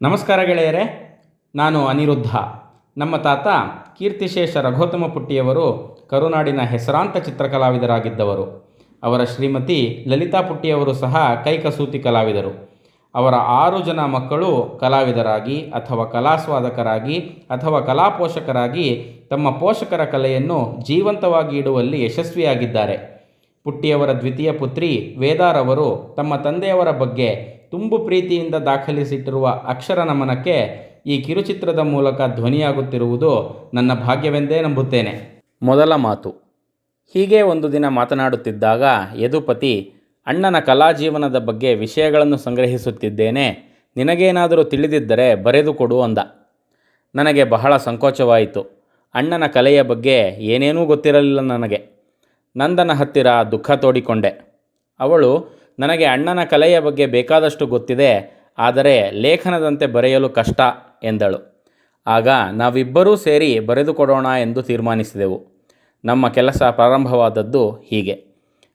ನಮಸ್ಕಾರ ಗೆಳೆಯರೇ, ನಾನು ಅನಿರುದ್ಧ. ನಮ್ಮ ತಾತ ಕೀರ್ತಿಶೇಷ ರಘೋತ್ತಮ ಪುಟ್ಟಿಯವರು ಕರುನಾಡಿನ ಹೆಸರಾಂತ ಚಿತ್ರಕಲಾವಿದರಾಗಿದ್ದವರು. ಅವರ ಶ್ರೀಮತಿ ಲಲಿತಾ ಪುಟ್ಟಿಯವರು ಸಹ ಕೈಕಸೂತಿ ಕಲಾವಿದರು. ಅವರ 6 ಜನ ಮಕ್ಕಳು ಕಲಾವಿದರಾಗಿ ಅಥವಾ ಕಲಾಸ್ವಾದಕರಾಗಿ ಅಥವಾ ಕಲಾಪೋಷಕರಾಗಿ ತಮ್ಮ ಪೋಷಕರ ಕಲೆಯನ್ನು ಜೀವಂತವಾಗಿ ಇಡುವಲ್ಲಿ ಯಶಸ್ವಿಯಾಗಿದ್ದಾರೆ. ಪುಟ್ಟಿಯವರ ದ್ವಿತೀಯ ಪುತ್ರಿ ವೇದಾರವರು ತಮ್ಮ ತಂದೆಯವರ ಬಗ್ಗೆ ತುಂಬು ಪ್ರೀತಿಯಿಂದ ದಾಖಲಿಸಿಟ್ಟಿರುವ ಅಕ್ಷರ ನಮನಕ್ಕೆ ಈ ಕಿರುಚಿತ್ರದ ಮೂಲಕ ಧ್ವನಿಯಾಗುತ್ತಿರುವುದು ನನ್ನ ಭಾಗ್ಯವೆಂದೇ ನಂಬುತ್ತೇನೆ. ಮೊದಲ ಮಾತು. ಹೀಗೆ ಒಂದು ದಿನ ಮಾತನಾಡುತ್ತಿದ್ದಾಗ ಯದುಪತಿ, ಅಣ್ಣನ ಕಲಾಜೀವನದ ಬಗ್ಗೆ ವಿಷಯಗಳನ್ನು ಸಂಗ್ರಹಿಸುತ್ತಿದ್ದೇನೆ, ನಿನಗೇನಾದರೂ ತಿಳಿದಿದ್ದರೆ ಬರೆದು ಕೊಡು ಅಂದ. ನನಗೆ ಬಹಳ ಸಂಕೋಚವಾಯಿತು. ಅಣ್ಣನ ಕಲೆಯ ಬಗ್ಗೆ ಏನೇನೂ ಗೊತ್ತಿರಲಿಲ್ಲ ನನಗೆ. ನಂದನ ಹತ್ತಿರ ದುಃಖ ತೋಡಿಕೊಂಡೆ. ಅವಳು, ನನಗೆ ಅಣ್ಣನ ಕಲೆಯ ಬಗ್ಗೆ ಬೇಕಾದಷ್ಟು ಗೊತ್ತಿದೆ, ಆದರೆ ಲೇಖನದಂತೆ ಬರೆಯಲು ಕಷ್ಟ ಎಂದಳು. ಆಗ ನಾವಿಬ್ಬರೂ ಸೇರಿ ಬರೆದುಕೊಡೋಣ ಎಂದು ತೀರ್ಮಾನಿಸಿದೆವು. ನಮ್ಮ ಕೆಲಸ ಪ್ರಾರಂಭವಾದದ್ದು ಹೀಗೆ.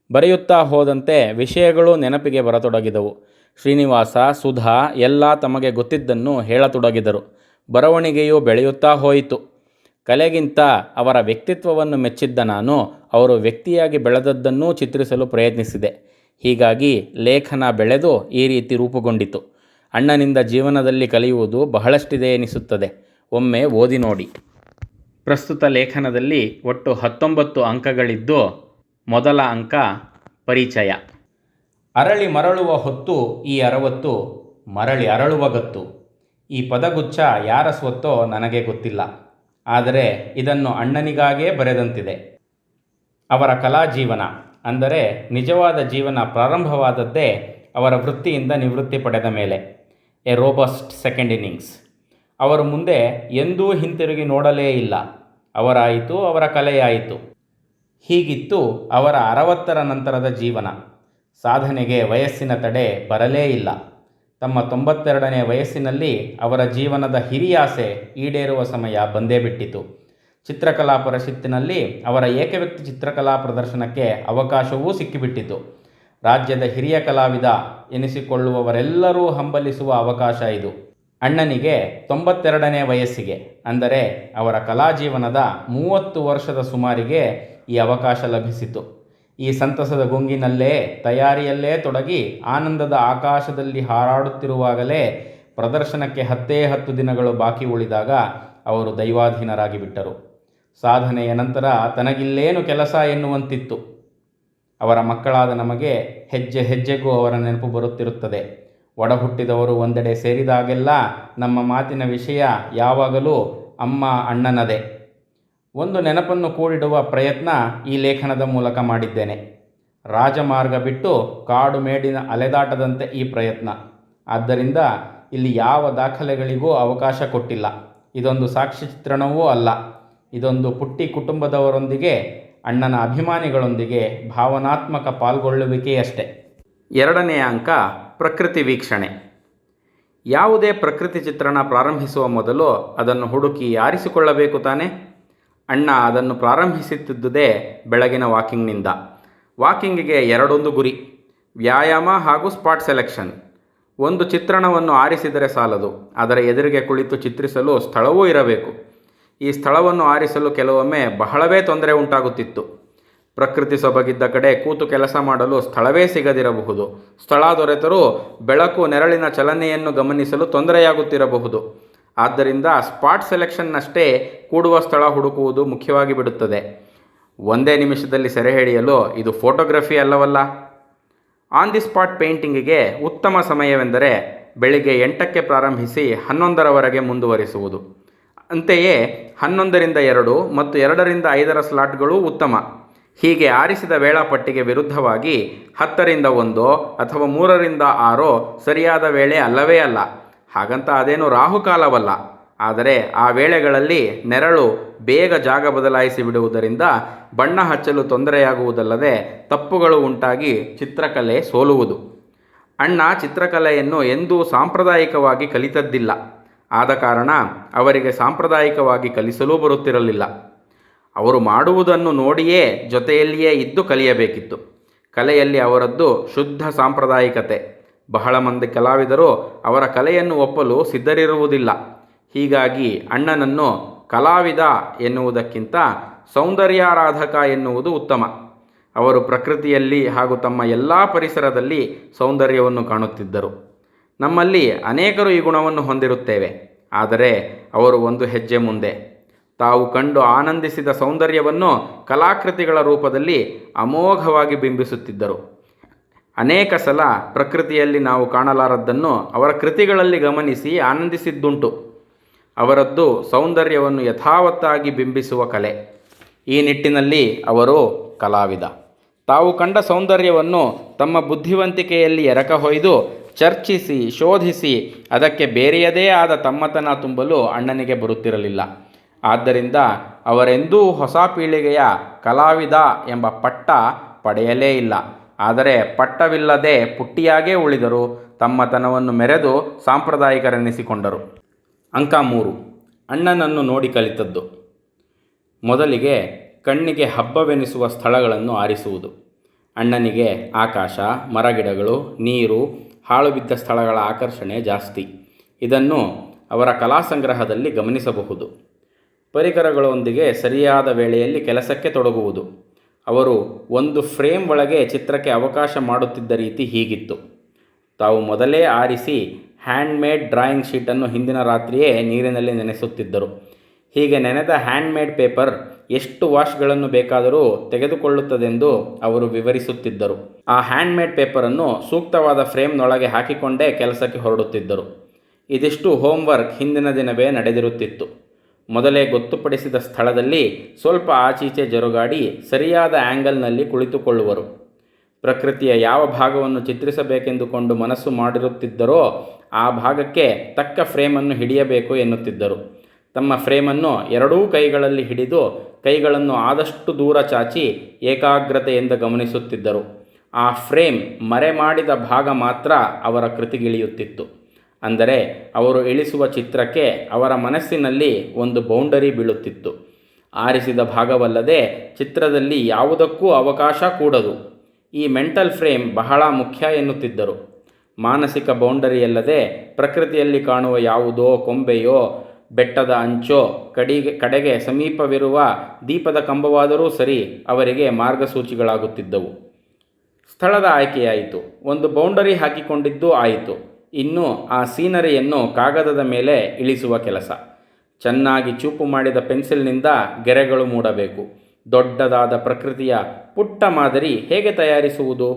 ಬರೆಯುತ್ತಾ ಹೋದಂತೆ ವಿಷಯಗಳು ನೆನಪಿಗೆ ಬರತೊಡಗಿದವು. ಶ್ರೀನಿವಾಸ, ಸುಧಾ ಎಲ್ಲ ತಮಗೆ ಗೊತ್ತಿದ್ದನ್ನು ಹೇಳತೊಡಗಿದರು. ಬರವಣಿಗೆಯು ಬೆಳೆಯುತ್ತಾ ಹೋಯಿತು. ಕಲೆಗಿಂತ ಅವರ ವ್ಯಕ್ತಿತ್ವವನ್ನು ಮೆಚ್ಚಿದ್ದ ನಾನು ಅವರು ವ್ಯಕ್ತಿಯಾಗಿ ಬೆಳೆದದ್ದನ್ನೂ ಚಿತ್ರಿಸಲು ಪ್ರಯತ್ನಿಸಿದೆ. ಹೀಗಾಗಿ ಲೇಖನ ಬೆಳೆದು ಈ ರೀತಿ ರೂಪುಗೊಂಡಿತು. ಅಣ್ಣನಿಂದ ಜೀವನದಲ್ಲಿ ಕಲಿಯುವುದು ಬಹಳಷ್ಟಿದೆ ಎನಿಸುತ್ತದೆ. ಒಮ್ಮೆ ಓದಿ ನೋಡಿ. ಪ್ರಸ್ತುತ ಲೇಖನದಲ್ಲಿ ಒಟ್ಟು 19 ಅಂಕಗಳಿದ್ದು, ಮೊದಲ ಅಂಕ ಪರಿಚಯ. ಅರಳಿ ಮರಳುವ ಹೊತ್ತು ಈ 60, ಮರಳಿ ಅರಳುವ ಗತ್ತು. ಈ ಪದಗುಚ್ಛ ಯಾರ ಸ್ವತ್ತೋ ನನಗೆ ಗೊತ್ತಿಲ್ಲ, ಆದರೆ ಇದನ್ನು ಅಣ್ಣನಿಗಾಗೇ ಬರೆದಂತಿದೆ. ಅವರ ಕಲಾಜೀವನ ಅಂದರೆ ನಿಜವಾದ ಜೀವನ ಪ್ರಾರಂಭವಾದದ್ದೇ ಅವರ ವೃತ್ತಿಯಿಂದ ನಿವೃತ್ತಿ ಪಡೆದ ಮೇಲೆ. A robust second innings. ಅವರು ಮುಂದೆ ಎಂದೂ ಹಿಂತಿರುಗಿ ನೋಡಲೇ ಇಲ್ಲ. ಅವರಾಯಿತು, ಅವರ ಕಲೆಯಾಯಿತು. ಹೀಗಿತ್ತು ಅವರ 60ರ ನಂತರದ ಜೀವನ. ಸಾಧನೆಗೆ ವಯಸ್ಸಿನ ತಡೆ ಬರಲೇ ಇಲ್ಲ. ತಮ್ಮ 92ನೇ ವಯಸ್ಸಿನಲ್ಲಿ ಅವರ ಜೀವನದ ಹಿರಿಯಾಸೆ ಈಡೇರುವ ಸಮಯ ಬಂದೇ ಬಿಟ್ಟಿತು. ಚಿತ್ರಕಲಾ ಪರಿಷತ್ತಿನಲ್ಲಿ ಅವರ ಏಕವ್ಯಕ್ತಿ ಚಿತ್ರಕಲಾ ಪ್ರದರ್ಶನಕ್ಕೆ ಅವಕಾಶವೂ ಸಿಕ್ಕಿಬಿಟ್ಟಿತು. ರಾಜ್ಯದ ಹಿರಿಯ ಕಲಾವಿದ ಎನಿಸಿಕೊಳ್ಳುವವರೆಲ್ಲರೂ ಹಂಬಲಿಸುವ ಅವಕಾಶ ಇದು. ಅಣ್ಣನಿಗೆ 92ನೇ ವಯಸ್ಸಿಗೆ, ಅಂದರೆ ಅವರ ಕಲಾಜೀವನದ 30 ವರ್ಷದ ಸುಮಾರಿಗೆ ಈ ಅವಕಾಶ ಲಭಿಸಿತು. ಈ ಸಂತಸದ ಗುಂಗಿನಲ್ಲೇ, ತಯಾರಿಯಲ್ಲೇ ತೊಡಗಿ ಆನಂದದ ಆಕಾಶದಲ್ಲಿ ಹಾರಾಡುತ್ತಿರುವಾಗಲೇ ಪ್ರದರ್ಶನಕ್ಕೆ 10 ದಿನಗಳು ಬಾಕಿ ಉಳಿದಾಗ ಅವರು ದೈವಾಧೀನರಾಗಿ ಬಿಟ್ಟರು. ಸಾಧನೆಯ ನಂತರ ತನಗಿಲ್ಲೇನು ಕೆಲಸ ಎನ್ನುವಂತಿತ್ತು. ಅವರ ಮಕ್ಕಳಾದ ನಮಗೆ ಹೆಜ್ಜೆ ಹೆಜ್ಜೆಗೂ ಅವರ ನೆನಪು ಬರುತ್ತಿರುತ್ತದೆ. ಒಡಹುಟ್ಟಿದವರು ಒಂದೆಡೆ ಸೇರಿದಾಗೆಲ್ಲ ನಮ್ಮ ಮಾತಿನ ವಿಷಯ ಯಾವಾಗಲೂ ಅಮ್ಮ ಅಣ್ಣನದೇ. ಒಂದು ನೆನಪನ್ನು ಕೂಡಿಡುವ ಪ್ರಯತ್ನ ಈ ಲೇಖನದ ಮೂಲಕ ಮಾಡಿದ್ದೇನೆ. ರಾಜಮಾರ್ಗ ಬಿಟ್ಟು ಕಾಡು ಮೇಡಿನ ಅಲೆದಾಟದಂತೆ ಈ ಪ್ರಯತ್ನ. ಆದ್ದರಿಂದ ಇಲ್ಲಿ ಯಾವ ದಾಖಲೆಗಳಿಗೂ ಅವಕಾಶ ಕೊಟ್ಟಿಲ್ಲ. ಇದೊಂದು ಸಾಕ್ಷ್ಯ ಚಿತ್ರಣವೂ ಅಲ್ಲ. ಇದೊಂದು ಪುಟ್ಟಿ ಕುಟುಂಬದವರೊಂದಿಗೆ, ಅಣ್ಣನ ಅಭಿಮಾನಿಗಳೊಂದಿಗೆ ಭಾವನಾತ್ಮಕ ಪಾಲ್ಗೊಳ್ಳುವಿಕೆಯಷ್ಟೇ. ಎರಡನೆಯ ಅಂಕ ಪ್ರಕೃತಿ ವೀಕ್ಷಣೆ. ಯಾವುದೇ ಪ್ರಕೃತಿ ಚಿತ್ರಣ ಪ್ರಾರಂಭಿಸುವ ಮೊದಲು ಅದನ್ನು ಹುಡುಕಿ ಆರಿಸಿಕೊಳ್ಳಬೇಕು ತಾನೆ. ಅಣ್ಣ ಅದನ್ನು ಪ್ರಾರಂಭಿಸುತ್ತಿದ್ದುದೇ ಬೆಳಗಿನ ವಾಕಿಂಗ್ನಿಂದ. ವಾಕಿಂಗಿಗೆ ಎರಡೊಂದು ಗುರಿ: ವ್ಯಾಯಾಮ ಹಾಗೂ ಸ್ಪಾಟ್ ಸೆಲೆಕ್ಷನ್. ಒಂದು ಚಿತ್ರಣವನ್ನು ಆರಿಸಿದರೆ ಸಾಲದು, ಅದರ ಎದುರಿಗೆ ಕುಳಿತು ಚಿತ್ರಿಸಲು ಸ್ಥಳವೂ ಇರಬೇಕು. ಈ ಸ್ಥಳವನ್ನು ಆರಿಸಲು ಕೆಲವೊಮ್ಮೆ ಬಹಳವೇ ತೊಂದರೆ ಉಂಟಾಗುತ್ತಿತ್ತು. ಪ್ರಕೃತಿ ಸೊಬಗಿದ್ದ ಕಡೆ ಕೂತು ಕೆಲಸ ಮಾಡಲು ಸ್ಥಳವೇ ಸಿಗದಿರಬಹುದು. ಸ್ಥಳ ದೊರೆತರೂ ಬೆಳಕು ನೆರಳಿನ ಚಲನೆಯನ್ನು ಗಮನಿಸಲು ತೊಂದರೆಯಾಗುತ್ತಿರಬಹುದು. ಆದ್ದರಿಂದ ಸ್ಪಾಟ್ ಸೆಲೆಕ್ಷನ್ನಷ್ಟೇ ಕೂಡುವ ಸ್ಥಳ ಹುಡುಕುವುದು ಮುಖ್ಯವಾಗಿ ಬಿಡುತ್ತದೆ. ಒಂದೇ ನಿಮಿಷದಲ್ಲಿ ಸೆರೆ ಹಿಡಿಯಲು ಇದು ಫೋಟೋಗ್ರಫಿ ಅಲ್ಲವಲ್ಲ. ಆನ್ ದಿ ಸ್ಪಾಟ್ ಪೇಂಟಿಂಗಿಗೆ ಉತ್ತಮ ಸಮಯವೆಂದರೆ ಬೆಳಿಗ್ಗೆ 8ಕ್ಕೆ ಪ್ರಾರಂಭಿಸಿ 11ರವರೆಗೆ ಮುಂದುವರಿಸುವುದು. ಅಂತೆಯೇ 11ರಿಂದ 2 ಮತ್ತು 2ರಿಂದ 5ರ ಸ್ಲಾಟ್ಗಳೂ ಉತ್ತಮ. ಹೀಗೆ ಆರಿಸಿದ ವೇಳಾಪಟ್ಟಿಗೆ ವಿರುದ್ಧವಾಗಿ 10ರಿಂದ 1 ಅಥವಾ 3ರಿಂದ 6 ಸರಿಯಾದ ವೇಳೆ ಅಲ್ಲವೇ ಅಲ್ಲ. ಹಾಗಂತ ಅದೇನು ರಾಹುಕಾಲವಲ್ಲ. ಆದರೆ ಆ ವೇಳೆಗಳಲ್ಲಿ ನೆರಳು ಬೇಗ ಜಾಗ ಬದಲಾಯಿಸಿ ಬಿಡುವುದರಿಂದ ಬಣ್ಣ ಹಚ್ಚಲು ತೊಂದರೆಯಾಗುವುದಲ್ಲದೆ ತಪ್ಪುಗಳು ಉಂಟಾಗಿ ಚಿತ್ರಕಲೆ ಸೋಲುವುದು. ಅಣ್ಣ ಚಿತ್ರಕಲೆಯನ್ನು ಎಂದೂ ಸಾಂಪ್ರದಾಯಿಕವಾಗಿ ಕಲಿತದ್ದಿಲ್ಲ. ಆದ ಕಾರಣ ಅವರಿಗೆ ಸಾಂಪ್ರದಾಯಿಕವಾಗಿ ಕಲಿಸಲೂ ಬರುತ್ತಿರಲಿಲ್ಲ. ಅವರು ಮಾಡುವುದನ್ನು ನೋಡಿಯೇ ಜೊತೆಯಲ್ಲಿಯೇ ಇದ್ದು ಕಲಿಯಬೇಕಿತ್ತು. ಕಲೆಯಲ್ಲಿ ಅವರದ್ದು ಶುದ್ಧ ಸಾಂಪ್ರದಾಯಿಕತೆ. ಬಹಳ ಮಂದಿ ಕಲಾವಿದರು ಅವರ ಕಲೆಯನ್ನು ಒಪ್ಪಲು ಸಿದ್ಧರಿರುವುದಿಲ್ಲ. ಹೀಗಾಗಿ ಅಣ್ಣನನ್ನು ಕಲಾವಿದ ಎನ್ನುವುದಕ್ಕಿಂತ ಸೌಂದರ್ಯಾರಾಧಕ ಎನ್ನುವುದು ಉತ್ತಮ. ಅವರು ಪ್ರಕೃತಿಯಲ್ಲಿ ಹಾಗೂ ತಮ್ಮ ಎಲ್ಲ ಪರಿಸರದಲ್ಲಿ ಸೌಂದರ್ಯವನ್ನು ಕಾಣುತ್ತಿದ್ದರು. ನಮ್ಮಲ್ಲಿ ಅನೇಕರು ಈ ಗುಣವನ್ನು ಹೊಂದಿರುತ್ತೇವೆ. ಆದರೆ ಅವರು ಒಂದು ಹೆಜ್ಜೆ ಮುಂದೆ. ತಾವು ಕಂಡು ಆನಂದಿಸಿದ ಸೌಂದರ್ಯವನ್ನು ಕಲಾಕೃತಿಗಳ ರೂಪದಲ್ಲಿ ಅಮೋಘವಾಗಿ ಬಿಂಬಿಸುತ್ತಿದ್ದರು. ಅನೇಕ ಸಲ ಪ್ರಕೃತಿಯಲ್ಲಿ ನಾವು ಕಾಣಲಾರದ್ದನ್ನು ಅವರ ಕೃತಿಗಳಲ್ಲಿ ಗಮನಿಸಿ ಆನಂದಿಸಿದ್ದುಂಟು. ಅವರದ್ದು ಸೌಂದರ್ಯವನ್ನು ಯಥಾವತ್ತಾಗಿ ಬಿಂಬಿಸುವ ಕಲೆ. ಈ ನಿಟ್ಟಿನಲ್ಲಿ ಅವರು ಕಲಾವಿದ. ತಾವು ಕಂಡ ಸೌಂದರ್ಯವನ್ನು ತಮ್ಮ ಬುದ್ಧಿವಂತಿಕೆಯಲ್ಲಿ ಎರಕಹೊಯ್ದು ಚರ್ಚಿಸಿ ಶೋಧಿಸಿ ಅದಕ್ಕೆ ಬೇರೆಯದೇ ಆದ ತಮ್ಮತನ ತುಂಬಲು ಅಣ್ಣನಿಗೆ ಬರುತ್ತಿರಲಿಲ್ಲ. ಆದ್ದರಿಂದ ಅವರೆಂದೂ ಹೊಸ ಪೀಳಿಗೆಯ ಕಲಾವಿದ ಎಂಬ ಪಟ್ಟ ಪಡೆಯಲೇ ಇಲ್ಲ. ಆದರೆ ಪಟ್ಟವಿಲ್ಲದೆ ಪುಟ್ಟಿಯಾಗೇ ಉಳಿದರು. ತಮ್ಮತನವನ್ನು ಮೆರೆದು ಸಾಂಪ್ರದಾಯಿಕರೆನಿಸಿಕೊಂಡರು. ಅಂಕ 3. ಅಣ್ಣನನ್ನು ನೋಡಿ ಕಲಿತದ್ದು. ಮೊದಲಿಗೆ ಕಣ್ಣಿಗೆ ಹಬ್ಬವೆನಿಸುವ ಸ್ಥಳಗಳನ್ನು ಆರಿಸುವುದು. ಅಣ್ಣನಿಗೆ ಆಕಾಶ, ಮರಗಿಡಗಳು, ನೀರು, ಹಾಳು ಬಿದ್ದ ಸ್ಥಳಗಳ ಆಕರ್ಷಣೆ ಜಾಸ್ತಿ. ಇದನ್ನು ಅವರ ಕಲಾ ಸಂಗ್ರಹದಲ್ಲಿ ಗಮನಿಸಬಹುದು. ಪರಿಕರಗಳೊಂದಿಗೆ ಸರಿಯಾದ ವೇಳೆಯಲ್ಲಿ ಕೆಲಸಕ್ಕೆ ತೊಡಗುವುದು. ಅವರು ಒಂದು ಫ್ರೇಮ್ ಒಳಗೆ ಚಿತ್ರಕ್ಕೆ ಅವಕಾಶ ಮಾಡುತ್ತಿದ್ದ ರೀತಿ ಹೀಗಿತ್ತು. ತಾವು ಮೊದಲೇ ಆರಿಸಿ ಹ್ಯಾಂಡ್ಮೇಡ್ ಡ್ರಾಯಿಂಗ್ ಶೀಟನ್ನು ಹಿಂದಿನ ರಾತ್ರಿಯೇ ನೀರಿನಲ್ಲಿ ನೆನೆಸುತ್ತಿದ್ದರು. ಹೀಗೆ ನೆನೆದ ಹ್ಯಾಂಡ್ಮೇಡ್ ಪೇಪರ್ ಎಷ್ಟು ವಾಶ್ಗಳನ್ನು ಬೇಕಾದರೂ ತೆಗೆದುಕೊಳ್ಳುತ್ತದೆಂದು ಅವರು ವಿವರಿಸುತ್ತಿದ್ದರು. ಆ ಹ್ಯಾಂಡ್ಮೇಡ್ ಪೇಪರನ್ನು ಸೂಕ್ತವಾದ ಫ್ರೇಮ್ನೊಳಗೆ ಹಾಕಿಕೊಂಡೇ ಕೆಲಸಕ್ಕೆ ಹೊರಡುತ್ತಿದ್ದರು. ಇದಿಷ್ಟು ಹೋಮ್ವರ್ಕ್ ಹಿಂದಿನ ದಿನವೇ ನಡೆದಿರುತ್ತಿತ್ತು. ಮೊದಲೇ ಗೊತ್ತುಪಡಿಸಿದ ಸ್ಥಳದಲ್ಲಿ ಸ್ವಲ್ಪ ಆಚೀಚೆ ಜರುಗಾಡಿ ಸರಿಯಾದ ಆ್ಯಂಗಲ್ನಲ್ಲಿ ಕುಳಿತುಕೊಳ್ಳುವರು. ಪ್ರಕೃತಿಯ ಯಾವ ಭಾಗವನ್ನು ಚಿತ್ರಿಸಬೇಕೆಂದುಕೊಂಡು ಮನಸ್ಸು ಮಾಡಿರುತ್ತಿದ್ದರೋ ಆ ಭಾಗಕ್ಕೆ ತಕ್ಕ ಫ್ರೇಮನ್ನು ಹಿಡಿಯಬೇಕು ಎನ್ನುತ್ತಿದ್ದರು. ತಮ್ಮ ಫ್ರೇಮನ್ನು ಎರಡೂ ಕೈಗಳಲ್ಲಿ ಹಿಡಿದು ಕೈಗಳನ್ನು ಆದಷ್ಟು ದೂರ ಚಾಚಿ ಏಕಾಗ್ರತೆಯಿಂದ ಗಮನಿಸುತ್ತಿದ್ದರು. ಆ ಫ್ರೇಮ್ ಮರೆಮಾಡಿದ ಭಾಗ ಮಾತ್ರ ಅವರ ಕೃತಿಗಿಳಿಯುತ್ತಿತ್ತು. ಅಂದರೆ ಅವರು ಇಳಿಸುವ ಚಿತ್ರಕ್ಕೆ ಅವರ ಮನಸ್ಸಿನಲ್ಲಿ ಒಂದು ಬೌಂಡರಿ ಬೀಳುತ್ತಿತ್ತು. ಆರಿಸಿದ ಭಾಗವಲ್ಲದೆ ಚಿತ್ರದಲ್ಲಿ ಯಾವುದಕ್ಕೂ ಅವಕಾಶ ಕೂಡದು. ಈ ಮೆಂಟಲ್ ಫ್ರೇಮ್ ಬಹಳ ಮುಖ್ಯ ಎನ್ನುತ್ತಿದ್ದರು. ಮಾನಸಿಕ ಬೌಂಡರಿಯಲ್ಲದೆ ಪ್ರಕೃತಿಯಲ್ಲಿ ಕಾಣುವ ಯಾವುದೋ ಕೊಂಬೆಯೋ ಬೆಟ್ಟದ ಅಂಚೋ ಕಡೆಗೆ ಸಮೀಪವಿರುವ ದೀಪದ ಕಂಬವಾದರೂ ಸರಿ ಅವರಿಗೆ ಮಾರ್ಗಸೂಚಿಗಳಾಗುತ್ತಿದ್ದವು. ಸ್ಥಳದ ಆಯ್ಕೆಯಾಯಿತು. ಒಂದು ಬೌಂಡರಿ ಹಾಕಿಕೊಂಡಿದ್ದೂ ಆಯಿತು. ಇನ್ನು ಆ ಸೀನರಿಯನ್ನು ಕಾಗದದ ಮೇಲೆ ಇಳಿಸುವ ಕೆಲಸ. ಚೆನ್ನಾಗಿ ಚೂಪು ಮಾಡಿದ ಪೆನ್ಸಿಲ್ನಿಂದ ಗೆರೆಗಳು ಮೂಡಬೇಕು. ದೊಡ್ಡದಾದ ಪ್ರಕೃತಿಯ ಪುಟ್ಟ ಮಾದರಿ ಹೇಗೆ ತಯಾರಿಸುವುದು?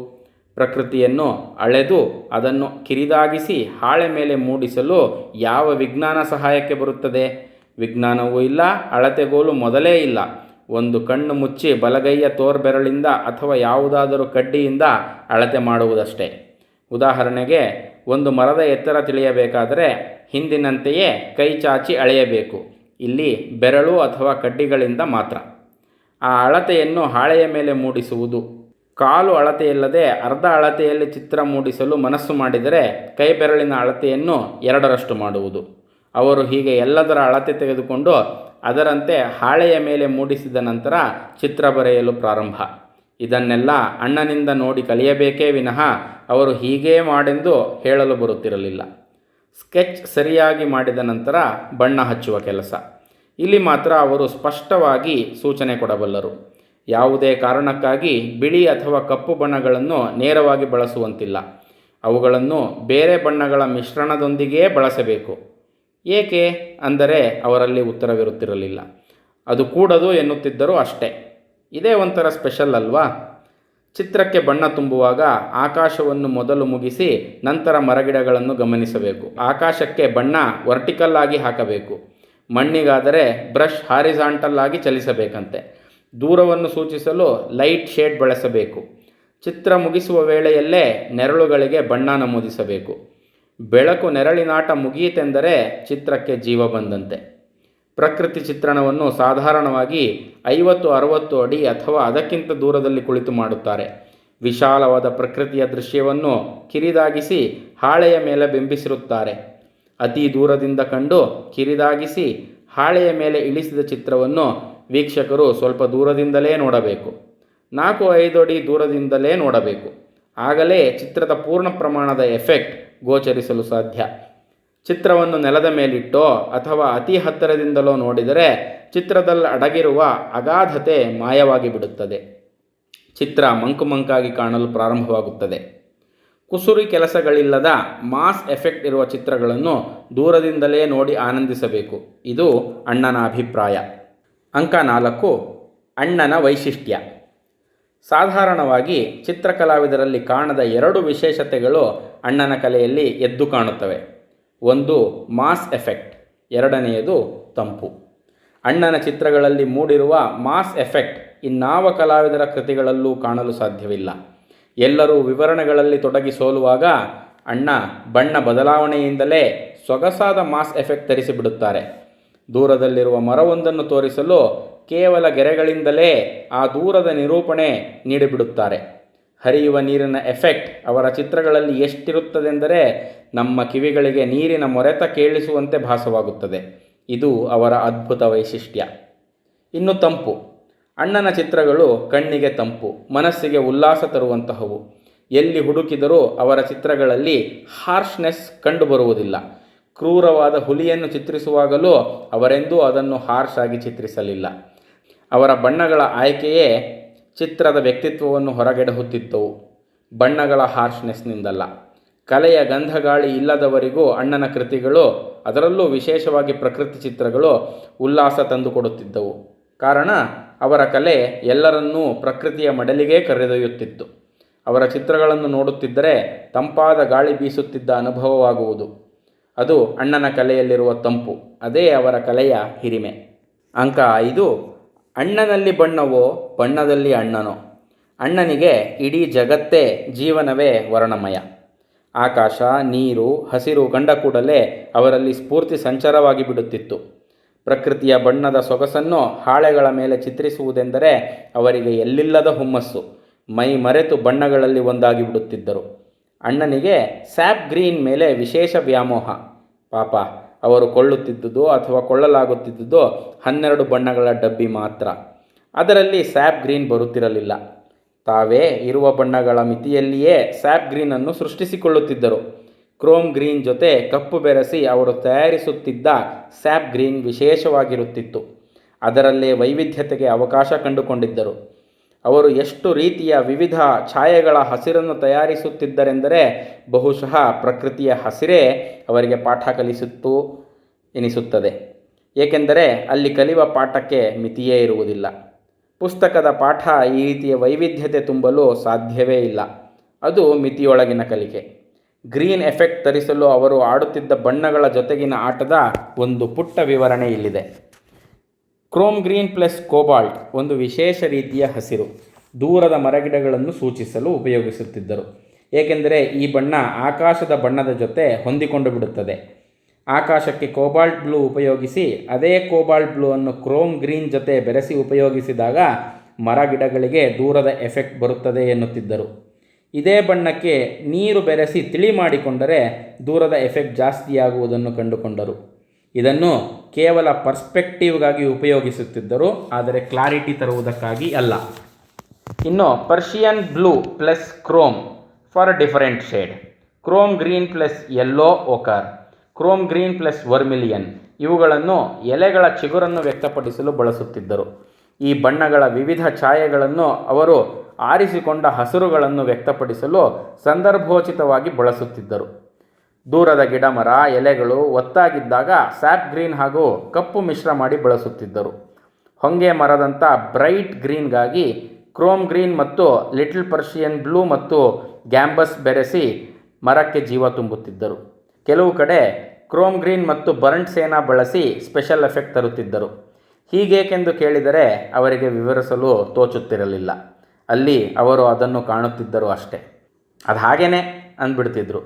ಪ್ರಕೃತಿಯನ್ನು ಅಳೆದು ಅದನ್ನು ಕಿರಿದಾಗಿಸಿ ಹಾಳೆ ಮೇಲೆ ಮೂಡಿಸಲು ಯಾವ ವಿಜ್ಞಾನ ಸಹಾಯಕ್ಕೆ ಬರುತ್ತದೆ? ವಿಜ್ಞಾನವೂ ಇಲ್ಲ, ಅಳತೆಗೋಲು ಮೊದಲೇ ಇಲ್ಲ. ಒಂದು ಕಣ್ಣು ಮುಚ್ಚಿ ಬಲಗೈಯ ತೋರ್ಬೆರಳಿಂದ ಅಥವಾ ಯಾವುದಾದರೂ ಕಡ್ಡಿಯಿಂದ ಅಳತೆ ಮಾಡುವುದಷ್ಟೇ. ಉದಾಹರಣೆಗೆ, ಒಂದು ಮರದ ಎತ್ತರ ತಿಳಿಯಬೇಕಾದರೆ ಹಿಂದಿನಂತೆಯೇ ಕೈ ಚಾಚಿ ಅಳೆಯಬೇಕು. ಇಲ್ಲಿ ಬೆರಳು ಅಥವಾ ಕಡ್ಡಿಗಳಿಂದ ಮಾತ್ರ. ಆ ಅಳತೆಯನ್ನು ಹಾಳೆಯ ಮೇಲೆ ಮೂಡಿಸುವುದು. ಕಾಲು ಅಳತೆಯಿಲ್ಲದೆ ಅರ್ಧ ಅಳತೆಯಲ್ಲಿ ಚಿತ್ರ ಮೂಡಿಸಲು ಮನಸ್ಸು ಮಾಡಿದರೆ ಕೈ ಬೆರಳಿನ ಅಳತೆಯನ್ನು 2ರಷ್ಟು ಮಾಡುವುದು. ಅವರು ಹೀಗೆ ಎಲ್ಲದರ ಅಳತೆ ತೆಗೆದುಕೊಂಡು ಅದರಂತೆ ಹಾಳೆಯ ಮೇಲೆ ಮೂಡಿಸಿದ ನಂತರ ಚಿತ್ರ ಬರೆಯಲು ಪ್ರಾರಂಭ. ಇದನ್ನೆಲ್ಲ ಅಣ್ಣನಿಂದ ನೋಡಿ ಕಲಿಯಬೇಕೇ ವಿನಃ ಅವರು ಹೀಗೇ ಮಾಡೆಂದು ಹೇಳಲು ಬರುತ್ತಿರಲಿಲ್ಲ. ಸ್ಕೆಚ್ ಸರಿಯಾಗಿ ಮಾಡಿದ ನಂತರ ಬಣ್ಣ ಹಚ್ಚುವ ಕೆಲಸ. ಇಲ್ಲಿ ಮಾತ್ರ ಅವರು ಸ್ಪಷ್ಟವಾಗಿ ಸೂಚನೆ ಕೊಡಬಲ್ಲರು. ಯಾವುದೇ ಕಾರಣಕ್ಕಾಗಿ ಬಿಳಿ ಅಥವಾ ಕಪ್ಪು ಬಣ್ಣಗಳನ್ನು ನೇರವಾಗಿ ಬಳಸುವಂತಿಲ್ಲ. ಅವುಗಳನ್ನು ಬೇರೆ ಬಣ್ಣಗಳ ಮಿಶ್ರಣದೊಂದಿಗೇ ಬಳಸಬೇಕು. ಏಕೆ ಅಂದರೆ ಅವರಲ್ಲಿ ಉತ್ತರವಿರುತ್ತಿರಲಿಲ್ಲ. ಅದು ಕೂಡದು ಎನ್ನುತ್ತಿದ್ದರು ಅಷ್ಟೇ. ಇದೇ ಒಂಥರ ಸ್ಪೆಷಲ್ ಅಲ್ವಾ? ಚಿತ್ರಕ್ಕೆ ಬಣ್ಣ ತುಂಬುವಾಗ ಆಕಾಶವನ್ನು ಮೊದಲು ಮುಗಿಸಿ ನಂತರ ಮರಗಿಡಗಳನ್ನು ಗಮನಿಸಬೇಕು. ಆಕಾಶಕ್ಕೆ ಬಣ್ಣ ವರ್ಟಿಕಲ್ ಆಗಿ ಹಾಕಬೇಕು. ಮಣ್ಣಿಗಾದರೆ ಬ್ರಷ್ ಹಾರಿಜಾಂಟಲ್ ಆಗಿ ಚಲಿಸಬೇಕಂತೆ. ದೂರವನ್ನು ಸೂಚಿಸಲು ಲೈಟ್ ಶೇಡ್ ಬಳಸಬೇಕು. ಚಿತ್ರ ಮುಗಿಸುವ ವೇಳೆಯಲ್ಲೇ ನೆರಳುಗಳಿಗೆ ಬಣ್ಣ ನಮೂದಿಸಬೇಕು. ಬೆಳಕು ನೆರಳಿನಾಟ ಮುಗಿಯಿತೆಂದರೆ ಚಿತ್ರಕ್ಕೆ ಜೀವ ಬಂದಂತೆ. ಪ್ರಕೃತಿ ಚಿತ್ರಣವನ್ನು ಸಾಧಾರಣವಾಗಿ 50-60 ಅಡಿ ಅಥವಾ ಅದಕ್ಕಿಂತ ದೂರದಲ್ಲಿ ಕುಳಿತು ಮಾಡುತ್ತಾರೆ. ವಿಶಾಲವಾದ ಪ್ರಕೃತಿಯ ದೃಶ್ಯವನ್ನು ಕಿರಿದಾಗಿಸಿ ಹಾಳೆಯ ಮೇಲೆ ಬಿಂಬಿಸಿರುತ್ತಾರೆ. ಅತಿ ದೂರದಿಂದ ಕಂಡು ಕಿರಿದಾಗಿಸಿ ಹಾಳೆಯ ಮೇಲೆ ಇಳಿಸಿದ ಚಿತ್ರವನ್ನು ವೀಕ್ಷಕರು ಸ್ವಲ್ಪ ದೂರದಿಂದಲೇ ನೋಡಬೇಕು. 4-5 ಅಡಿ ದೂರದಿಂದಲೇ ನೋಡಬೇಕು. ಆಗಲೇ ಚಿತ್ರದ ಪೂರ್ಣ ಪ್ರಮಾಣದ ಎಫೆಕ್ಟ್ ಗೋಚರಿಸಲು ಸಾಧ್ಯ. ಚಿತ್ರವನ್ನು ನೆಲದ ಮೇಲಿಟ್ಟೋ ಅಥವಾ ಅತಿ ಹತ್ತಿರದಿಂದಲೋ ನೋಡಿದರೆ ಚಿತ್ರದಲ್ಲಿ ಅಡಗಿರುವ ಅಗಾಧತೆ ಮಾಯವಾಗಿ ಬಿಡುತ್ತದೆ. ಚಿತ್ರ ಮಂಕಾಗಿ ಕಾಣಲು ಪ್ರಾರಂಭವಾಗುತ್ತದೆ. ಕುಸುರಿ ಕೆಲಸಗಳಿಲ್ಲದ ಮಾಸ್ ಎಫೆಕ್ಟ್ ಇರುವ ಚಿತ್ರಗಳನ್ನು ದೂರದಿಂದಲೇ ನೋಡಿ ಆನಂದಿಸಬೇಕು. ಇದು ಅಣ್ಣನ ಅಭಿಪ್ರಾಯ. ಅಂಕ 4, ಅಣ್ಣನ ವೈಶಿಷ್ಟ್ಯ. ಸಾಧಾರಣವಾಗಿ ಚಿತ್ರಕಲಾವಿದರಲ್ಲಿ ಕಾಣದ 2 ವಿಶೇಷತೆಗಳು ಅಣ್ಣನ ಕಲೆಯಲ್ಲಿ ಎದ್ದು ಕಾಣುತ್ತವೆ. ಒಂದು ಮಾಸ್ ಎಫೆಕ್ಟ್, ಎರಡನೆಯದು ತಂಪು. ಅಣ್ಣನ ಚಿತ್ರಗಳಲ್ಲಿ ಮೂಡಿರುವ ಮಾಸ್ ಎಫೆಕ್ಟ್ ಇನ್ನಾವ ಕಲಾವಿದರ ಕೃತಿಗಳಲ್ಲೂ ಕಾಣಲು ಸಾಧ್ಯವಿಲ್ಲ. ಎಲ್ಲರೂ ವಿವರಣೆಗಳಲ್ಲಿ ತೊಡಗಿ ಸೋಲುವಾಗ ಅಣ್ಣ ಬಣ್ಣ ಬದಲಾವಣೆಯಿಂದಲೇ ಸೊಗಸಾದ ಮಾಸ್ ಎಫೆಕ್ಟ್ ತರಿಸಿಬಿಡುತ್ತಾರೆ. ದೂರದಲ್ಲಿರುವ ಮರವೊಂದನ್ನು ತೋರಿಸಲು ಕೇವಲ ಗೆರೆಗಳಿಂದಲೇ ಆ ದೂರದ ನಿರೂಪಣೆ ನೀಡಿಬಿಡುತ್ತಾರೆ. ಹರಿಯುವ ನೀರಿನ ಎಫೆಕ್ಟ್ ಅವರ ಚಿತ್ರಗಳಲ್ಲಿ ಎಷ್ಟಿರುತ್ತದೆಂದರೆ ನಮ್ಮ ಕಿವಿಗಳಿಗೆ ನೀರಿನ ಮೊರೆತ ಕೇಳಿಸುವಂತೆ ಭಾಸವಾಗುತ್ತದೆ. ಇದು ಅವರ ಅದ್ಭುತ ವೈಶಿಷ್ಟ್ಯ. ಇನ್ನು ತಂಪು. ಅಣ್ಣನ ಚಿತ್ರಗಳು ಕಣ್ಣಿಗೆ ತಂಪು, ಮನಸ್ಸಿಗೆ ಉಲ್ಲಾಸ ತರುವಂತಹವು. ಎಲ್ಲಿ ಹುಡುಕಿದರೂ ಅವರ ಚಿತ್ರಗಳಲ್ಲಿ ಹಾರ್ಶ್ನೆಸ್ ಕಂಡುಬರುವುದಿಲ್ಲ. ಕ್ರೂರವಾದ ಹುಲಿಯನ್ನು ಚಿತ್ರಿಸುವಾಗಲೂ ಅವರೆಂದೂ ಅದನ್ನು ಹಾರ್ಶ್ ಆಗಿ ಚಿತ್ರಿಸಲಿಲ್ಲ. ಅವರ ಬಣ್ಣಗಳ ಆಯ್ಕೆಯೇ ಚಿತ್ರದ ವ್ಯಕ್ತಿತ್ವವನ್ನು ಹೊರಗೆಡಹುತ್ತಿದ್ದವು, ಬಣ್ಣಗಳ ಹಾರ್ಶ್ನೆಸ್ನಿಂದಲ್ಲ. ಕಲೆಯ ಗಂಧಗಾಳಿ ಇಲ್ಲದವರಿಗೂ ಅಣ್ಣನ ಕೃತಿಗಳು, ಅದರಲ್ಲೂ ವಿಶೇಷವಾಗಿ ಪ್ರಕೃತಿ ಚಿತ್ರಗಳು ಉಲ್ಲಾಸ ತಂದುಕೊಡುತ್ತಿದ್ದವು. ಕಾರಣ ಅವರ ಕಲೆ ಎಲ್ಲರನ್ನೂ ಪ್ರಕೃತಿಯ ಮಡಲಿಗೆ ಕರೆದೊಯ್ಯುತ್ತಿತ್ತು. ಅವರ ಚಿತ್ರಗಳನ್ನು ನೋಡುತ್ತಿದ್ದರೆ ತಂಪಾದ ಗಾಳಿ ಬೀಸುತ್ತಿದ್ದ ಅನುಭವವಾಗುವುದು. ಅದು ಅಣ್ಣನ ಕಲೆಯಲ್ಲಿರುವ ತಂಪು. ಅದೇ ಅವರ ಕಲೆಯ ಹಿರಿಮೆ. ಅಂಕ 5, ಅಣ್ಣನಲ್ಲಿ ಬಣ್ಣವೋ ಬಣ್ಣದಲ್ಲಿ ಅಣ್ಣನೋ. ಅಣ್ಣನಿಗೆ ಇಡೀ ಜಗತ್ತೇ ಜೀವನವೇ ವರ್ಣಮಯ. ಆಕಾಶ, ನೀರು, ಹಸಿರು ಕಂಡ ಕೂಡಲೇ ಅವರಲ್ಲಿ ಸ್ಫೂರ್ತಿ ಸಂಚಾರವಾಗಿ ಬಿಡುತ್ತಿತ್ತು. ಪ್ರಕೃತಿಯ ಬಣ್ಣದ ಸೊಗಸನ್ನು ಹಾಳೆಗಳ ಮೇಲೆ ಚಿತ್ರಿಸುವುದೆಂದರೆ ಅವರಿಗೆ ಎಲ್ಲಿಲ್ಲದ ಹುಮ್ಮಸ್ಸು. ಮೈ ಮರೆತು ಬಣ್ಣಗಳಲ್ಲಿ ಒಂದಾಗಿ ಬಿಡುತ್ತಿದ್ದರು. ಅಣ್ಣನಿಗೆ ಸ್ಯಾಪ್ ಗ್ರೀನ್ ಮೇಲೆ ವಿಶೇಷ ವ್ಯಾಮೋಹ. ಪಾಪ, ಅವರು ಕೊಳ್ಳುತ್ತಿದ್ದುದು ಅಥವಾ ಕೊಳ್ಳಲಾಗುತ್ತಿದ್ದುದು 12 ಬಣ್ಣಗಳ ಡಬ್ಬಿ ಮಾತ್ರ. ಅದರಲ್ಲಿ ಸ್ಯಾಪ್ ಗ್ರೀನ್ ಬರುತ್ತಿರಲಿಲ್ಲ. ತಾವೇ ಇರುವ ಬಣ್ಣಗಳ ಮಿತಿಯಲ್ಲಿಯೇ ಸ್ಯಾಪ್ ಗ್ರೀನನ್ನು ಸೃಷ್ಟಿಸಿಕೊಳ್ಳುತ್ತಿದ್ದರು. ಕ್ರೋಮ್ ಗ್ರೀನ್ ಜೊತೆ ಕಪ್ಪು ಬೆರೆಸಿ ಅವರು ತಯಾರಿಸುತ್ತಿದ್ದ ಸ್ಯಾಪ್ ಗ್ರೀನ್ ವಿಶೇಷವಾಗಿರುತ್ತಿತ್ತು. ಅದರಲ್ಲೇ ವೈವಿಧ್ಯತೆಗೆ ಅವಕಾಶ ಕಂಡುಕೊಂಡಿದ್ದರು. ಅವರು ಎಷ್ಟು ರೀತಿಯ ವಿವಿಧ ಛಾಯೆಗಳ ಹಸಿರನ್ನು ತಯಾರಿಸುತ್ತಿದ್ದರೆಂದರೆ ಬಹುಶಃ ಪ್ರಕೃತಿಯ ಹಸಿರೇ ಅವರಿಗೆ ಪಾಠ ಕಲಿಸಿತ್ತು ಎನಿಸುತ್ತದೆ. ಏಕೆಂದರೆ ಅಲ್ಲಿ ಕಲಿಯುವ ಪಾಠಕ್ಕೆ ಮಿತಿಯೇ ಇರುವುದಿಲ್ಲ. ಪುಸ್ತಕದ ಪಾಠ ಈ ರೀತಿಯ ವೈವಿಧ್ಯತೆ ತುಂಬಲು ಸಾಧ್ಯವೇ ಇಲ್ಲ. ಅದು ಮಿತಿಯೊಳಗಿನ ಕಲಿಕೆ. ಗ್ರೀನ್ ಎಫೆಕ್ಟ್ ತರಿಸಲು ಅವರು ಆಡುತ್ತಿದ್ದ ಬಣ್ಣಗಳ ಜೊತೆಗಿನ ಆಟದ ಒಂದು ಪುಟ್ಟ ವಿವರಣೆ ಇಲ್ಲಿದೆ. ಕ್ರೋಮ್ ಗ್ರೀನ್ ಪ್ಲಸ್ ಕೋಬಾಲ್ಟ್ ಒಂದು ವಿಶೇಷ ರೀತಿಯ ಹಸಿರು. ದೂರದ ಮರಗಿಡಗಳನ್ನು ಸೂಚಿಸಲು ಉಪಯೋಗಿಸುತ್ತಿದ್ದರು. ಏಕೆಂದರೆ ಈ ಬಣ್ಣ ಆಕಾಶದ ಬಣ್ಣದ ಜೊತೆ ಹೊಂದಿಕೊಂಡು ಬಿಡುತ್ತದೆ. ಆಕಾಶಕ್ಕೆ ಕೋಬಾಲ್ಟ್ ಬ್ಲೂ ಉಪಯೋಗಿಸಿ ಅದೇ ಕೋಬಾಲ್ಟ್ ಬ್ಲೂ ಅನ್ನು ಕ್ರೋಮ್ ಗ್ರೀನ್ ಜೊತೆ ಬೆರೆಸಿ ಉಪಯೋಗಿಸಿದಾಗ ಮರಗಿಡಗಳಿಗೆ ದೂರದ ಎಫೆಕ್ಟ್ ಬರುತ್ತದೆ ಎನ್ನುತ್ತಿದ್ದರು. ಇದೇ ಬಣ್ಣಕ್ಕೆ ನೀರು ಬೆರೆಸಿ ತಿಳಿ ಮಾಡಿಕೊಂಡರೆ ದೂರದ ಎಫೆಕ್ಟ್ ಜಾಸ್ತಿಯಾಗುವುದನ್ನು ಕಂಡುಕೊಂಡರು. ಇದನ್ನು ಕೇವಲ ಪರ್ಸ್ಪೆಕ್ಟಿವ್ಗಾಗಿ ಉಪಯೋಗಿಸುತ್ತಿದ್ದರು, ಆದರೆ ಕ್ಲಾರಿಟಿ ತರುವುದಕ್ಕಾಗಿ ಅಲ್ಲ. ಇನ್ನು Persian blue plus chrome for different shade, chrome green plus yellow ochre, chrome green plus vermilion ಇವುಗಳನ್ನು ಎಲೆಗಳ ಚಿಗುರನ್ನು ವ್ಯಕ್ತಪಡಿಸಲು ಬಳಸುತ್ತಿದ್ದರು. ಈ ಬಣ್ಣಗಳ ವಿವಿಧ ಛಾಯೆಗಳನ್ನು ಅವರು ಆರಿಸಿಕೊಂಡ ಹಸಿರುಗಳನ್ನು ವ್ಯಕ್ತಪಡಿಸಲು ಸಂದರ್ಭೋಚಿತವಾಗಿ ಬಳಸುತ್ತಿದ್ದರು. ದೂರದ ಗಿಡಮರ ಎಲೆಗಳು ಒತ್ತಾಗಿದ್ದಾಗ ಸ್ಯಾಪ್ ಗ್ರೀನ್ ಹಾಗೂ ಕಪ್ಪು ಮಿಶ್ರ ಮಾಡಿ ಬಳಸುತ್ತಿದ್ದರು. ಹೊಂಗೆ ಮರದಂಥ ಬ್ರೈಟ್ ಗ್ರೀನ್ಗಾಗಿ ಕ್ರೋಮ್ ಗ್ರೀನ್ ಮತ್ತು ಲಿಟಲ್ ಪರ್ಷಿಯನ್ ಬ್ಲೂ ಮತ್ತು ಗ್ಯಾಂಬಸ್ ಬೆರೆಸಿ ಮರಕ್ಕೆ ಜೀವ ತುಂಬುತ್ತಿದ್ದರು. ಕೆಲವು ಕಡೆ ಕ್ರೋಮ್ ಗ್ರೀನ್ ಮತ್ತು ಬರ್ಂಟ್ ಸೇನಾ ಬಳಸಿ ಸ್ಪೆಷಲ್ ಎಫೆಕ್ಟ್ ತರುತ್ತಿದ್ದರು. ಹೀಗೇಕೆಂದು ಕೇಳಿದರೆ ಅವರಿಗೆ ವಿವರಿಸಲು ತೋಚುತ್ತಿರಲಿಲ್ಲ. ಅಲ್ಲಿ ಅವರು ಅದನ್ನು ಕಾಣುತ್ತಿದ್ದರು ಅಷ್ಟೆ. ಅದು ಹಾಗೇನೆ ಅಂದ್ಬಿಡ್ತಿದ್ರು.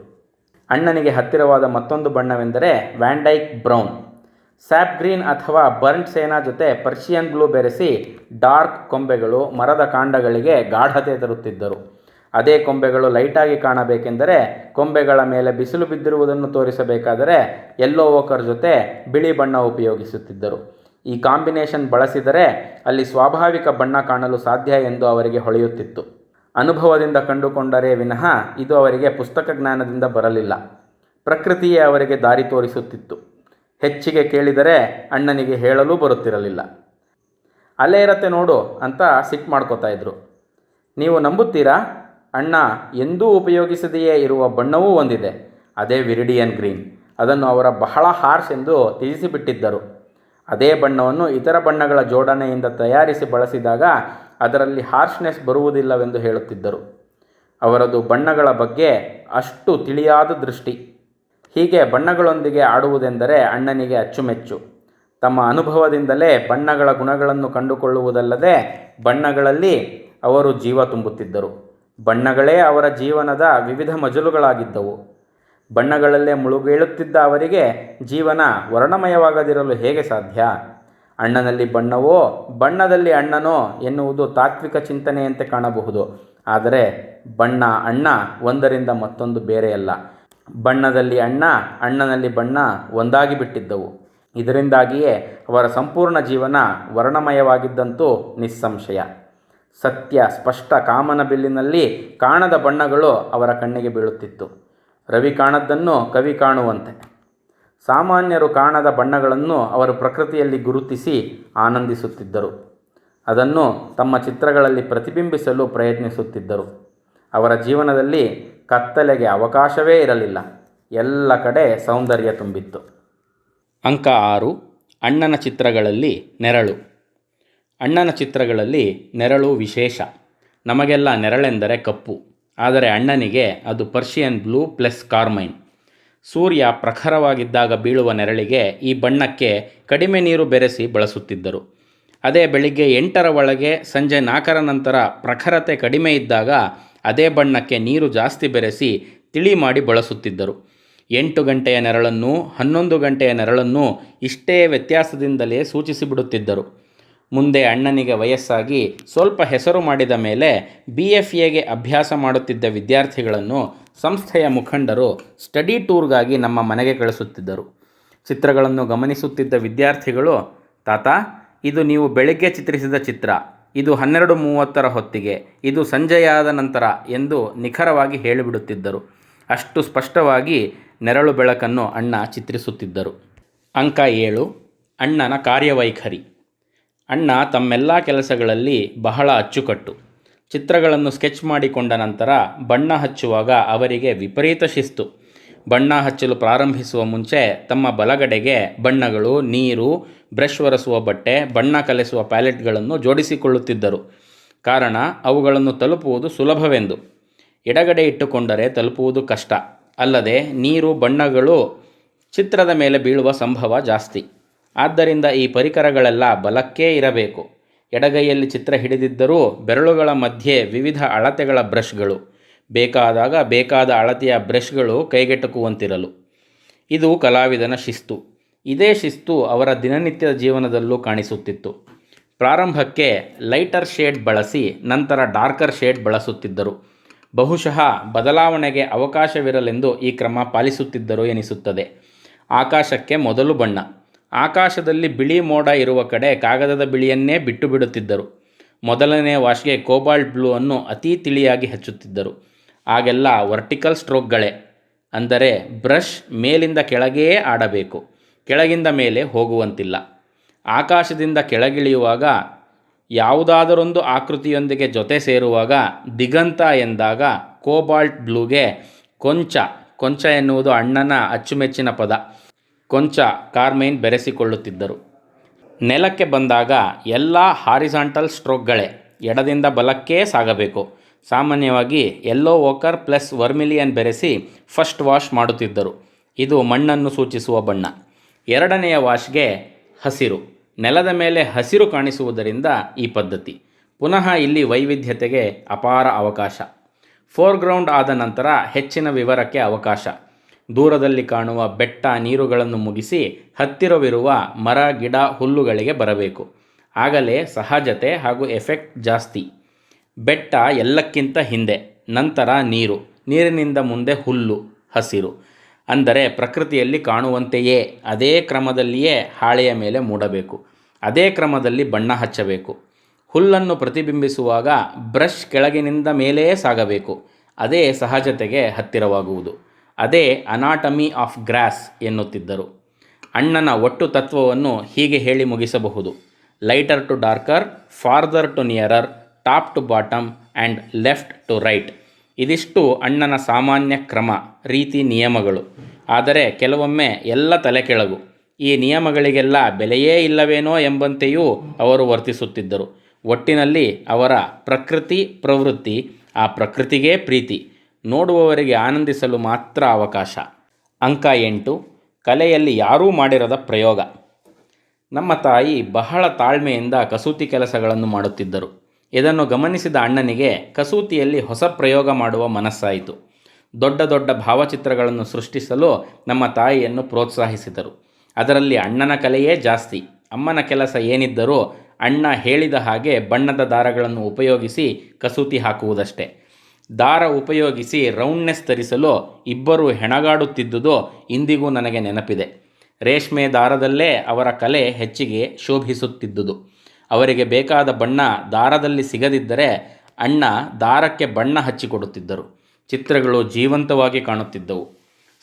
ಅಣ್ಣನಿಗೆ ಹತ್ತಿರವಾದ ಮತ್ತೊಂದು ಬಣ್ಣವೆಂದರೆ ವ್ಯಾಂಡೈಕ್ ಬ್ರೌನ್. ಸ್ಯಾಪ್ ಗ್ರೀನ್ ಅಥವಾ ಬರ್ಂಟ್ ಸೇನಾ ಜೊತೆ ಪರ್ಷಿಯನ್ ಬ್ಲೂ ಬೆರೆಸಿ ಡಾರ್ಕ್ ಕೊಂಬೆಗಳು ಮರದ ಕಾಂಡಗಳಿಗೆ ಗಾಢತೆ ತರುತ್ತಿದ್ದರು. ಅದೇ ಕೊಂಬೆಗಳು ಲೈಟಾಗಿ ಕಾಣಬೇಕೆಂದರೆ ಕೊಂಬೆಗಳ ಮೇಲೆ ಬಿಸಿಲು ಬಿದ್ದಿರುವುದನ್ನು ತೋರಿಸಬೇಕಾದರೆ ಯೆಲ್ಲೋ ಓಕರ್ ಜೊತೆ ಬಿಳಿ ಬಣ್ಣ ಉಪಯೋಗಿಸುತ್ತಿದ್ದರು. ಈ ಕಾಂಬಿನೇಷನ್ ಬಳಸಿದರೆ ಅಲ್ಲಿ ಸ್ವಾಭಾವಿಕ ಬಣ್ಣ ಕಾಣಲು ಸಾಧ್ಯ ಎಂದು ಅವರಿಗೆ ಹೊಳೆಯುತ್ತಿತ್ತು. ಅನುಭವದಿಂದ ಕಂಡುಕೊಂಡರೇ ವಿನಃ ಇದು ಅವರಿಗೆ ಪುಸ್ತಕ ಜ್ಞಾನದಿಂದ ಬರಲಿಲ್ಲ. ಪ್ರಕೃತಿಯೇ ಅವರಿಗೆ ದಾರಿ ತೋರಿಸುತ್ತಿತ್ತು. ಹೆಚ್ಚಿಗೆ ಕೇಳಿದರೆ ಅಣ್ಣನಿಗೆ ಹೇಳಲೂ ಬರುತ್ತಿರಲಿಲ್ಲ. ಅಲ್ಲೇ ಇರತ್ತೆ ನೋಡು ಅಂತ ಸಿಟ್ಟು ಮಾಡ್ಕೋತಾ ಇದ್ರು. ನೀವು ನಂಬುತ್ತೀರಾ? ಅಣ್ಣ ಎಂದೂ ಉಪಯೋಗಿಸದೆಯೇ ಇರುವ ಬಣ್ಣವೂ ಒಂದಿದೆ, ಅದೇ ವಿರಿಡಿಯನ್ ಗ್ರೀನ್. ಅದನ್ನು ಅವರ ಬಹಳ ಹಾರ್ಷ್ ಎಂದು ತ್ಯಜಿಸಿಬಿಟ್ಟಿದ್ದರು. ಅದೇ ಬಣ್ಣವನ್ನು ಇತರ ಬಣ್ಣಗಳ ಜೋಡಣೆಯಿಂದ ತಯಾರಿಸಿ ಬಳಸಿದಾಗ ಅದರಲ್ಲಿ ಹಾರ್ಷ್ನೆಸ್ ಬರುವುದಿಲ್ಲವೆಂದು ಹೇಳುತ್ತಿದ್ದರು. ಅವರದು ಬಣ್ಣಗಳ ಬಗ್ಗೆ ಅಷ್ಟು ತಿಳಿಯಾದ ದೃಷ್ಟಿ. ಹೀಗೆ ಬಣ್ಣಗಳೊಂದಿಗೆ ಆಡುವುದೆಂದರೆ ಅಣ್ಣನಿಗೆ ಅಚ್ಚುಮೆಚ್ಚು. ತಮ್ಮ ಅನುಭವದಿಂದಲೇ ಬಣ್ಣಗಳ ಗುಣಗಳನ್ನು ಕಂಡುಕೊಳ್ಳುವುದಲ್ಲದೆ ಬಣ್ಣಗಳಲ್ಲಿ ಅವರು ಜೀವ ತುಂಬುತ್ತಿದ್ದರು. ಬಣ್ಣಗಳೇ ಅವರ ಜೀವನದ ವಿವಿಧ ಮಜಲುಗಳಾಗಿದ್ದವು. ಬಣ್ಣಗಳಲ್ಲೇ ಮುಳುಗೇಳುತ್ತಿದ್ದ ಅವರಿಗೆ ಜೀವನ ವರ್ಣಮಯವಾಗದಿರಲು ಹೇಗೆ ಸಾಧ್ಯ? ಅಣ್ಣನಲ್ಲಿ ಬಣ್ಣವೋ ಬಣ್ಣದಲ್ಲಿ ಅಣ್ಣನೋ ಎನ್ನುವುದು ತಾತ್ವಿಕ ಚಿಂತನೆಯಂತೆ ಕಾಣಬಹುದು. ಆದರೆ ಬಣ್ಣ ಅಣ್ಣ ಒಂದರಿಂದ ಮತ್ತೊಂದು ಬೇರೆಯಲ್ಲ. ಬಣ್ಣದಲ್ಲಿ ಅಣ್ಣ ಅಣ್ಣನಲ್ಲಿ ಬಣ್ಣ ಒಂದಾಗಿ ಬಿಟ್ಟಿದ್ದವು. ಇದರಿಂದಾಗಿಯೇ ಅವರ ಸಂಪೂರ್ಣ ಜೀವನ ವರ್ಣಮಯವಾಗಿದ್ದಂತೂ ನಿಸ್ಸಂಶಯ. ಸತ್ಯ ಸ್ಪಷ್ಟ ಕಾಮನ ಬಿಲ್ಲಿನಲ್ಲಿ ಕಾಣದ ಬಣ್ಣಗಳು ಅವರ ಕಣ್ಣಿಗೆ ಬೀಳುತ್ತಿತ್ತು. ರವಿ ಕಾಣದ್ದನ್ನು ಕವಿ ಕಾಣುವಂತೆ. ಸಾಮಾನ್ಯರು ಕಾಣದ ಬಣ್ಣಗಳನ್ನು ಅವರು ಪ್ರಕೃತಿಯಲ್ಲಿ ಗುರುತಿಸಿ ಆನಂದಿಸುತ್ತಿದ್ದರು. ಅದನ್ನು ತಮ್ಮ ಚಿತ್ರಗಳಲ್ಲಿ ಪ್ರತಿಬಿಂಬಿಸಲು ಪ್ರಯತ್ನಿಸುತ್ತಿದ್ದರು. ಅವರ ಜೀವನದಲ್ಲಿ ಕತ್ತಲೆಗೆ ಅವಕಾಶವೇ ಇರಲಿಲ್ಲ. ಎಲ್ಲ ಕಡೆ ಸೌಂದರ್ಯ ತುಂಬಿತ್ತು. ಅಂಕ 6. ಅಣ್ಣನ ಚಿತ್ರಗಳಲ್ಲಿ ನೆರಳು. ಅಣ್ಣನ ಚಿತ್ರಗಳಲ್ಲಿ ನೆರಳು ವಿಶೇಷ. ನಮಗೆಲ್ಲ ನೆರಳೆಂದರೆ ಕಪ್ಪು, ಆದರೆ ಅಣ್ಣನಿಗೆ ಅದು ಪರ್ಷಿಯನ್ ಬ್ಲೂ ಪ್ಲಸ್ ಕಾರ್ಮೈನ್. ಸೂರ್ಯ ಪ್ರಖರವಾಗಿದ್ದಾಗ ಬೀಳುವ ನೆರಳಿಗೆ ಈ ಬಣ್ಣಕ್ಕೆ ಕಡಿಮೆ ನೀರು ಬೆರೆಸಿ ಬಳಸುತ್ತಿದ್ದರು. ಅದೇ ಬೆಳಿಗ್ಗೆ 8ರ ಒಳಗೆ ಸಂಜೆ 4ರ ನಂತರ ಪ್ರಖರತೆ ಕಡಿಮೆ ಇದ್ದಾಗ ಅದೇ ಬಣ್ಣಕ್ಕೆ ನೀರು ಜಾಸ್ತಿ ಬೆರೆಸಿ ತಿಳಿ ಮಾಡಿ ಬಳಸುತ್ತಿದ್ದರು. 8 ಗಂಟೆಯ ನೆರಳನ್ನು 11 ಗಂಟೆಯ ನೆರಳನ್ನು ಇಷ್ಟೇ ವ್ಯತ್ಯಾಸದಿಂದಲೇ ಸೂಚಿಸಿಬಿಡುತ್ತಿದ್ದರು. ಮುಂದೆ ಅಣ್ಣನಿಗೆ ವಯಸ್ಸಾಗಿ ಸ್ವಲ್ಪ ಹೆಸರು ಮಾಡಿದ ಮೇಲೆ BFAಗೆ ಅಭ್ಯಾಸ ಮಾಡುತ್ತಿದ್ದ ವಿದ್ಯಾರ್ಥಿಗಳನ್ನು ಸಂಸ್ಥೆಯ ಮುಖಂಡರು ಸ್ಟಡಿ ಟೂರ್ಗಾಗಿ ನಮ್ಮ ಮನೆಗೆ ಕಳಿಸುತ್ತಿದ್ದರು. ಚಿತ್ರಗಳನ್ನು ಗಮನಿಸುತ್ತಿದ್ದ ವಿದ್ಯಾರ್ಥಿಗಳು, ತಾತ, ಇದು ನೀವು ಬೆಳಗ್ಗೆ ಚಿತ್ರಿಸಿದ ಚಿತ್ರ, ಇದು 12:30ರ ಹೊತ್ತಿಗೆ, ಇದು ಸಂಜೆಯಾದ ನಂತರ ಎಂದು ನಿಖರವಾಗಿ ಹೇಳಿಬಿಡುತ್ತಿದ್ದರು. ಅಷ್ಟು ಸ್ಪಷ್ಟವಾಗಿ ನೆರಳು ಬೆಳಕನ್ನು ಅಣ್ಣ ಚಿತ್ರಿಸುತ್ತಿದ್ದರು. ಅಂಕ 7. ಅಣ್ಣನ ಕಾರ್ಯವೈಖರಿ. ಅಣ್ಣ ತಮ್ಮೆಲ್ಲ ಕೆಲಸಗಳಲ್ಲಿ ಬಹಳ ಅಚ್ಚುಕಟ್ಟು. ಚಿತ್ರಗಳನ್ನು ಸ್ಕೆಚ್ ಮಾಡಿಕೊಂಡ ನಂತರ ಬಣ್ಣ ಹಚ್ಚುವಾಗ ಅವರಿಗೆ ವಿಪರೀತ ಶಿಸ್ತು. ಬಣ್ಣ ಹಚ್ಚಲು ಪ್ರಾರಂಭಿಸುವ ಮುಂಚೆ ತಮ್ಮ ಬಲಗಡೆಗೆ ಬಣ್ಣಗಳು, ನೀರು, ಬ್ರಷ್ ಒರೆಸುವ ಬಟ್ಟೆ, ಬಣ್ಣ ಕಲೆಸುವ ಪ್ಯಾಲೆಟ್ಗಳನ್ನು ಜೋಡಿಸಿಕೊಳ್ಳುತ್ತಿದ್ದರು. ಕಾರಣ ಅವುಗಳನ್ನು ತಲುಪುವುದು ಸುಲಭವೆಂದು. ಎಡಗಡೆ ಇಟ್ಟುಕೊಂಡರೆ ತಲುಪುವುದು ಕಷ್ಟ. ಅಲ್ಲದೆ ನೀರು, ಬಣ್ಣಗಳು ಚಿತ್ರದ ಮೇಲೆ ಬೀಳುವ ಸಂಭವ ಜಾಸ್ತಿ. ಆದ್ದರಿಂದ ಈ ಪರಿಕರಗಳೆಲ್ಲ ಬಲಕ್ಕೇ ಇರಬೇಕು. ಎಡಗೈಯಲ್ಲಿ ಚಿತ್ರ ಹಿಡಿದಿದ್ದರೂ ಬೆರಳುಗಳ ಮಧ್ಯೆ ವಿವಿಧ ಅಳತೆಗಳ ಬ್ರಷ್ಗಳು, ಬೇಕಾದಾಗ ಬೇಕಾದ ಅಳತೆಯ ಬ್ರಷ್ಗಳು ಕೈಗೆಟುಕುವಂತಿರಲು. ಇದು ಕಲಾವಿದನ ಶಿಸ್ತು. ಇದೇ ಶಿಸ್ತು ಅವರ ದಿನನಿತ್ಯದ ಜೀವನದಲ್ಲೂ ಕಾಣಿಸುತ್ತಿತ್ತು. ಪ್ರಾರಂಭಕ್ಕೆ ಲೈಟರ್ ಶೇಡ್ ಬಳಸಿ ನಂತರ ಡಾರ್ಕರ್ ಶೇಡ್ ಬಳಸುತ್ತಿದ್ದರು. ಬಹುಶಃ ಬದಲಾವಣೆಗೆ ಅವಕಾಶವಿರಲೆಂದು ಈ ಕ್ರಮ ಪಾಲಿಸುತ್ತಿದ್ದರು ಎನಿಸುತ್ತದೆ. ಆಕಾಶಕ್ಕೆ ಮೊದಲು ಬಣ್ಣ. ಆಕಾಶದಲ್ಲಿ ಬಿಳಿ ಮೋಡ ಇರುವ ಕಡೆ ಕಾಗದದ ಬಿಳಿಯನ್ನೇ ಬಿಟ್ಟು ಬಿಡುತ್ತಿದ್ದರು. ಮೊದಲನೇ ವಾಶ್ಗೆ ಕೋಬಾಲ್ಟ್ ಬ್ಲೂ ಅನ್ನು ಅತೀ ತಿಳಿಯಾಗಿ ಹಚ್ಚುತ್ತಿದ್ದರು. ಆಗೆಲ್ಲ ವರ್ಟಿಕಲ್ ಸ್ಟ್ರೋಕ್ಗಳೇ, ಅಂದರೆ ಬ್ರಷ್ ಮೇಲಿಂದ ಕೆಳಗೇ ಆಡಬೇಕು, ಕೆಳಗಿಂದ ಮೇಲೆ ಹೋಗುವಂತಿಲ್ಲ. ಆಕಾಶದಿಂದ ಕೆಳಗಿಳಿಯುವಾಗ ಯಾವುದಾದರೊಂದು ಆಕೃತಿಯೊಂದಿಗೆ ಜೊತೆ ಸೇರುವಾಗ ದಿಗಂತ ಎಂದಾಗ ಕೋಬಾಲ್ಟ್ ಬ್ಲೂಗೆ ಕೊಂಚ, ಕೊಂಚ ಎನ್ನುವುದು ಅಣ್ಣನ ಅಚ್ಚುಮೆಚ್ಚಿನ ಪದ, ಕೊಂಚ ಕಾರ್ಮೈನ್ ಬೆರೆಸಿಕೊಳ್ಳುತ್ತಿದ್ದರು. ನೆಲಕ್ಕೆ ಬಂದಾಗ ಎಲ್ಲ ಹಾರಿಸಾಂಟಲ್ ಸ್ಟ್ರೋಕ್ಗಳೇ, ಎಡದಿಂದ ಬಲಕ್ಕೇ ಸಾಗಬೇಕು. ಸಾಮಾನ್ಯವಾಗಿ ಯೆಲ್ಲೋ ಓಕರ್ ಪ್ಲಸ್ ವರ್ಮಿಲಿಯನ್ ಬೆರೆಸಿ ಫಸ್ಟ್ ವಾಶ್ ಮಾಡುತ್ತಿದ್ದರು. ಇದು ಮಣ್ಣನ್ನು ಸೂಚಿಸುವ ಬಣ್ಣ. ಎರಡನೆಯ ವಾಶ್ಗೆ ಹಸಿರು. ನೆಲದ ಮೇಲೆ ಹಸಿರು ಕಾಣಿಸುವುದರಿಂದ ಈ ಪದ್ಧತಿ. ಪುನಃ ಇಲ್ಲಿ ವೈವಿಧ್ಯತೆಗೆ ಅಪಾರ ಅವಕಾಶ. ಫೋರ್ಗ್ರೌಂಡ್ ಆದ ನಂತರ ಹೆಚ್ಚಿನ ವಿವರಕ್ಕೆ ಅವಕಾಶ. ದೂರದಲ್ಲಿ ಕಾಣುವ ಬೆಟ್ಟ, ನೀರುಗಳನ್ನು ಮುಗಿಸಿ ಹತ್ತಿರವಿರುವ ಮರ, ಗಿಡ, ಹುಲ್ಲುಗಳಿಗೆ ಬರಬೇಕು. ಆಗಲೇ ಸಹಜತೆ ಹಾಗೂ ಎಫೆಕ್ಟ್ ಜಾಸ್ತಿ. ಬೆಟ್ಟ ಎಲ್ಲಕ್ಕಿಂತ ಹಿಂದೆ, ನಂತರ ನೀರು, ನೀರಿನಿಂದ ಮುಂದೆ ಹುಲ್ಲು, ಹಸಿರು. ಅಂದರೆ ಪ್ರಕೃತಿಯಲ್ಲಿ ಕಾಣುವಂತೆಯೇ ಅದೇ ಕ್ರಮದಲ್ಲಿಯೇ ಹಾಳೆಯ ಮೇಲೆ ಮೂಡಬೇಕು. ಅದೇ ಕ್ರಮದಲ್ಲಿ ಬಣ್ಣ ಹಚ್ಚಬೇಕು. ಹುಲ್ಲನ್ನು ಪ್ರತಿಬಿಂಬಿಸುವಾಗ ಬ್ರಷ್ ಕೆಳಗಿನಿಂದ ಮೇಲೇ ಸಾಗಬೇಕು. ಅದೇ ಸಹಜತೆಗೆ ಹತ್ತಿರವಾಗುವುದು. ಅದೇ ಅನಾಟಮಿ ಆಫ್ ಗ್ರಾಸ್ ಎನ್ನುತ್ತಿದ್ದರು. ಅಣ್ಣನ ಒಟ್ಟು ತತ್ವವನ್ನು ಹೀಗೆ ಹೇಳಿ ಮುಗಿಸಬಹುದು: lighter to darker, farther to nearer, top to bottom and left to right. ಇದಿಷ್ಟು ಅಣ್ಣನ ಸಾಮಾನ್ಯ ಕ್ರಮ, ರೀತಿ, ನಿಯಮಗಳು. ಆದರೆ ಕೆಲವೊಮ್ಮೆ ಎಲ್ಲ ತಲೆ ಕೆಳಗು. ಈ ನಿಯಮಗಳಿಗೆಲ್ಲ ಬೆಲೆಯೇ ಇಲ್ಲವೇನೋ ಎಂಬಂತೆಯೂ ಅವರು ವರ್ತಿಸುತ್ತಿದ್ದರು. ಒಟ್ಟಿನಲ್ಲಿ ಅವರ ಪ್ರಕೃತಿ ಪ್ರವೃತ್ತಿ ಆ ಪ್ರಕೃತಿಗೇ ಪ್ರೀತಿ, ನೋಡುವವರಿಗೆ ಆನಂದಿಸಲು ಮಾತ್ರ ಅವಕಾಶ. ಅಂಕ 8. ಕಲೆಯಲ್ಲಿ ಯಾರೂ ಮಾಡಿರದ ಪ್ರಯೋಗ. ನಮ್ಮ ತಾಯಿ ಬಹಳ ತಾಳ್ಮೆಯಿಂದ ಕಸೂತಿ ಕೆಲಸಗಳನ್ನು ಮಾಡುತ್ತಿದ್ದರು. ಇದನ್ನು ಗಮನಿಸಿದ ಅಣ್ಣನಿಗೆ ಕಸೂತಿಯಲ್ಲಿ ಹೊಸ ಪ್ರಯೋಗ ಮಾಡುವ ಮನಸ್ಸಾಯಿತು. ದೊಡ್ಡ ದೊಡ್ಡ ಭಾವಚಿತ್ರಗಳನ್ನು ಸೃಷ್ಟಿಸಲು ನಮ್ಮ ತಾಯಿಯನ್ನು ಪ್ರೋತ್ಸಾಹಿಸಿದರು. ಅದರಲ್ಲಿ ಅಣ್ಣನ ಕಲೆಯೇ ಜಾಸ್ತಿ. ಅಮ್ಮನ ಕೆಲಸ ಏನಿದ್ದರೂ ಅಣ್ಣ ಹೇಳಿದ ಹಾಗೆ ಬಣ್ಣದ ದಾರಗಳನ್ನು ಉಪಯೋಗಿಸಿ ಕಸೂತಿ ಹಾಕುವುದಷ್ಟೇ. ದಾರ ಉಪಯೋಗಿಸಿ ರೌಂಡ್ನೆಸ್ ತರಿಸಲು ಇಬ್ಬರು ಹೆಣಗಾಡುತ್ತಿದ್ದುದು ಇಂದಿಗೂ ನನಗೆ ನೆನಪಿದೆ. ರೇಷ್ಮೆ ದಾರದಲ್ಲೇ ಅವರ ಕಲೆ ಹೆಚ್ಚಿಗೆ ಶೋಭಿಸುತ್ತಿದ್ದುದು. ಅವರಿಗೆ ಬೇಕಾದ ಬಣ್ಣ ದಾರದಲ್ಲಿ ಸಿಗದಿದ್ದರೆ ಅಣ್ಣ ದಾರಕ್ಕೆ ಬಣ್ಣ ಹಚ್ಚಿಕೊಡುತ್ತಿದ್ದರು. ಚಿತ್ರಗಳು ಜೀವಂತವಾಗಿ ಕಾಣುತ್ತಿದ್ದವು.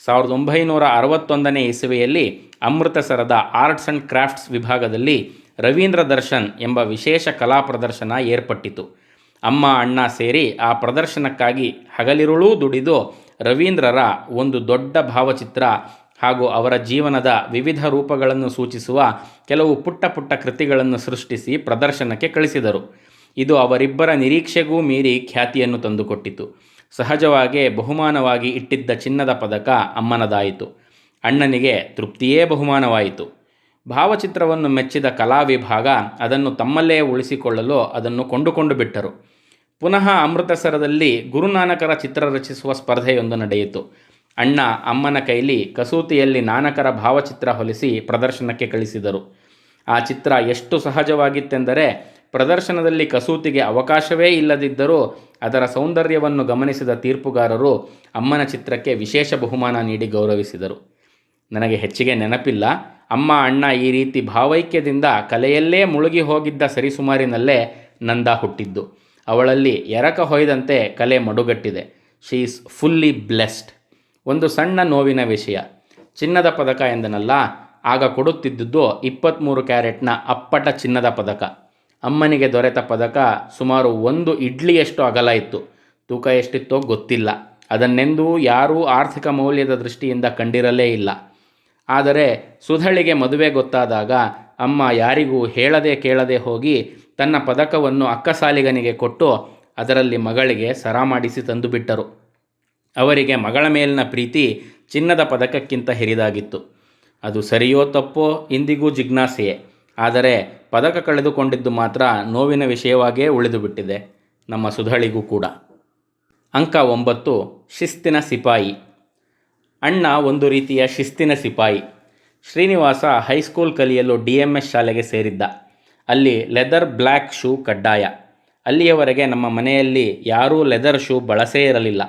1961ನೇ ಇಸವಿಯಲ್ಲಿ ಅಮೃತಸರದ ಆರ್ಟ್ಸ್ ಆ್ಯಂಡ್ ಕ್ರಾಫ್ಟ್ಸ್ ವಿಭಾಗದಲ್ಲಿ ರವೀಂದ್ರ ದರ್ಶನ್ ಎಂಬ ವಿಶೇಷ ಕಲಾ ಪ್ರದರ್ಶನ ಏರ್ಪಟ್ಟಿತು. ಅಮ್ಮ ಅಣ್ಣ ಸೇರಿ ಆ ಪ್ರದರ್ಶನಕ್ಕಾಗಿ ಹಗಲಿರುಳೂ ದುಡಿದು ರವೀಂದ್ರರ ಒಂದು ದೊಡ್ಡ ಭಾವಚಿತ್ರ ಹಾಗೂ ಅವರ ಜೀವನದ ವಿವಿಧ ರೂಪಗಳನ್ನು ಸೂಚಿಸುವ ಕೆಲವು ಪುಟ್ಟ ಪುಟ್ಟ ಕೃತಿಗಳನ್ನು ಸೃಷ್ಟಿಸಿ ಪ್ರದರ್ಶನಕ್ಕೆ ಕಳಿಸಿದರು. ಇದು ಅವರಿಬ್ಬರ ನಿರೀಕ್ಷೆಗೂ ಮೀರಿ ಖ್ಯಾತಿಯನ್ನು ತಂದುಕೊಟ್ಟಿತು. ಸಹಜವಾಗೇ ಬಹುಮಾನವಾಗಿ ಇಟ್ಟಿದ್ದ ಚಿನ್ನದ ಪದಕ ಅಮ್ಮನದಾಯಿತು. ಅಣ್ಣನಿಗೆ ತೃಪ್ತಿಯೇ ಬಹುಮಾನವಾಯಿತು. ಭಾವಚಿತ್ರವನ್ನು ಮೆಚ್ಚಿದ ಕಲಾ ವಿಭಾಗ ಅದನ್ನು ತಮ್ಮಲ್ಲೇ ಉಳಿಸಿಕೊಳ್ಳಲು ಅದನ್ನು ಕೊಂಡುಕೊಂಡು ಬಿಟ್ಟರು. ಪುನಃ ಅಮೃತಸರದಲ್ಲಿ ಗುರುನಾನಕರ ಚಿತ್ರ ರಚಿಸುವ ಸ್ಪರ್ಧೆಯೊಂದು ನಡೆಯಿತು. ಅಣ್ಣ ಅಮ್ಮನ ಕೈಲಿ ಕಸೂತಿಯಲ್ಲಿ ನಾನಕರ ಭಾವಚಿತ್ರ ಹೊಲಿಸಿ ಪ್ರದರ್ಶನಕ್ಕೆ ಕಳಿಸಿದರು. ಆ ಚಿತ್ರ ಎಷ್ಟು ಸಹಜವಾಗಿತ್ತೆಂದರೆ ಪ್ರದರ್ಶನದಲ್ಲಿ ಕಸೂತಿಗೆ ಅವಕಾಶವೇ ಇಲ್ಲದಿದ್ದರೂ ಅದರ ಸೌಂದರ್ಯವನ್ನು ಗಮನಿಸಿದ ತೀರ್ಪುಗಾರರು ಅಮ್ಮನ ಚಿತ್ರಕ್ಕೆ ವಿಶೇಷ ಬಹುಮಾನ ನೀಡಿ ಗೌರವಿಸಿದರು. ನನಗೆ ಹೆಚ್ಚಿಗೆ ನೆನಪಿಲ್ಲ. ಅಮ್ಮ ಅಣ್ಣ ಈ ರೀತಿ ಭಾವೈಕ್ಯದಿಂದ ಕಲೆಯಲ್ಲೇ ಮುಳುಗಿ ಹೋಗಿದ್ದ ಸರಿಸುಮಾರಿನಲ್ಲೇ ನಂದ ಹುಟ್ಟಿದ್ದು. ಅವಳಲ್ಲಿ ಎರಕ ಹೊಯ್ದಂತೆ ಕಲೆ ಮಡುಗಟ್ಟಿದೆ. She is fully blessed. ಒಂದು ಸಣ್ಣ ನೋವಿನ ವಿಷಯ. ಚಿನ್ನದ ಪದಕ ಎಂದನಲ್ಲ, ಆಗ ಕೊಡುತ್ತಿದ್ದುದು 23 ಕ್ಯಾರೆಟ್ನ ಅಪ್ಪಟ ಚಿನ್ನದ ಪದಕ. ಅಮ್ಮನಿಗೆ ದೊರೆತ ಪದಕ ಸುಮಾರು 1 ಇಡ್ಲಿಯಷ್ಟು ಅಗಲ ಇತ್ತು. ತೂಕ ಎಷ್ಟಿತ್ತೋ ಗೊತ್ತಿಲ್ಲ. ಅದನ್ನೆಂದೂ ಯಾರೂ ಆರ್ಥಿಕ ಮೌಲ್ಯದ ದೃಷ್ಟಿಯಿಂದ ಕಂಡಿರಲೇ ಇಲ್ಲ. ಆದರೆ ಸುಧಳಿಗೆ ಮದುವೆ ಗೊತ್ತಾದಾಗ ಅಮ್ಮ ಯಾರಿಗೂ ಹೇಳದೆ ಕೇಳದೆ ಹೋಗಿ ತನ್ನ ಪದಕವನ್ನು ಅಕ್ಕಸಾಲಿಗನಿಗೆ ಕೊಟ್ಟು ಅದರಲ್ಲಿ ಮಗಳಿಗೆ ಸರ ಮಾಡಿಸಿ ತಂದುಬಿಟ್ಟರು. ಅವರಿಗೆ ಮಗಳ ಮೇಲಿನ ಪ್ರೀತಿ ಚಿನ್ನದ ಪದಕಕ್ಕಿಂತ ಹಿರಿದಾಗಿತ್ತು. ಅದು ಸರಿಯೋ ತಪ್ಪೋ ಇಂದಿಗೂ ಜಿಜ್ಞಾಸೆಯೇ. ಆದರೆ ಪದಕ ಕಳೆದುಕೊಂಡಿದ್ದು ಮಾತ್ರ ನೋವಿನ ವಿಷಯವಾಗಿಯೇ ಉಳಿದುಬಿಟ್ಟಿದೆ, ನಮ್ಮ ಸುಧಳಿಗೂ ಕೂಡ. ಅಂಕ 9. ಶಿಸ್ತಿನ ಸಿಪಾಯಿ. ಅಣ್ಣ ಒಂದು ರೀತಿಯ ಶಿಸ್ತಿನ ಸಿಪಾಯಿ. ಶ್ರೀನಿವಾಸ ಹೈಸ್ಕೂಲ್ ಕಲಿಯಲು DMS ಶಾಲೆಗೆ ಸೇರಿದ್ದ. ಅಲ್ಲಿ ಲೆದರ್ ಬ್ಲ್ಯಾಕ್ ಶೂ ಕಡ್ಡಾಯ. ಅಲ್ಲಿಯವರೆಗೆ ನಮ್ಮ ಮನೆಯಲ್ಲಿ ಯಾರೂ ಲೆದರ್ ಶೂ ಬಳಸೇ ಇರಲಿಲ್ಲ.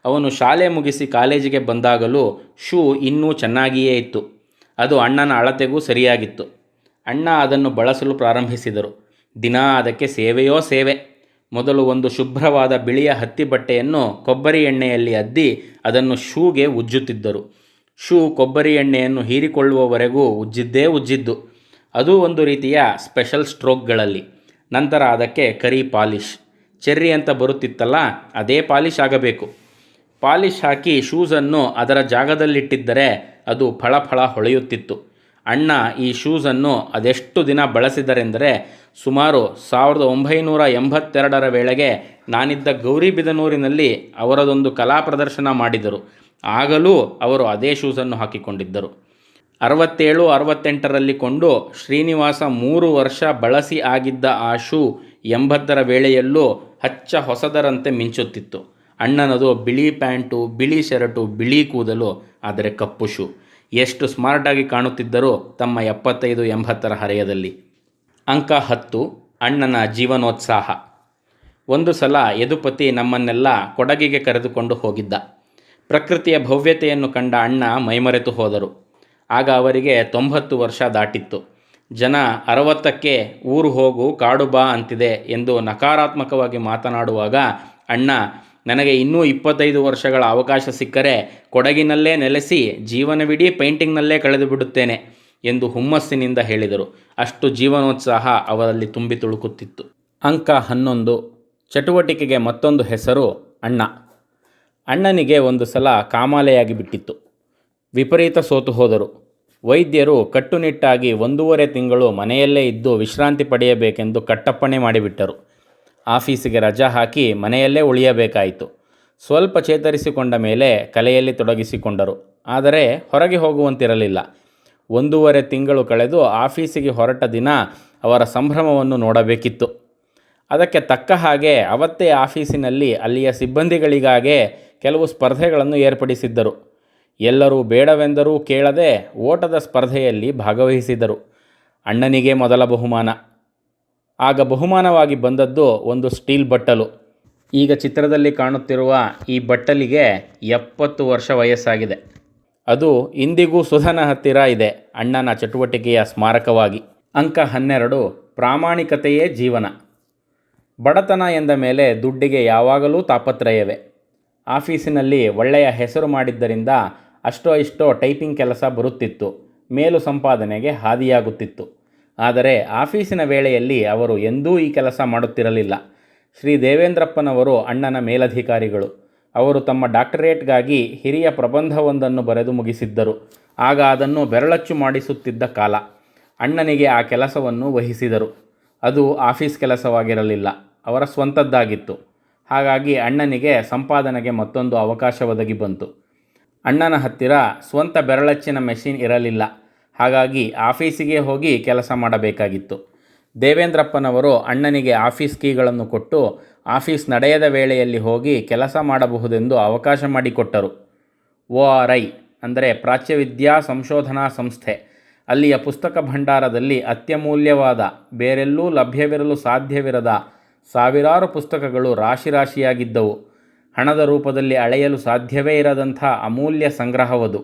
ಅವನು ಶಾಲೆ ಮುಗಿಸಿ ಕಾಲೇಜಿಗೆ ಬಂದಾಗಲೂ ಶೂ ಇನ್ನೂ ಚೆನ್ನಾಗಿಯೇ ಇತ್ತು. ಅದು ಅಣ್ಣನ ಅಳತೆಗೂ ಸರಿಯಾಗಿತ್ತು. ಅಣ್ಣ ಅದನ್ನು ಬಳಸಲು ಪ್ರಾರಂಭಿಸಿದರು. ದಿನಾ ಅದಕ್ಕೆ ಸೇವೆಯೋ ಸೇವೆ. ಮೊದಲು ಒಂದು ಶುಭ್ರವಾದ ಬಿಳಿಯ ಹತ್ತಿ ಬಟ್ಟೆಯನ್ನು ಕೊಬ್ಬರಿ ಎಣ್ಣೆಯಲ್ಲಿ ಅದ್ದಿ ಅದನ್ನು ಶೂಗೆ ಉಜ್ಜುತ್ತಿದ್ದರು. ಶೂ ಕೊಬ್ಬರಿ ಎಣ್ಣೆಯನ್ನು ಹೀರಿಕೊಳ್ಳುವವರೆಗೂ ಉಜ್ಜಿದ್ದೇ ಉಜ್ಜಿದ್ದು. ಅದು ಒಂದು ರೀತಿಯ ಸ್ಪೆಷಲ್ ಸ್ಟ್ರೋಕ್ಗಳಲ್ಲಿ. ನಂತರ ಅದಕ್ಕೆ ಕರಿ ಪಾಲಿಷ್, ಚೆರ್ರಿ ಅಂತ ಬರುತ್ತಿತ್ತಲ್ಲ, ಅದೇ ಪಾಲಿಷ್ ಆಗಬೇಕು. ಪಾಲಿಷ್ ಹಾಕಿ ಶೂಸನ್ನು ಅದರ ಜಾಗದಲ್ಲಿಟ್ಟಿದ್ದರೆ ಅದು ಫಳಫಳ ಹೊಳೆಯುತ್ತಿತ್ತು. ಅಣ್ಣ ಈ ಶೂಸನ್ನು ಅದೆಷ್ಟು ದಿನ ಬಳಸಿದರೆಂದರೆ ಸುಮಾರು 1982ರ ವೇಳೆಗೆ ನಾನಿದ್ದ ಗೌರಿಬಿದನೂರಿನಲ್ಲಿ ಅವರದೊಂದು ಕಲಾ ಪ್ರದರ್ಶನ ಮಾಡಿದರು. ಆಗಲೂ ಅವರು ಅದೇ ಶೂಸನ್ನು ಹಾಕಿಕೊಂಡಿದ್ದರು. 67-68ರಲ್ಲಿ ಕೊಂಡು ಶ್ರೀನಿವಾಸ 3 ವರ್ಷ ಬಳಸಿ ಆಗಿದ್ದ ಆ ಶೂ 80ರ ವೇಳೆಯಲ್ಲೂ ಹಚ್ಚ ಹೊಸದರಂತೆ ಮಿಂಚುತ್ತಿತ್ತು. ಅಣ್ಣನದು ಬಿಳಿ ಪ್ಯಾಂಟು, ಬಿಳಿ ಶರ್ಟು, ಬಿಳಿ ಕೂದಲು, ಆದರೆ ಕಪ್ಪು ಶೂ. ಎಷ್ಟು ಸ್ಮಾರ್ಟಾಗಿ ಕಾಣುತ್ತಿದ್ದರೂ ತಮ್ಮ 75-80ರ ಹರೆಯದಲ್ಲಿ. ಅಂಕ 10. ಅಣ್ಣನ ಜೀವನೋತ್ಸಾಹ. ಒಂದು ಸಲ ಯದುಪತಿ ನಮ್ಮನ್ನೆಲ್ಲ ಕೊಡಗಿಗೆ ಕರೆದುಕೊಂಡು ಹೋಗಿದ್ದ. ಪ್ರಕೃತಿಯ ಭವ್ಯತೆಯನ್ನು ಕಂಡ ಅಣ್ಣ ಮೈಮರೆತು ಹೋದರು. ಆಗ ಅವರಿಗೆ 90 ವರ್ಷ ದಾಟಿತ್ತು. ಜನ 60ಕ್ಕೆ ಊರು ಹೋಗು ಕಾಡು ಬಾ ಅಂತಿದೆ ಎಂದು ನಕಾರಾತ್ಮಕವಾಗಿ ಮಾತನಾಡುವಾಗ ಅಣ್ಣ, ನನಗೆ ಇನ್ನೂ 25 ವರ್ಷಗಳ ಅವಕಾಶ ಸಿಕ್ಕರೆ ಕೊಡಗಿನಲ್ಲೇ ನೆಲೆಸಿ ಜೀವನವಿಡೀ ಪೇಂಟಿಂಗ್ನಲ್ಲೇ ಕಳೆದು ಬಿಡುತ್ತೇನೆ ಎಂದು ಹುಮ್ಮಸ್ಸಿನಿಂದ ಹೇಳಿದರು. ಅಷ್ಟು ಜೀವನೋತ್ಸಾಹ ಅವರಲ್ಲಿ ತುಂಬಿ ತುಳುಕುತ್ತಿತ್ತು. ಅಂಕ 11. ಚಟುವಟಿಕೆಗೆ ಮತ್ತೊಂದು ಹೆಸರು ಅಣ್ಣ. ಅಣ್ಣನಿಗೆ ಒಂದು ಸಲ ಕಾಮಾಲೆಯಾಗಿ ಬಿಟ್ಟಿತ್ತು. ವಿಪರೀತ ಸೋತು ಹೋದರು. ವೈದ್ಯರು ಕಟ್ಟುನಿಟ್ಟಾಗಿ 1.5 ತಿಂಗಳು ಮನೆಯಲ್ಲೇ ಇದ್ದು ವಿಶ್ರಾಂತಿ ಪಡೆಯಬೇಕೆಂದು ಕಟ್ಟಪ್ಪಣೆ ಮಾಡಿಬಿಟ್ಟರು. ಆಫೀಸಿಗೆ ರಜಾ ಹಾಕಿ ಮನೆಯಲ್ಲೇ ಉಳಿಯಬೇಕಾಯಿತು. ಸ್ವಲ್ಪ ಚೇತರಿಸಿಕೊಂಡ ಮೇಲೆ ಕಲೆಯಲ್ಲಿ ತೊಡಗಿಸಿಕೊಂಡರು. ಆದರೆ ಹೊರಗೆ ಹೋಗುವಂತಿರಲಿಲ್ಲ. 1.5 ತಿಂಗಳು ಕಳೆದು ಆಫೀಸಿಗೆ ಹೊರಟ ದಿನ ಅವರ ಸಂಭ್ರಮವನ್ನು ನೋಡಬೇಕಿತ್ತು. ಅದಕ್ಕೆ ತಕ್ಕ ಹಾಗೆ ಅವತ್ತೇ ಆಫೀಸಿನಲ್ಲಿ ಅಲ್ಲಿಯ ಸಿಬ್ಬಂದಿಗಳಿಗಾಗೇ ಕೆಲವು ಸ್ಪರ್ಧೆಗಳನ್ನು ಏರ್ಪಡಿಸಿದ್ದರು. ಎಲ್ಲರೂ ಬೇಡವೆಂದರೂ ಕೇಳದೆ ಓಟದ ಸ್ಪರ್ಧೆಯಲ್ಲಿ ಭಾಗವಹಿಸಿದರು. ಅಣ್ಣನಿಗೆ ಮೊದಲ ಬಹುಮಾನ. ಆಗ ಬಹುಮಾನವಾಗಿ ಬಂದದ್ದು ಒಂದು ಸ್ಟೀಲ್ ಬಟ್ಟಲು. ಈಗ ಚಿತ್ರದಲ್ಲಿ ಕಾಣುತ್ತಿರುವ ಈ ಬಟ್ಟಲಿಗೆ 70 ವರ್ಷ ವಯಸ್ಸಾಗಿದೆ. ಅದು ಇಂದಿಗೂ ಸುಧನ ಹತ್ತಿರ ಇದೆ, ಅಣ್ಣನ ಚಟುವಟಿಕೆಯ ಸ್ಮಾರಕವಾಗಿ. ಅಂಕ 12. ಪ್ರಾಮಾಣಿಕತೆಯೇ ಜೀವನ. ಬಡತನ ಎಂದ ಮೇಲೆ ದುಡ್ಡಿಗೆ ಯಾವಾಗಲೂ ತಾಪತ್ರಯವೇ. ಆಫೀಸಿನಲ್ಲಿ ಒಳ್ಳೆಯ ಹೆಸರು ಮಾಡಿದ್ದರಿಂದ ಅಷ್ಟೋ ಇಷ್ಟೋ ಟೈಪಿಂಗ್ ಕೆಲಸ ಬರುತ್ತಿತ್ತು, ಮೇಲು ಸಂಪಾದನೆಗೆ ಹಾದಿಯಾಗುತ್ತಿತ್ತು. ಆದರೆ ಆಫೀಸಿನ ವೇಳೆಯಲ್ಲಿ ಅವರು ಎಂದೂ ಈ ಕೆಲಸ ಮಾಡುತ್ತಿರಲಿಲ್ಲ. ಶ್ರೀ ದೇವೇಂದ್ರಪ್ಪನವರು ಅಣ್ಣನ ಮೇಲಧಿಕಾರಿಗಳು. ಅವರು ತಮ್ಮ ಡಾಕ್ಟರೇಟ್ಗಾಗಿ ಹಿರಿಯ ಪ್ರಬಂಧವೊಂದನ್ನು ಬರೆದು ಮುಗಿಸಿದ್ದರು. ಆಗ ಅದನ್ನು ಬೆರಳಚ್ಚು ಮಾಡಿಸುತ್ತಿದ್ದ ಕಾಲ. ಅಣ್ಣನಿಗೆ ಆ ಕೆಲಸವನ್ನು ವಹಿಸಿದರು. ಅದು ಆಫೀಸ್ ಕೆಲಸವಾಗಿರಲಿಲ್ಲ, ಅವರ ಸ್ವಂತದ್ದಾಗಿತ್ತು. ಹಾಗಾಗಿ ಅಣ್ಣನಿಗೆ ಸಂಪಾದನೆಗೆ ಮತ್ತೊಂದು ಅವಕಾಶ ಒದಗಿ ಬಂತು. ಅಣ್ಣನ ಹತ್ತಿರ ಸ್ವಂತ ಬೆರಳಚ್ಚಿನ ಮೆಷಿನ್ ಇರಲಿಲ್ಲ. ಹಾಗಾಗಿ ಆಫೀಸಿಗೆ ಹೋಗಿ ಕೆಲಸ ಮಾಡಬೇಕಾಗಿತ್ತು. ದೇವೇಂದ್ರಪ್ಪನವರು ಅಣ್ಣನಿಗೆ ಆಫೀಸ್ ಕೀಗಳನ್ನು ಕೊಟ್ಟು ಆಫೀಸ್ ನಡೆಯದ ವೇಳೆಯಲ್ಲಿ ಹೋಗಿ ಕೆಲಸ ಮಾಡಬಹುದೆಂದು ಅವಕಾಶ ಮಾಡಿಕೊಟ್ಟರು. ORI ಅಂದರೆ ಪ್ರಾಚ್ಯವಿದ್ಯಾ ಸಂಶೋಧನಾ ಸಂಸ್ಥೆ. ಅಲ್ಲಿಯ ಪುಸ್ತಕ ಭಂಡಾರದಲ್ಲಿ ಅತ್ಯಮೂಲ್ಯವಾದ, ಬೇರೆಲ್ಲೂ ಲಭ್ಯವಿರಲು ಸಾಧ್ಯವಿರದ ಸಾವಿರಾರು ಪುಸ್ತಕಗಳು ರಾಶಿ ರಾಶಿಯಾಗಿದ್ದವು. ಹಣದ ರೂಪದಲ್ಲಿ ಅಳೆಯಲು ಸಾಧ್ಯವೇ ಇರದಂಥ ಅಮೂಲ್ಯ ಸಂಗ್ರಹವದು.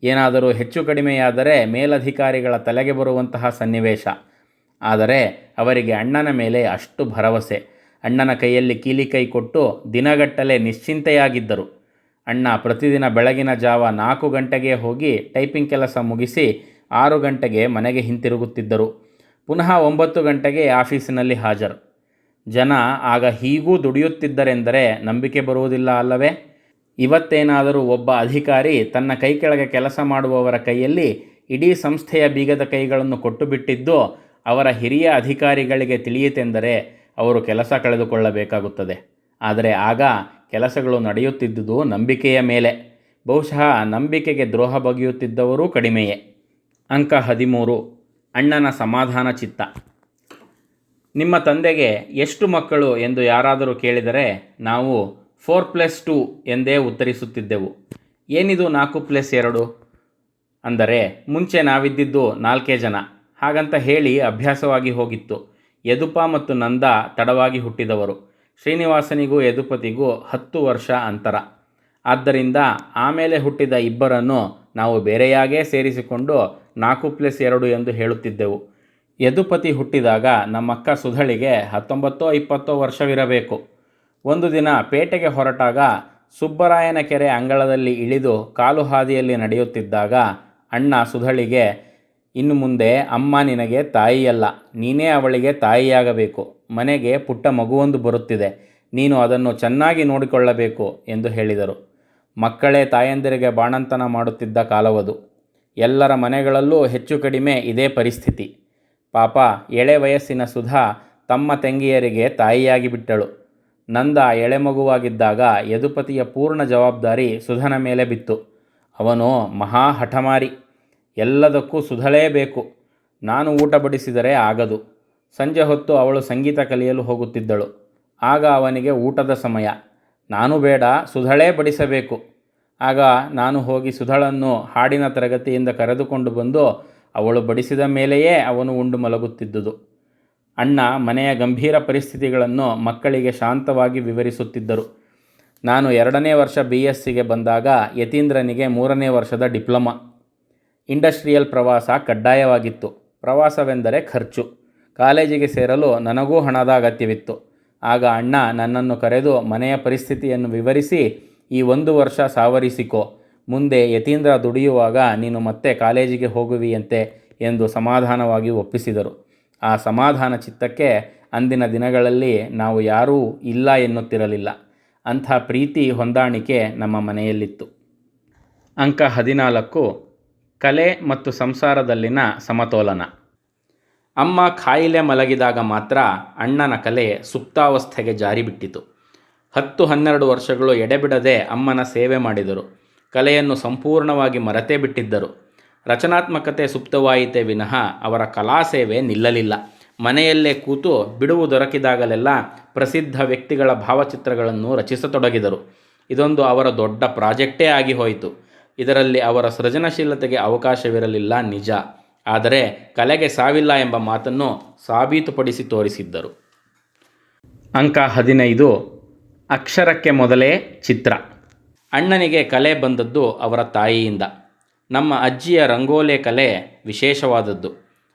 ಏನಾದರೂ ಹೆಚ್ಚು ಕಡಿಮೆಯಾದರೆ ಮೇಲಧಿಕಾರಿಗಳ ತಲೆಗೆ ಬರುವಂತಹ ಸನ್ನಿವೇಶ. ಆದರೆ ಅವರಿಗೆ ಅಣ್ಣನ ಮೇಲೆ ಅಷ್ಟು ಭರವಸೆ. ಅಣ್ಣನ ಕೈಯಲ್ಲಿ ಕೀಲಿಕೈ ಕೊಟ್ಟು ದಿನಗಟ್ಟಲೆ ನಿಶ್ಚಿಂತೆಯಾಗಿದ್ದರು. ಅಣ್ಣ ಪ್ರತಿದಿನ ಬೆಳಗಿನ ಜಾವ 4 ಗಂಟೆಗೆ ಹೋಗಿ ಟೈಪಿಂಗ್ ಕೆಲಸ ಮುಗಿಸಿ 6 ಗಂಟೆಗೆ ಮನೆಗೆ ಹಿಂತಿರುಗುತ್ತಿದ್ದರು. ಪುನಃ 9 ಗಂಟೆಗೆ ಆಫೀಸಿನಲ್ಲಿ ಹಾಜರು. ಜನ ಆಗ ಹೀಗೂ ದುಡಿಯುತ್ತಿದ್ದರೆಂದರೆ ನಂಬಿಕೆ ಬರುವುದಿಲ್ಲ ಅಲ್ಲವೇ? ಇವತ್ತೇನಾದರೂ ಒಬ್ಬ ಅಧಿಕಾರಿ ತನ್ನ ಕೈ ಕೆಳಗೆ ಕೆಲಸ ಮಾಡುವವರ ಕೈಯಲ್ಲಿ ಇಡೀ ಸಂಸ್ಥೆಯ ಬೀಗದ ಕೈಗಳನ್ನು ಕೊಟ್ಟು ಬಿಟ್ಟಿದ್ದು ಅವರ ಹಿರಿಯ ಅಧಿಕಾರಿಗಳಿಗೆ ತಿಳಿಯಿತೆಂದರೆ ಅವರು ಕೆಲಸ ಕಳೆದುಕೊಳ್ಳಬೇಕಾಗುತ್ತದೆ. ಆದರೆ ಆಗ ಕೆಲಸಗಳು ನಡೆಯುತ್ತಿದ್ದುದು ನಂಬಿಕೆಯ ಮೇಲೆ. ಬಹುಶಃ ನಂಬಿಕೆಗೆ ದ್ರೋಹ ಬಗೆಯುತ್ತಿದ್ದವರೂ ಕಡಿಮೆಯೇ. ಅಂಕ 13. ಅಣ್ಣನ ಸಮಾಧಾನ ಚಿತ್ತ. ನಿಮ್ಮ ತಂದೆಗೆ ಎಷ್ಟು ಮಕ್ಕಳು ಎಂದು ಯಾರಾದರೂ ಕೇಳಿದರೆ ನಾವು 4+2 ಎಂದೇ ಉತ್ತರಿಸುತ್ತಿದ್ದೆವು. ಏನಿದು 4+2 ಅಂದರೆ ಮುಂಚೆ ನಾವಿದ್ದಿದ್ದು 4 ಜನ ಹಾಗಂತ ಹೇಳಿ ಅಭ್ಯಾಸವಾಗಿ ಹೋಗಿತ್ತು. ಯದುಪ ಮತ್ತು ನಂದ ತಡವಾಗಿ ಹುಟ್ಟಿದವರು. ಶ್ರೀನಿವಾಸನಿಗೂ ಯದುಪತಿಗೂ 10 ವರ್ಷ ಅಂತರ. ಆದ್ದರಿಂದ ಆಮೇಲೆ ಹುಟ್ಟಿದ ಇಬ್ಬರನ್ನು ನಾವು ಬೇರೆಯಾಗೇ ಸೇರಿಸಿಕೊಂಡು 4+2 ಎಂದು ಹೇಳುತ್ತಿದ್ದೆವು. ಯದುಪತಿ ಹುಟ್ಟಿದಾಗ ನಮ್ಮಕ್ಕ ಸುಧಳಿಗೆ 19-20 ವರ್ಷವಿರಬೇಕು. ಒಂದು ದಿನ ಪೇಟೆಗೆ ಹೊರಟಾಗ ಸುಬ್ಬರಾಯನ ಕೆರೆ ಅಂಗಳದಲ್ಲಿ ಇಳಿದು ಕಾಲು ಹಾದಿಯಲ್ಲಿ ನಡೆಯುತ್ತಿದ್ದಾಗ ಅಣ್ಣ ಸುಧಳಿಗೆ, ಇನ್ನು ಮುಂದೆ ಅಮ್ಮ ನಿನಗೆ ತಾಯಿಯಲ್ಲ, ನೀನೇ ಅವಳಿಗೆ ತಾಯಿಯಾಗಬೇಕು. ಮನೆಗೆ ಪುಟ್ಟ ಮಗುವೊಂದು ಬರುತ್ತಿದೆ, ನೀನು ಅದನ್ನು ಚೆನ್ನಾಗಿ ನೋಡಿಕೊಳ್ಳಬೇಕು ಎಂದು ಹೇಳಿದರು. ಮಕ್ಕಳೇ ತಾಯಂದಿರಿಗೆ ಬಾಣಂತನ ಮಾಡುತ್ತಿದ್ದ ಕಾಲವದು. ಎಲ್ಲರ ಮನೆಗಳಲ್ಲೂ ಹೆಚ್ಚು ಕಡಿಮೆ ಇದೇ ಪರಿಸ್ಥಿತಿ. ಪಾಪ ಎಳೆ ವಯಸ್ಸಿನ ಸುಧಾ ತಮ್ಮ ತಂಗಿಯರಿಗೆ ತಾಯಿಯಾಗಿ ಬಿಟ್ಟಳು. ನಂದ ಎಳೆ ಮಗುವಾಗಿದ್ದಾಗ ಯದುಪತಿಯ ಪೂರ್ಣ ಜವಾಬ್ದಾರಿ ಸುಧನ ಮೇಲೆ ಬಿತ್ತು. ಅವನು ಮಹಾ ಹಠಮಾರಿ. ಎಲ್ಲದಕ್ಕೂ ಸುಧಳೇಬೇಕು. ನಾನು ಊಟ ಬಡಿಸಿದರೆ ಆಗದು. ಸಂಜೆ ಹೊತ್ತು ಅವಳು ಸಂಗೀತ ಕಲಿಯಲು ಹೋಗುತ್ತಿದ್ದಳು. ಆಗ ಅವನಿಗೆ ಊಟದ ಸಮಯ. ನಾನು ಬೇಡ, ಸುಧಳೇ ಬಡಿಸಬೇಕು. ಆಗ ನಾನು ಹೋಗಿ ಸುಧಳನ್ನು ಹಾಡಿನ ತರಗತಿಯಿಂದ ಕರೆದುಕೊಂಡು ಬಂದು ಅವಳು ಬಡಿಸಿದ ಮೇಲೆಯೇ ಅವನು ಉಂಡು ಮಲಗುತ್ತಿದ್ದುದು. ಅಣ್ಣ ಮನೆಯ ಗಂಭೀರ ಪರಿಸ್ಥಿತಿಗಳನ್ನು ಮಕ್ಕಳಿಗೆ ಶಾಂತವಾಗಿ ವಿವರಿಸುತ್ತಿದ್ದರು. ನಾನು 2ನೇ ವರ್ಷ BScಗೆ ಬಂದಾಗ ಯತೀಂದ್ರನಿಗೆ 3ನೇ ವರ್ಷದ ಡಿಪ್ಲೊಮಾ. ಇಂಡಸ್ಟ್ರಿಯಲ್ ಪ್ರವಾಸ ಕಡ್ಡಾಯವಾಗಿತ್ತು. ಪ್ರವಾಸವೆಂದರೆ ಖರ್ಚು. ಕಾಲೇಜಿಗೆ ಸೇರಲು ನನಗೂ ಹಣದ ಅಗತ್ಯವಿತ್ತು. ಆಗ ಅಣ್ಣ ನನ್ನನ್ನು ಕರೆದು ಮನೆಯ ಪರಿಸ್ಥಿತಿಯನ್ನು ವಿವರಿಸಿ, ಈ 1 ವರ್ಷ ಸಾವರಿಸಿಕೋ, ಮುಂದೆ ಯತೀಂದ್ರ ದುಡಿಯುವಾಗ ನೀನು ಮತ್ತೆ ಕಾಲೇಜಿಗೆ ಹೋಗುವಿಯಂತೆ ಎಂದು ಸಮಾಧಾನವಾಗಿ ಒಪ್ಪಿಸಿದರು. ಆ ಸಮಾಧಾನ ಚಿತ್ತಕ್ಕೆ ಅಂದಿನ ದಿನಗಳಲ್ಲಿ ನಾವು ಯಾರೂ ಇಲ್ಲ ಎನ್ನುತ್ತಿರಲಿಲ್ಲ. ಅಂಥ ಪ್ರೀತಿ ಹೊಂದಾಣಿಕೆ ನಮ್ಮ ಮನೆಯಲ್ಲಿತ್ತು. ಅಂಕ 14 ಕಲೆ ಮತ್ತು ಸಂಸಾರದಲ್ಲಿನ ಸಮತೋಲನ. ಅಮ್ಮ ಕಾಯಿಲೆ ಮಲಗಿದಾಗ ಮಾತ್ರ ಅಣ್ಣನ ಕಲೆ ಸುಪ್ತಾವಸ್ಥೆಗೆ ಜಾರಿಬಿಟ್ಟಿತು. 10-12 ವರ್ಷಗಳು ಎಡೆಬಿಡದೆ ಅಮ್ಮನ ಸೇವೆ ಮಾಡಿದರು. ಕಲೆಯನ್ನು ಸಂಪೂರ್ಣವಾಗಿ ಮರೆತೇ ಬಿಟ್ಟಿದ್ದರು. ರಚನಾತ್ಮಕತೆ ಸುಪ್ತವಾಯಿತೇ ವಿನಃ ಅವರ ಕಲಾ ಸೇವೆ ನಿಲ್ಲಲಿಲ್ಲ. ಮನೆಯಲ್ಲೇ ಕೂತು ಬಿಡುವು ದೊರಕಿದಾಗಲೆಲ್ಲ ಪ್ರಸಿದ್ಧ ವ್ಯಕ್ತಿಗಳ ಭಾವಚಿತ್ರಗಳನ್ನು ರಚಿಸತೊಡಗಿದರು. ಇದೊಂದು ಅವರ ದೊಡ್ಡ ಪ್ರಾಜೆಕ್ಟೇ ಆಗಿ ಹೋಯಿತು. ಇದರಲ್ಲಿ ಅವರ ಸೃಜನಶೀಲತೆಗೆ ಅವಕಾಶವಿರಲಿಲ್ಲ ನಿಜ, ಆದರೆ ಕಲೆಗೆ ಸಾವಿಲ್ಲ ಎಂಬ ಮಾತನ್ನು ಸಾಬೀತುಪಡಿಸಿ ತೋರಿಸಿದ್ದರು. ಅಂಕ 15 ಅಕ್ಷರಕ್ಕೆ ಮೊದಲೇ ಚಿತ್ರ. ಅಣ್ಣನಿಗೆ ಕಲೆ ಬಂದದ್ದು ಅವರ ತಾಯಿಯಿಂದ. ನಮ್ಮ ಅಜ್ಜಿಯ ರಂಗೋಲೆ ಕಲೆ ವಿಶೇಷವಾದದ್ದು.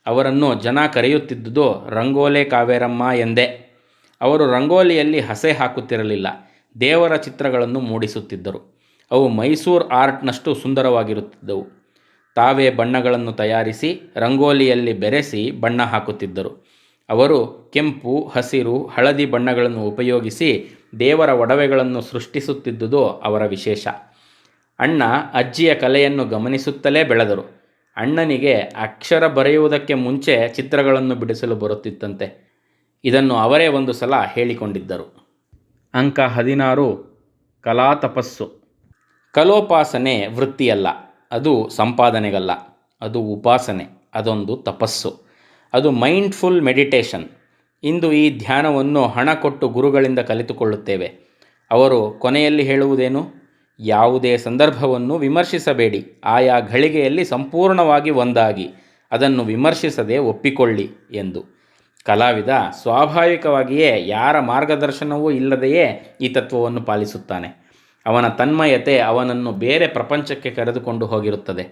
ಅವರನ್ನು ಜನ ಕರೆಯುತ್ತಿದ್ದುದು ರಂಗೋಲೆ ಕಾವೇರಮ್ಮ ಎಂದೇ. ಅವರು ರಂಗೋಲಿಯಲ್ಲಿ ಹಸೆ ಹಾಕುತ್ತಿರಲಿಲ್ಲ, ದೇವರ ಚಿತ್ರಗಳನ್ನು ಮೂಡಿಸುತ್ತಿದ್ದರು. ಅವು ಮೈಸೂರು ಆರ್ಟ್ನಷ್ಟು ಸುಂದರವಾಗಿರುತ್ತಿದ್ದವು. ತಾವೇ ಬಣ್ಣಗಳನ್ನು ತಯಾರಿಸಿ ರಂಗೋಲಿಯಲ್ಲಿ ಬೆರೆಸಿ ಬಣ್ಣ ಹಾಕುತ್ತಿದ್ದರು. ಅವರು ಕೆಂಪು, ಹಸಿರು, ಹಳದಿ ಬಣ್ಣಗಳನ್ನು ಉಪಯೋಗಿಸಿ ದೇವರ ಒಡವೆಗಳನ್ನು ಸೃಷ್ಟಿಸುತ್ತಿದ್ದುದು ಅವರ ವಿಶೇಷ. ಅಣ್ಣ ಅಜ್ಜಿಯ ಕಲೆಯನ್ನು ಗಮನಿಸುತ್ತಲೇ ಬೆಳೆದರು. ಅಣ್ಣನಿಗೆ ಅಕ್ಷರ ಬರೆಯುವುದಕ್ಕೆ ಮುಂಚೆ ಚಿತ್ರಗಳನ್ನು ಬಿಡಿಸಲು ಬರುತ್ತಿತ್ತಂತೆ. ಇದನ್ನು ಅವರೇ ಒಂದು ಸಲ ಹೇಳಿಕೊಂಡಿದ್ದರು. ಅಂಕ 16 ಕಲಾ ತಪಸ್ಸು. ಕಲೋಪಾಸನೆ ವೃತ್ತಿಯಲ್ಲ, ಅದು ಸಂಪಾದನೆಗಲ್ಲ, ಅದು ಉಪಾಸನೆ, ಅದೊಂದು ತಪಸ್ಸು, ಅದು ಮೈಂಡ್ಫುಲ್ ಮೆಡಿಟೇಷನ್. ಇಂದು ಈ ಧ್ಯಾನವನ್ನು ಹಣ ಕೊಟ್ಟು ಗುರುಗಳಿಂದ ಕಲಿತುಕೊಳ್ಳುತ್ತೇವೆ. ಅವರು ಕೊನೆಯಲ್ಲಿ ಹೇಳುವುದೇನು? ಯಾವುದೇ ಸಂದರ್ಭವನ್ನು ವಿಮರ್ಶಿಸಬೇಡಿ, ಆಯಾ ಘಳಿಗೆಯಲ್ಲಿ ಸಂಪೂರ್ಣವಾಗಿ ಒಂದಾಗಿ, ಅದನ್ನು ವಿಮರ್ಶಿಸದೆ ಒಪ್ಪಿಕೊಳ್ಳಿ ಎಂದು. ಕಲಾವಿದ ಸ್ವಾಭಾವಿಕವಾಗಿಯೇ ಯಾರ ಮಾರ್ಗದರ್ಶನವೂ ಇಲ್ಲದೆಯೇ ಈ ತತ್ವವನ್ನು ಪಾಲಿಸುತ್ತಾನೆ. ಅವನ ತನ್ಮಯತೆ ಅವನನ್ನು ಬೇರೆ ಪ್ರಪಂಚಕ್ಕೆ ಕರೆದುಕೊಂಡು ಹೋಗಿರುತ್ತದೆ.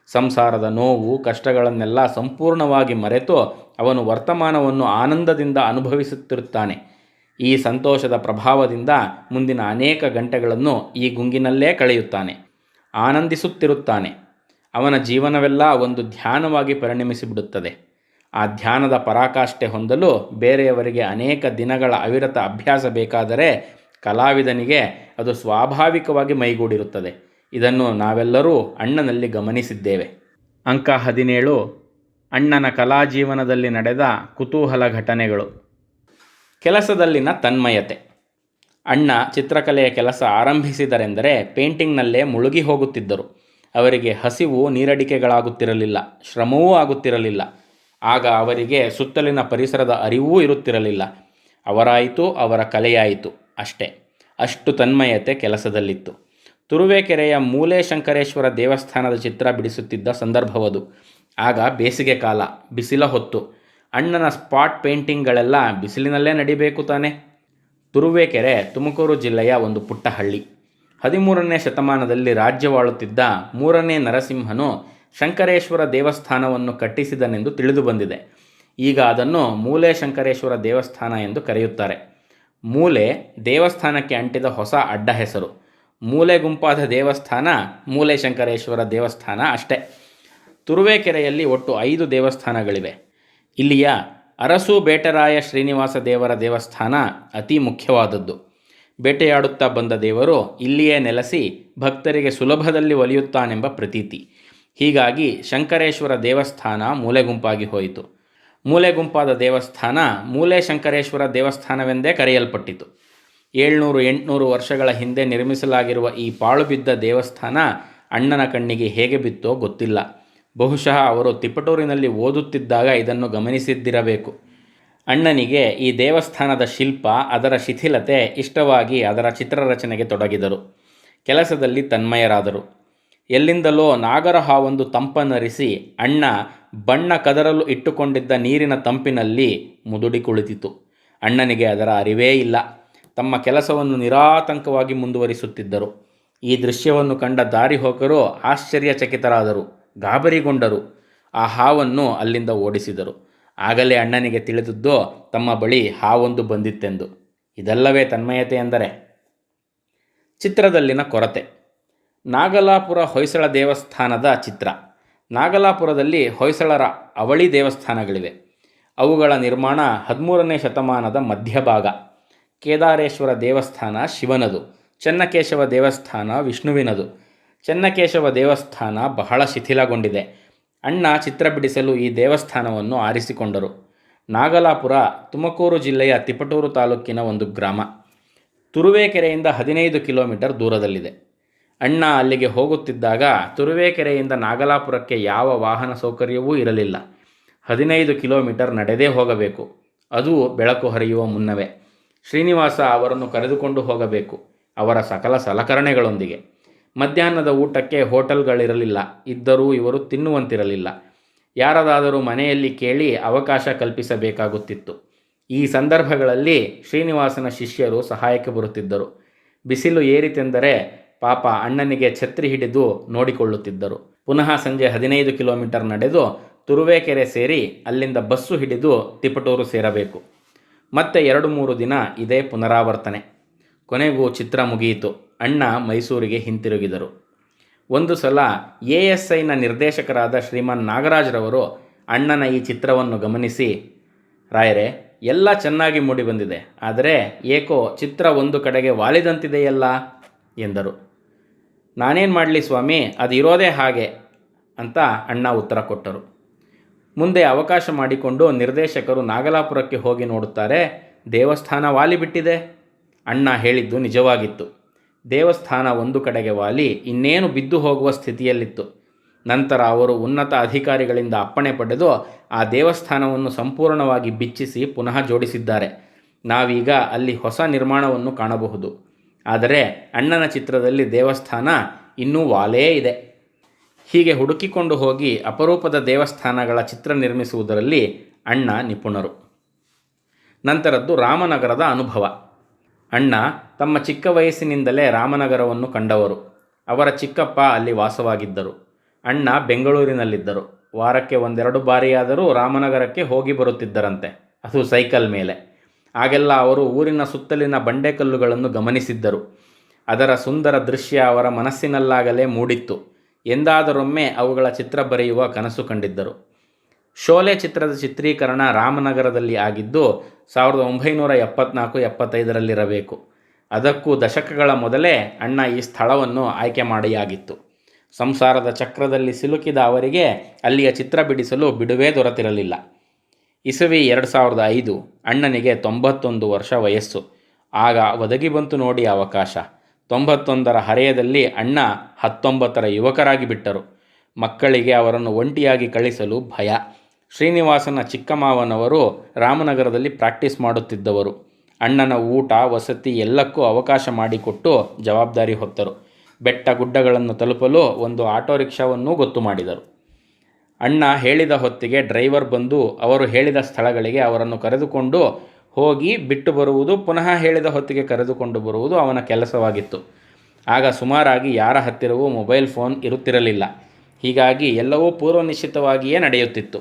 ಸಂಸಾರದ ನೋವು ಕಷ್ಟಗಳನ್ನೆಲ್ಲ ಸಂಪೂರ್ಣವಾಗಿ ಮರೆತು ಅವನು ವರ್ತಮಾನವನ್ನು ಆನಂದದಿಂದ ಅನುಭವಿಸುತ್ತಿರುತ್ತಾನೆ. ಈ ಸಂತೋಷದ ಪ್ರಭಾವದಿಂದ ಮುಂದಿನ ಅನೇಕ ಗಂಟೆಗಳನ್ನು ಈ ಗುಂಗಿನಲ್ಲೇ ಕಳೆಯುತ್ತಾನೆ, ಆನಂದಿಸುತ್ತಿರುತ್ತಾನೆ. ಅವನ ಜೀವನವೆಲ್ಲ ಒಂದು ಧ್ಯಾನವಾಗಿ ಪರಿಣಮಿಸಿಬಿಡುತ್ತದೆ. ಆ ಧ್ಯಾನದ ಪರಾಕಾಷ್ಠೆ ಹೊಂದಲು ಬೇರೆಯವರಿಗೆ ಅನೇಕ ದಿನಗಳ ಅವಿರತ ಅಭ್ಯಾಸ ಬೇಕಾದರೆ, ಕಲಾವಿದನಿಗೆ ಅದು ಸ್ವಾಭಾವಿಕವಾಗಿ ಮೈಗೂಡಿರುತ್ತದೆ. ಇದನ್ನು ನಾವೆಲ್ಲರೂ ಅಣ್ಣನಲ್ಲಿ ಗಮನಿಸಿದ್ದೇವೆ. ಅಂಕ 17 ಅಣ್ಣನ ಕಲಾ ಜೀವನದಲ್ಲಿ ನಡೆದ ಕುತೂಹಲ ಘಟನೆಗಳು. ಕೆಲಸದಲ್ಲಿನ ತನ್ಮಯತೆ. ಅಣ್ಣ ಚಿತ್ರಕಲೆಯ ಕೆಲಸ ಆರಂಭಿಸಿದರೆಂದರೆ ಪೇಂಟಿಂಗ್ನಲ್ಲೇ ಮುಳುಗಿ ಹೋಗುತ್ತಿದ್ದರು. ಅವರಿಗೆ ಹಸಿವು ನೀರಡಿಕೆಗಳಾಗುತ್ತಿರಲಿಲ್ಲ, ಶ್ರಮವೂ ಆಗುತ್ತಿರಲಿಲ್ಲ. ಆಗ ಅವರಿಗೆ ಸುತ್ತಲಿನ ಪರಿಸರದ ಅರಿವೂ ಇರುತ್ತಿರಲಿಲ್ಲ. ಅವರಾಯಿತು, ಅವರ ಕಲೆಯಾಯಿತು, ಅಷ್ಟೇ. ಅಷ್ಟು ತನ್ಮಯತೆ ಕೆಲಸದಲ್ಲಿತ್ತು. ತುರುವೇಕೆರೆಯ ಮೂಲೆ ಶಂಕರೇಶ್ವರ ದೇವಸ್ಥಾನದ ಚಿತ್ರ ಬಿಡಿಸುತ್ತಿದ್ದ ಸಂದರ್ಭವದು. ಆಗ ಬೇಸಿಗೆ ಕಾಲ, ಬಿಸಿಲ ಹೊತ್ತು. ಅಣ್ಣನ ಸ್ಪಾಟ್ ಪೇಂಟಿಂಗ್ಗಳೆಲ್ಲ ಬಿಸಿಲಿನಲ್ಲೇ ನಡಿಬೇಕು ತಾನೆ. ತುರುವೇಕೆರೆ ತುಮಕೂರು ಜಿಲ್ಲೆಯ ಒಂದು ಪುಟ್ಟ ಹಳ್ಳಿ. 13ನೇ ಶತಮಾನದಲ್ಲಿ ರಾಜ್ಯವಾಳುತ್ತಿದ್ದ 3ನೇ ನರಸಿಂಹನು ಶಂಕರೇಶ್ವರ ದೇವಸ್ಥಾನವನ್ನು ಕಟ್ಟಿಸಿದನೆಂದು ತಿಳಿದುಬಂದಿದೆ. ಈಗ ಅದನ್ನು ಮೂಲೆ ಶಂಕರೇಶ್ವರ ದೇವಸ್ಥಾನ ಎಂದು ಕರೆಯುತ್ತಾರೆ. ಮೂಲೆ ದೇವಸ್ಥಾನಕ್ಕೆ ಅಂಟಿದ ಹೊಸ ಅಡ್ಡ ಹೆಸರು. ಮೂಲೆ ಗುಂಪಾದ ದೇವಸ್ಥಾನ ಮೂಲೆ ಶಂಕರೇಶ್ವರ ದೇವಸ್ಥಾನ ಅಷ್ಟೇ. ತುರುವೇಕೆರೆಯಲ್ಲಿ ಒಟ್ಟು 5 ದೇವಸ್ಥಾನಗಳಿವೆ. ಇಲ್ಲಿಯ ಅರಸು ಬೇಟರಾಯ ಶ್ರೀನಿವಾಸ ದೇವರ ದೇವಸ್ಥಾನ ಅತಿ ಮುಖ್ಯವಾದದ್ದು. ಬೇಟೆಯಾಡುತ್ತಾ ಬಂದ ದೇವರು ಇಲ್ಲಿಯೇ ನೆಲೆಸಿ ಭಕ್ತರಿಗೆ ಸುಲಭದಲ್ಲಿ ಒಲಿಯುತ್ತಾನೆಂಬ ಪ್ರತೀತಿ. ಹೀಗಾಗಿ ಶಂಕರೇಶ್ವರ ದೇವಸ್ಥಾನ ಮೂಲೆಗುಂಪಾಗಿ ಹೋಯಿತು. ಮೂಲೆಗುಂಪಾದ ದೇವಸ್ಥಾನ ಮೂಲೆ ಶಂಕರೇಶ್ವರ ದೇವಸ್ಥಾನವೆಂದೇ ಕರೆಯಲ್ಪಟ್ಟಿತು. 700-800 ವರ್ಷಗಳ ಹಿಂದೆ ನಿರ್ಮಿಸಲಾಗಿರುವ ಈ ಪಾಳುಬಿದ್ದ ದೇವಸ್ಥಾನ ಅಣ್ಣನ ಕಣ್ಣಿಗೆ ಹೇಗೆ ಬಿತ್ತೋ ಗೊತ್ತಿಲ್ಲ. ಬಹುಶಃ ಅವರು ತಿಪಟೂರಿನಲ್ಲಿ ಓದುತ್ತಿದ್ದಾಗ ಇದನ್ನು ಗಮನಿಸಿದ್ದಿರಬೇಕು. ಅಣ್ಣನಿಗೆ ಈ ದೇವಸ್ಥಾನದ ಶಿಲ್ಪ, ಅದರ ಶಿಥಿಲತೆ ಇಷ್ಟವಾಗಿ ಅದರ ಚಿತ್ರರಚನೆಗೆ ತೊಡಗಿದರು. ಕೆಲಸದಲ್ಲಿ ತನ್ಮಯರಾದರು. ಎಲ್ಲಿಂದಲೋ ನಾಗರ ಹಾವೊಂದು ತಂಪನ್ನರಿಸಿ ಅಣ್ಣ ಬಣ್ಣ ಕದರಲು ಇಟ್ಟುಕೊಂಡಿದ್ದ ನೀರಿನ ತಂಪಿನಲ್ಲಿ ಮುದುಡಿ ಕುಳಿತಿತು. ಅಣ್ಣನಿಗೆ ಅದರ ಅರಿವೇ ಇಲ್ಲ. ತಮ್ಮ ಕೆಲಸವನ್ನು ನಿರಾತಂಕವಾಗಿ ಮುಂದುವರಿಸುತ್ತಿದ್ದರು. ಈ ದೃಶ್ಯವನ್ನು ಕಂಡ ದಾರಿಹೋಕರು ಆಶ್ಚರ್ಯಚಕಿತರಾದರು, ಗಾಬರಿಗೊಂಡರು. ಆ ಹಾವನ್ನು ಅಲ್ಲಿಂದ ಓಡಿಸಿದರು. ಆಗಲೇ ಅಣ್ಣನಿಗೆ ತಿಳಿದದ್ದು ತಮ್ಮ ಬಳಿ ಹಾವೊಂದು ಬಂದಿತ್ತೆಂದು. ಇದಲ್ಲವೇ ತನ್ಮಯತೆ ಎಂದರೆ. ಚಿತ್ರದಲ್ಲಿನ ಕೊರತೆ. ನಾಗಲಾಪುರ ಹೊಯ್ಸಳ ದೇವಸ್ಥಾನದ ಚಿತ್ರ. ನಾಗಲಾಪುರದಲ್ಲಿ ಹೊಯ್ಸಳರ ಅವಳಿ ದೇವಸ್ಥಾನಗಳಿವೆ. ಅವುಗಳ ನಿರ್ಮಾಣ 13ನೇ ಶತಮಾನದ ಮಧ್ಯಭಾಗ. ಕೇದಾರೇಶ್ವರ ದೇವಸ್ಥಾನ ಶಿವನದು, ಚೆನ್ನಕೇಶವ ದೇವಸ್ಥಾನ ವಿಷ್ಣುವಿನದು. ಚೆನ್ನಕೇಶವ ದೇವಸ್ಥಾನ ಬಹಳ ಶಿಥಿಲಗೊಂಡಿದೆ. ಅಣ್ಣ ಚಿತ್ರ ಬಿಡಿಸಲು ಈ ದೇವಸ್ಥಾನವನ್ನು ಆರಿಸಿಕೊಂಡರು. ನಾಗಲಾಪುರ ತುಮಕೂರು ಜಿಲ್ಲೆಯ ತಿಪಟೂರು ತಾಲೂಕಿನ ಒಂದು ಗ್ರಾಮ. ತುರುವೇಕೆರೆಯಿಂದ 15 ಕಿಲೋಮೀಟರ್ ದೂರದಲ್ಲಿದೆ. ಅಣ್ಣ ಅಲ್ಲಿಗೆ ಹೋಗುತ್ತಿದ್ದಾಗ ತುರುವೇಕೆರೆಯಿಂದ ನಾಗಲಾಪುರಕ್ಕೆ ಯಾವ ವಾಹನ ಸೌಕರ್ಯವೂ ಇರಲಿಲ್ಲ. 15 ಕಿಲೋಮೀಟರ್ ನಡೆದೇ ಹೋಗಬೇಕು. ಅದು ಬೆಳಕು ಹರಿಯುವ ಮುನ್ನವೇ. ಶ್ರೀನಿವಾಸ ಅವರನ್ನು ಕರೆದುಕೊಂಡು ಹೋಗಬೇಕು, ಅವರ ಸಕಲ ಸಲಕರಣೆಗಳೊಂದಿಗೆ. ಮಧ್ಯಾಹ್ನದ ಊಟಕ್ಕೆ ಹೋಟೆಲ್ಗಳಿರಲಿಲ್ಲ. ಇದ್ದರೂ ಇವರು ತಿನ್ನುವಂತಿರಲಿಲ್ಲ. ಯಾರದಾದರೂ ಮನೆಯಲ್ಲಿ ಕೇಳಿ ಅವಕಾಶ ಕಲ್ಪಿಸಬೇಕಾಗುತ್ತಿತ್ತು. ಈ ಸಂದರ್ಭಗಳಲ್ಲಿ ಶ್ರೀನಿವಾಸನ ಶಿಷ್ಯರು ಸಹಾಯಕ್ಕೆ ಬರುತ್ತಿದ್ದರು. ಬಿಸಿಲು ಏರಿತೆಂದರೆ ಪಾಪ ಅಣ್ಣನಿಗೆ ಛತ್ರಿ ಹಿಡಿದು ನೋಡಿಕೊಳ್ಳುತ್ತಿದ್ದರು. ಪುನಃ ಸಂಜೆ 15 ಕಿಲೋಮೀಟರ್ ನಡೆದು ತುರುವೇಕೆರೆ ಸೇರಿ ಅಲ್ಲಿಂದ ಬಸ್ಸು ಹಿಡಿದು ತಿಪಟೂರು ಸೇರಬೇಕು. ಮತ್ತೆ 2-3 ದಿನ ಇದೇ ಪುನರಾವರ್ತನೆ. ಕೊನೆಗೂ ಚಿತ್ರ ಮುಗಿಯಿತು. ಅಣ್ಣ ಮೈಸೂರಿಗೆ ಹಿಂತಿರುಗಿದರು. ಒಂದು ಸಲ ASIನ ನಿರ್ದೇಶಕರಾದ ಶ್ರೀಮಾನ್ ನಾಗರಾಜ್ರವರು ಅಣ್ಣನ ಈ ಚಿತ್ರವನ್ನು ಗಮನಿಸಿ, ರಾಯರೇ, ಎಲ್ಲ ಚೆನ್ನಾಗಿ ಮೂಡಿಬಂದಿದೆ, ಆದರೆ ಏಕೋ ಚಿತ್ರ ಒಂದು ಕಡೆಗೆ ವಾಲಿದಂತಿದೆಯಲ್ಲ ಎಂದರು. ನಾನೇನು ಮಾಡಲಿ ಸ್ವಾಮಿ, ಅದು ಇರೋದೇ ಹಾಗೆ ಅಂತ ಅಣ್ಣ ಉತ್ತರ ಕೊಟ್ಟರು. ಮುಂದೆ ಅವಕಾಶ ಮಾಡಿಕೊಂಡು ನಿರ್ದೇಶಕರು ನಾಗಲಾಪುರಕ್ಕೆ ಹೋಗಿ ನೋಡುತ್ತಾರೆ. ದೇವಸ್ಥಾನ ವಾಲಿಬಿಟ್ಟಿದೆ. ಅಣ್ಣ ಹೇಳಿದ್ದು ನಿಜವಾಗಿತ್ತು. ದೇವಸ್ಥಾನ ಒಂದು ಕಡೆಗೆ ವಾಲಿ ಇನ್ನೇನು ಬಿದ್ದು ಹೋಗುವ ಸ್ಥಿತಿಯಲ್ಲಿತ್ತು. ನಂತರ ಅವರು ಉನ್ನತ ಅಧಿಕಾರಿಗಳಿಂದ ಅಪ್ಪಣೆ ಪಡೆದು ಆ ದೇವಸ್ಥಾನವನ್ನು ಸಂಪೂರ್ಣವಾಗಿ ಬಿಚ್ಚಿಸಿ ಪುನಃ ಜೋಡಿಸಿದ್ದಾರೆ. ನಾವೀಗ ಅಲ್ಲಿ ಹೊಸ ನಿರ್ಮಾಣವನ್ನು ಕಾಣಬಹುದು. ಆದರೆ ಅಣ್ಣನ ಚಿತ್ರದಲ್ಲಿ ದೇವಸ್ಥಾನ ಇನ್ನೂ ವಾಲೇ ಇದೆ. ಹೀಗೆ ಹುಡುಕಿಕೊಂಡು ಹೋಗಿ ಅಪರೂಪದ ದೇವಸ್ಥಾನಗಳ ಚಿತ್ರ ನಿರ್ಮಿಸುವುದರಲ್ಲಿ ಅಣ್ಣ ನಿಪುಣರು. ನಂತರದ್ದು ರಾಮನಗರದ ಅನುಭವ. ಅಣ್ಣ ತಮ್ಮ ಚಿಕ್ಕ ವಯಸ್ಸಿನಿಂದಲೇ ರಾಮನಗರವನ್ನು ಕಂಡವರು. ಅವರ ಚಿಕ್ಕಪ್ಪ ಅಲ್ಲಿ ವಾಸವಾಗಿದ್ದರು. ಅಣ್ಣ ಬೆಂಗಳೂರಿನಲ್ಲಿದ್ದರು. ವಾರಕ್ಕೆ 1-2 ಬಾರಿಯಾದರೂ ರಾಮನಗರಕ್ಕೆ ಹೋಗಿ ಬರುತ್ತಿದ್ದರಂತೆ, ಅದು ಸೈಕಲ್ ಮೇಲೆ. ಆಗೆಲ್ಲ ಅವರು ಊರಿನ ಸುತ್ತಲಿನ ಬಂಡೆಕಲ್ಲುಗಳನ್ನು ಗಮನಿಸಿದ್ದರು. ಅದರ ಸುಂದರ ದೃಶ್ಯ ಅವರ ಮನಸ್ಸಿನಲ್ಲಾಗಲೇ ಮೂಡಿತ್ತು. ಎಂದಾದರೊಮ್ಮೆ ಅವುಗಳ ಚಿತ್ರ ಬರೆಯುವ ಕನಸು ಕಂಡಿದ್ದರು. ಶೋಲೆ ಚಿತ್ರದ ಚಿತ್ರೀಕರಣ ರಾಮನಗರದಲ್ಲಿ ಆಗಿದ್ದು 1974-75ರಲ್ಲಿರಬೇಕು. ಅದಕ್ಕೂ ದಶಕಗಳ ಮೊದಲೇ ಅಣ್ಣ ಈ ಸ್ಥಳವನ್ನು ಆಯ್ಕೆ ಮಾಡಿಯಾಗಿತ್ತು. ಸಂಸಾರದ ಚಕ್ರದಲ್ಲಿ ಸಿಲುಕಿದ ಅವರಿಗೆ ಅಲ್ಲಿಯ ಚಿತ್ರ ಬಿಡಿಸಲು ಬಿಡುವೇ ದೊರೆತಿರಲಿಲ್ಲ. ಇಸವಿ 2005. ಅಣ್ಣನಿಗೆ 91 ವರ್ಷ ವಯಸ್ಸು. ಆಗ ಒದಗಿ ಬಂತು ನೋಡಿ ಅವಕಾಶ. 91ರ ಹರೆಯದಲ್ಲಿ ಅಣ್ಣ 19ರ ಯುವಕರಾಗಿ ಬಿಟ್ಟರು. ಮಕ್ಕಳಿಗೆ ಅವರನ್ನು ಒಂಟಿಯಾಗಿ ಕಳಿಸಲು ಭಯ. ಶ್ರೀನಿವಾಸನ ಚಿಕ್ಕ ಮಾವನವರು ರಾಮನಗರದಲ್ಲಿ ಪ್ರಾಕ್ಟೀಸ್ ಮಾಡುತ್ತಿದ್ದವರು. ಅಣ್ಣನ ಊಟ ವಸತಿ ಎಲ್ಲಕ್ಕೂ ಅವಕಾಶ ಮಾಡಿಕೊಟ್ಟು ಜವಾಬ್ದಾರಿ ಹೊತ್ತರು. ಬೆಟ್ಟ ಗುಡ್ಡಗಳನ್ನು ತಲುಪಲು ಒಂದು ಆಟೋ ರಿಕ್ಷಾವನ್ನೂ ಗೊತ್ತು ಮಾಡಿದರು. ಅಣ್ಣ ಹೇಳಿದ ಹೊತ್ತಿಗೆ ಡ್ರೈವರ್ ಬಂದು ಅವರು ಹೇಳಿದ ಸ್ಥಳಗಳಿಗೆ ಅವರನ್ನು ಕರೆದುಕೊಂಡು ಹೋಗಿ ಬಿಟ್ಟು ಬರುವುದು, ಪುನಃ ಹೇಳಿದ ಹೊತ್ತಿಗೆ ಕರೆದುಕೊಂಡು ಬರುವುದು ಅವನ ಕೆಲಸವಾಗಿತ್ತು. ಆಗ ಸುಮಾರಾಗಿ ಯಾರ ಹತ್ತಿರವೂ ಮೊಬೈಲ್ ಫೋನ್ ಇರುತ್ತಿರಲಿಲ್ಲ. ಹೀಗಾಗಿ ಎಲ್ಲವೂ ಪೂರ್ವ ನಿಶ್ಚಿತವಾಗಿಯೇ ನಡೆಯುತ್ತಿತ್ತು.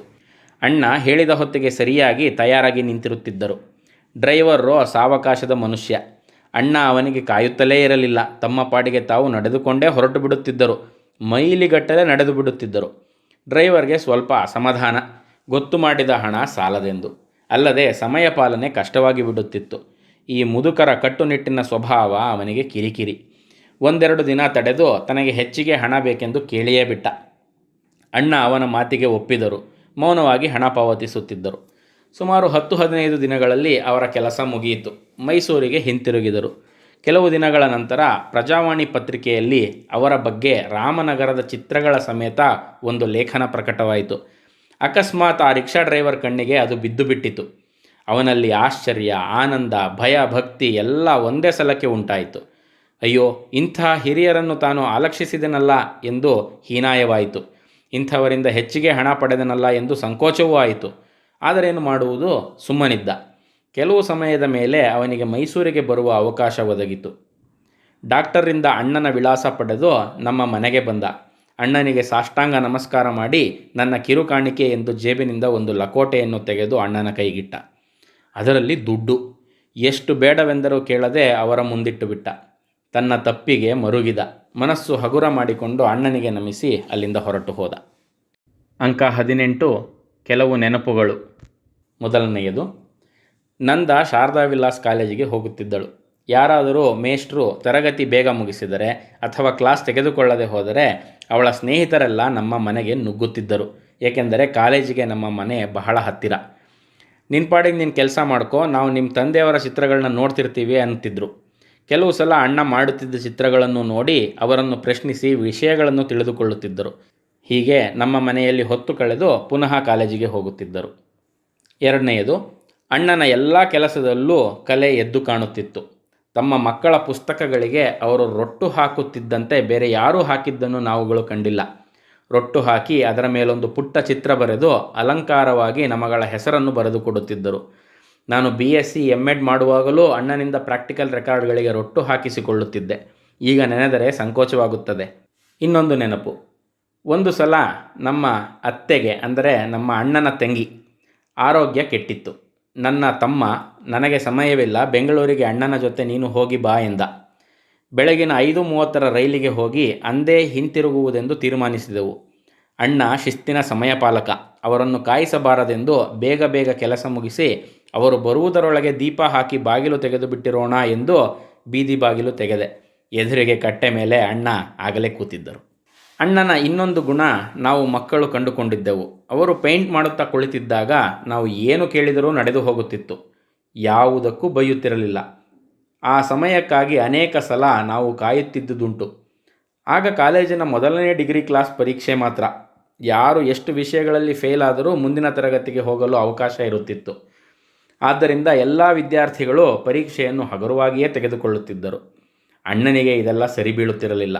ಅಣ್ಣ ಹೇಳಿದ ಹೊತ್ತಿಗೆ ಸರಿಯಾಗಿ ತಯಾರಾಗಿ ನಿಂತಿರುತ್ತಿದ್ದರು. ಡ್ರೈವರು ಸಾವಕಾಶದ ಮನುಷ್ಯ. ಅಣ್ಣ ಅವನಿಗೆ ಕಾಯುತ್ತಲೇ ಇರಲಿಲ್ಲ. ತಮ್ಮ ಪಾಡಿಗೆ ತಾವು ನಡೆದುಕೊಂಡೇ ಹೊರಟು ಬಿಡುತ್ತಿದ್ದರು. ಮೈಲಿಗಟ್ಟಲೆ ನಡೆದು ಬಿಡುತ್ತಿದ್ದರು. ಡ್ರೈವರ್ಗೆ ಸ್ವಲ್ಪ ಅಸಮಾಧಾನ. ಗೊತ್ತು ಮಾಡಿದ ಹಣ ಸಾಲದೆಂದು. ಅಲ್ಲದೆ ಸಮಯ ಪಾಲನೆ ಕಷ್ಟವಾಗಿ ಬಿಡುತ್ತಿತ್ತು. ಈ ಮುದುಕರ ಕಟ್ಟುನಿಟ್ಟಿನ ಸ್ವಭಾವ ಅವನಿಗೆ ಕಿರಿಕಿರಿ. 1-2 ದಿನ ತಡೆದು ತನಗೆ ಹೆಚ್ಚಿಗೆ ಹಣ ಬೇಕೆಂದು ಕೇಳಿಯೇ ಬಿಟ್ಟ. ಅಣ್ಣ ಅವನ ಮಾತಿಗೆ ಒಪ್ಪಿದರು. ಮೌನವಾಗಿ ಹಣ ಪಾವತಿಸುತ್ತಿದ್ದರು. ಸುಮಾರು 10-15 ದಿನಗಳಲ್ಲಿ ಅವರ ಕೆಲಸ ಮುಗಿಯಿತು. ಮೈಸೂರಿಗೆ ಹಿಂತಿರುಗಿದರು. ಕೆಲವು ದಿನಗಳ ನಂತರ ಪ್ರಜಾವಾಣಿ ಪತ್ರಿಕೆಯಲ್ಲಿ ಅವರ ಬಗ್ಗೆ ರಾಮನಗರದ ಚಿತ್ರಗಳ ಸಮೇತ ಒಂದು ಲೇಖನ ಪ್ರಕಟವಾಯಿತು. ಅಕಸ್ಮಾತ್ ಆ ರಿಕ್ಷಾ ಡ್ರೈವರ್ ಕಣ್ಣಿಗೆ ಅದು ಬಿದ್ದು ಬಿಟ್ಟಿತು. ಅವನಲ್ಲಿ ಆಶ್ಚರ್ಯ, ಆನಂದ, ಭಯ, ಭಕ್ತಿ ಎಲ್ಲ ಒಂದೇ ಸಲಕ್ಕೆ ಉಂಟಾಯಿತು. ಅಯ್ಯೋ, ಇಂಥ ಹಿರಿಯರನ್ನು ತಾನು ಆಲಕ್ಷಿಸಿದನಲ್ಲ ಎಂದು ಹೀನಾಯವಾಯಿತು. ಇಂಥವರಿಂದ ಹೆಚ್ಚಿಗೆ ಹಣ ಪಡೆದನಲ್ಲ ಎಂದು ಸಂಕೋಚವೂ ಆಯಿತು. ಆದರೇನು ಮಾಡುವುದು? ಸುಮ್ಮನಿದ್ದ. ಕೆಲವು ಸಮಯದ ಮೇಲೆ ಅವನಿಗೆ ಮೈಸೂರಿಗೆ ಬರುವ ಅವಕಾಶ ಒದಗಿತು. ಡಾಕ್ಟರಿಂದ ಅಣ್ಣನ ವಿಳಾಸ ಪಡೆದು ನಮ್ಮ ಮನೆಗೆ ಬಂದ. ಅಣ್ಣನಿಗೆ ಸಾಷ್ಟಾಂಗ ನಮಸ್ಕಾರ ಮಾಡಿ ನನ್ನ ಕಿರುಕಾಣಿಕೆ ಎಂದು ಜೇಬಿನಿಂದ ಒಂದು ಲಕೋಟೆಯನ್ನು ತೆಗೆದು ಅಣ್ಣನ ಕೈಗಿಟ್ಟ. ಅದರಲ್ಲಿ ದುಡ್ಡು. ಎಷ್ಟು ಬೇಡವೆಂದರೂ ಕೇಳದೆ ಅವರ ಮುಂದಿಟ್ಟು ಬಿಟ್ಟ. ತನ್ನ ತಪ್ಪಿಗೆ ಮರುಗಿದ. ಮನಸ್ಸು ಹಗುರ ಮಾಡಿಕೊಂಡು ಅಣ್ಣನಿಗೆ ನಮಿಸಿ ಅಲ್ಲಿಂದ ಹೊರಟು ಹೋದ. ಅಂಕ 18. ಕೆಲವು ನೆನಪುಗಳು. ಮೊದಲನೆಯದು, ನಂದ ಶಾರದಾ ವಿಲಾಸ್ ಕಾಲೇಜಿಗೆ ಹೋಗುತ್ತಿದ್ದಳು. ಯಾರಾದರೂ ಮೇಷ್ಟ್ರು ತರಗತಿ ಬೇಗ ಮುಗಿಸಿದರೆ ಅಥವಾ ಕ್ಲಾಸ್ ತೆಗೆದುಕೊಳ್ಳದೆ ಹೋದರೆ ಅವಳ ಸ್ನೇಹಿತರೆಲ್ಲ ನಮ್ಮ ಮನೆಗೆ ನುಗ್ಗುತ್ತಿದ್ದರು. ಏಕೆಂದರೆ ಕಾಲೇಜಿಗೆ ನಮ್ಮ ಮನೆ ಬಹಳ ಹತ್ತಿರ. ನಿನ್ನ ಪಾಡಿಗೆ ನೀನು ಕೆಲಸ ಮಾಡ್ಕೋ, ನಾವು ನಿಮ್ಮ ತಂದೆಯವರ ಚಿತ್ರಗಳನ್ನ ನೋಡ್ತಿರ್ತೀವಿ ಅಂತಿದ್ರು. ಕೆಲವು ಸಲ ಅಣ್ಣ ಮಾಡುತ್ತಿದ್ದ ಚಿತ್ರಗಳನ್ನು ನೋಡಿ ಅವರನ್ನು ಪ್ರಶ್ನಿಸಿ ವಿಷಯಗಳನ್ನು ತಿಳಿದುಕೊಳ್ಳುತ್ತಿದ್ದರು. ಹೀಗೆ ನಮ್ಮ ಮನೆಯಲ್ಲಿ ಹೊತ್ತು ಕಳೆದು ಪುನಃ ಕಾಲೇಜಿಗೆ ಹೋಗುತ್ತಿದ್ದರು. ಎರಡನೆಯದು, ಅಣ್ಣನ ಎಲ್ಲ ಕೆಲಸದಲ್ಲೂ ಕಲೆ ಎದ್ದು ಕಾಣುತ್ತಿತ್ತು. ತಮ್ಮ ಮಕ್ಕಳ ಪುಸ್ತಕಗಳಿಗೆ ಅವರು ರೊಟ್ಟು ಹಾಕುತ್ತಿದ್ದಂತೆ ಬೇರೆ ಯಾರೂ ಹಾಕಿದ್ದನ್ನು ನಾವುಗಳು ಕಂಡಿಲ್ಲ. ರೊಟ್ಟು ಹಾಕಿ ಅದರ ಮೇಲೊಂದು ಪುಟ್ಟ ಚಿತ್ರ ಬರೆದು ಅಲಂಕಾರವಾಗಿ ನಮಗಳ ಹೆಸರನ್ನು ಬರೆದು ಕೊಡುತ್ತಿದ್ದರು. ನಾನು BSc MEd ಮಾಡುವಾಗಲೂ ಅಣ್ಣನಿಂದ ಪ್ರಾಕ್ಟಿಕಲ್ ರೆಕಾರ್ಡ್ಗಳಿಗೆ ರೊಟ್ಟು ಹಾಕಿಸಿಕೊಳ್ಳುತ್ತಿದ್ದೆ. ಈಗ ನೆನೆದರೆ ಸಂಕೋಚವಾಗುತ್ತದೆ. ಇನ್ನೊಂದು ನೆನಪು, ಒಂದು ಸಲ ನಮ್ಮ ಅತ್ತೆಗೆ, ಅಂದರೆ ನಮ್ಮ ಅಣ್ಣನ ತಂಗಿ, ಆರೋಗ್ಯ ಕೆಟ್ಟಿತ್ತು. ನನ್ನ ತಮ್ಮ, ನನಗೆ ಸಮಯವಿಲ್ಲ, ಬೆಂಗಳೂರಿಗೆ ಅಣ್ಣನ ಜೊತೆ ನೀನು ಹೋಗಿ ಬಾ ಎಂದ. ಬೆಳಗಿನ 5:30 ರೈಲಿಗೆ ಹೋಗಿ ಅಂದೇ ಹಿಂತಿರುಗುವುದೆಂದು ತೀರ್ಮಾನಿಸಿದೆವು. ಅಣ್ಣ ಶಿಸ್ತಿನ ಸಮಯಪಾಲಕ. ಅವರನ್ನು ಕಾಯಿಸಬಾರದೆಂದು ಬೇಗ ಬೇಗ ಕೆಲಸ ಮುಗಿಸಿ ಅವರು ಬರುವುದರೊಳಗೆ ದೀಪ ಹಾಕಿ ಬಾಗಿಲು ತೆಗೆದು ಬಿಟ್ಟಿರೋಣ ಎಂದು ಬೀದಿ ಬಾಗಿಲು ತೆಗೆದೆ. ಎದುರಿಗೆ ಕಟ್ಟೆ ಮೇಲೆ ಅಣ್ಣ ಆಗಲೇ ಕೂತಿದ್ದರು. ಅಣ್ಣನ ಇನ್ನೊಂದು ಗುಣ ನಾವು ಮಕ್ಕಳು ಕಂಡುಕೊಂಡಿದ್ದೆವು. ಅವರು ಪೇಂಟ್ ಮಾಡುತ್ತಾ ಕುಳಿತಿದ್ದಾಗ ನಾವು ಏನು ಕೇಳಿದರೂ ನಡೆದು ಹೋಗುತ್ತಿತ್ತು. ಯಾವುದಕ್ಕೂ ಬೈಯುತ್ತಿರಲಿಲ್ಲ. ಆ ಸಮಯಕ್ಕಾಗಿ ಅನೇಕ ಸಲ ನಾವು ಕಾಯುತ್ತಿದ್ದುದುಂಟು. ಆಗ ಕಾಲೇಜಿನ ಮೊದಲನೇ ಡಿಗ್ರಿ ಕ್ಲಾಸ್ ಪರೀಕ್ಷೆ ಮಾತ್ರ. ಯಾರು ಎಷ್ಟು ವಿಷಯಗಳಲ್ಲಿ ಫೇಲ್ ಆದರೂ ಮುಂದಿನ ತರಗತಿಗೆ ಹೋಗಲು ಅವಕಾಶ ಇರುತ್ತಿತ್ತು. ಆದ್ದರಿಂದ ಎಲ್ಲ ವಿದ್ಯಾರ್ಥಿಗಳು ಪರೀಕ್ಷೆಯನ್ನು ಹಗುರವಾಗಿಯೇ ತೆಗೆದುಕೊಳ್ಳುತ್ತಿದ್ದರು. ಅಣ್ಣನಿಗೆ ಇದೆಲ್ಲ ಸರಿ ಬೀಳುತ್ತಿರಲಿಲ್ಲ.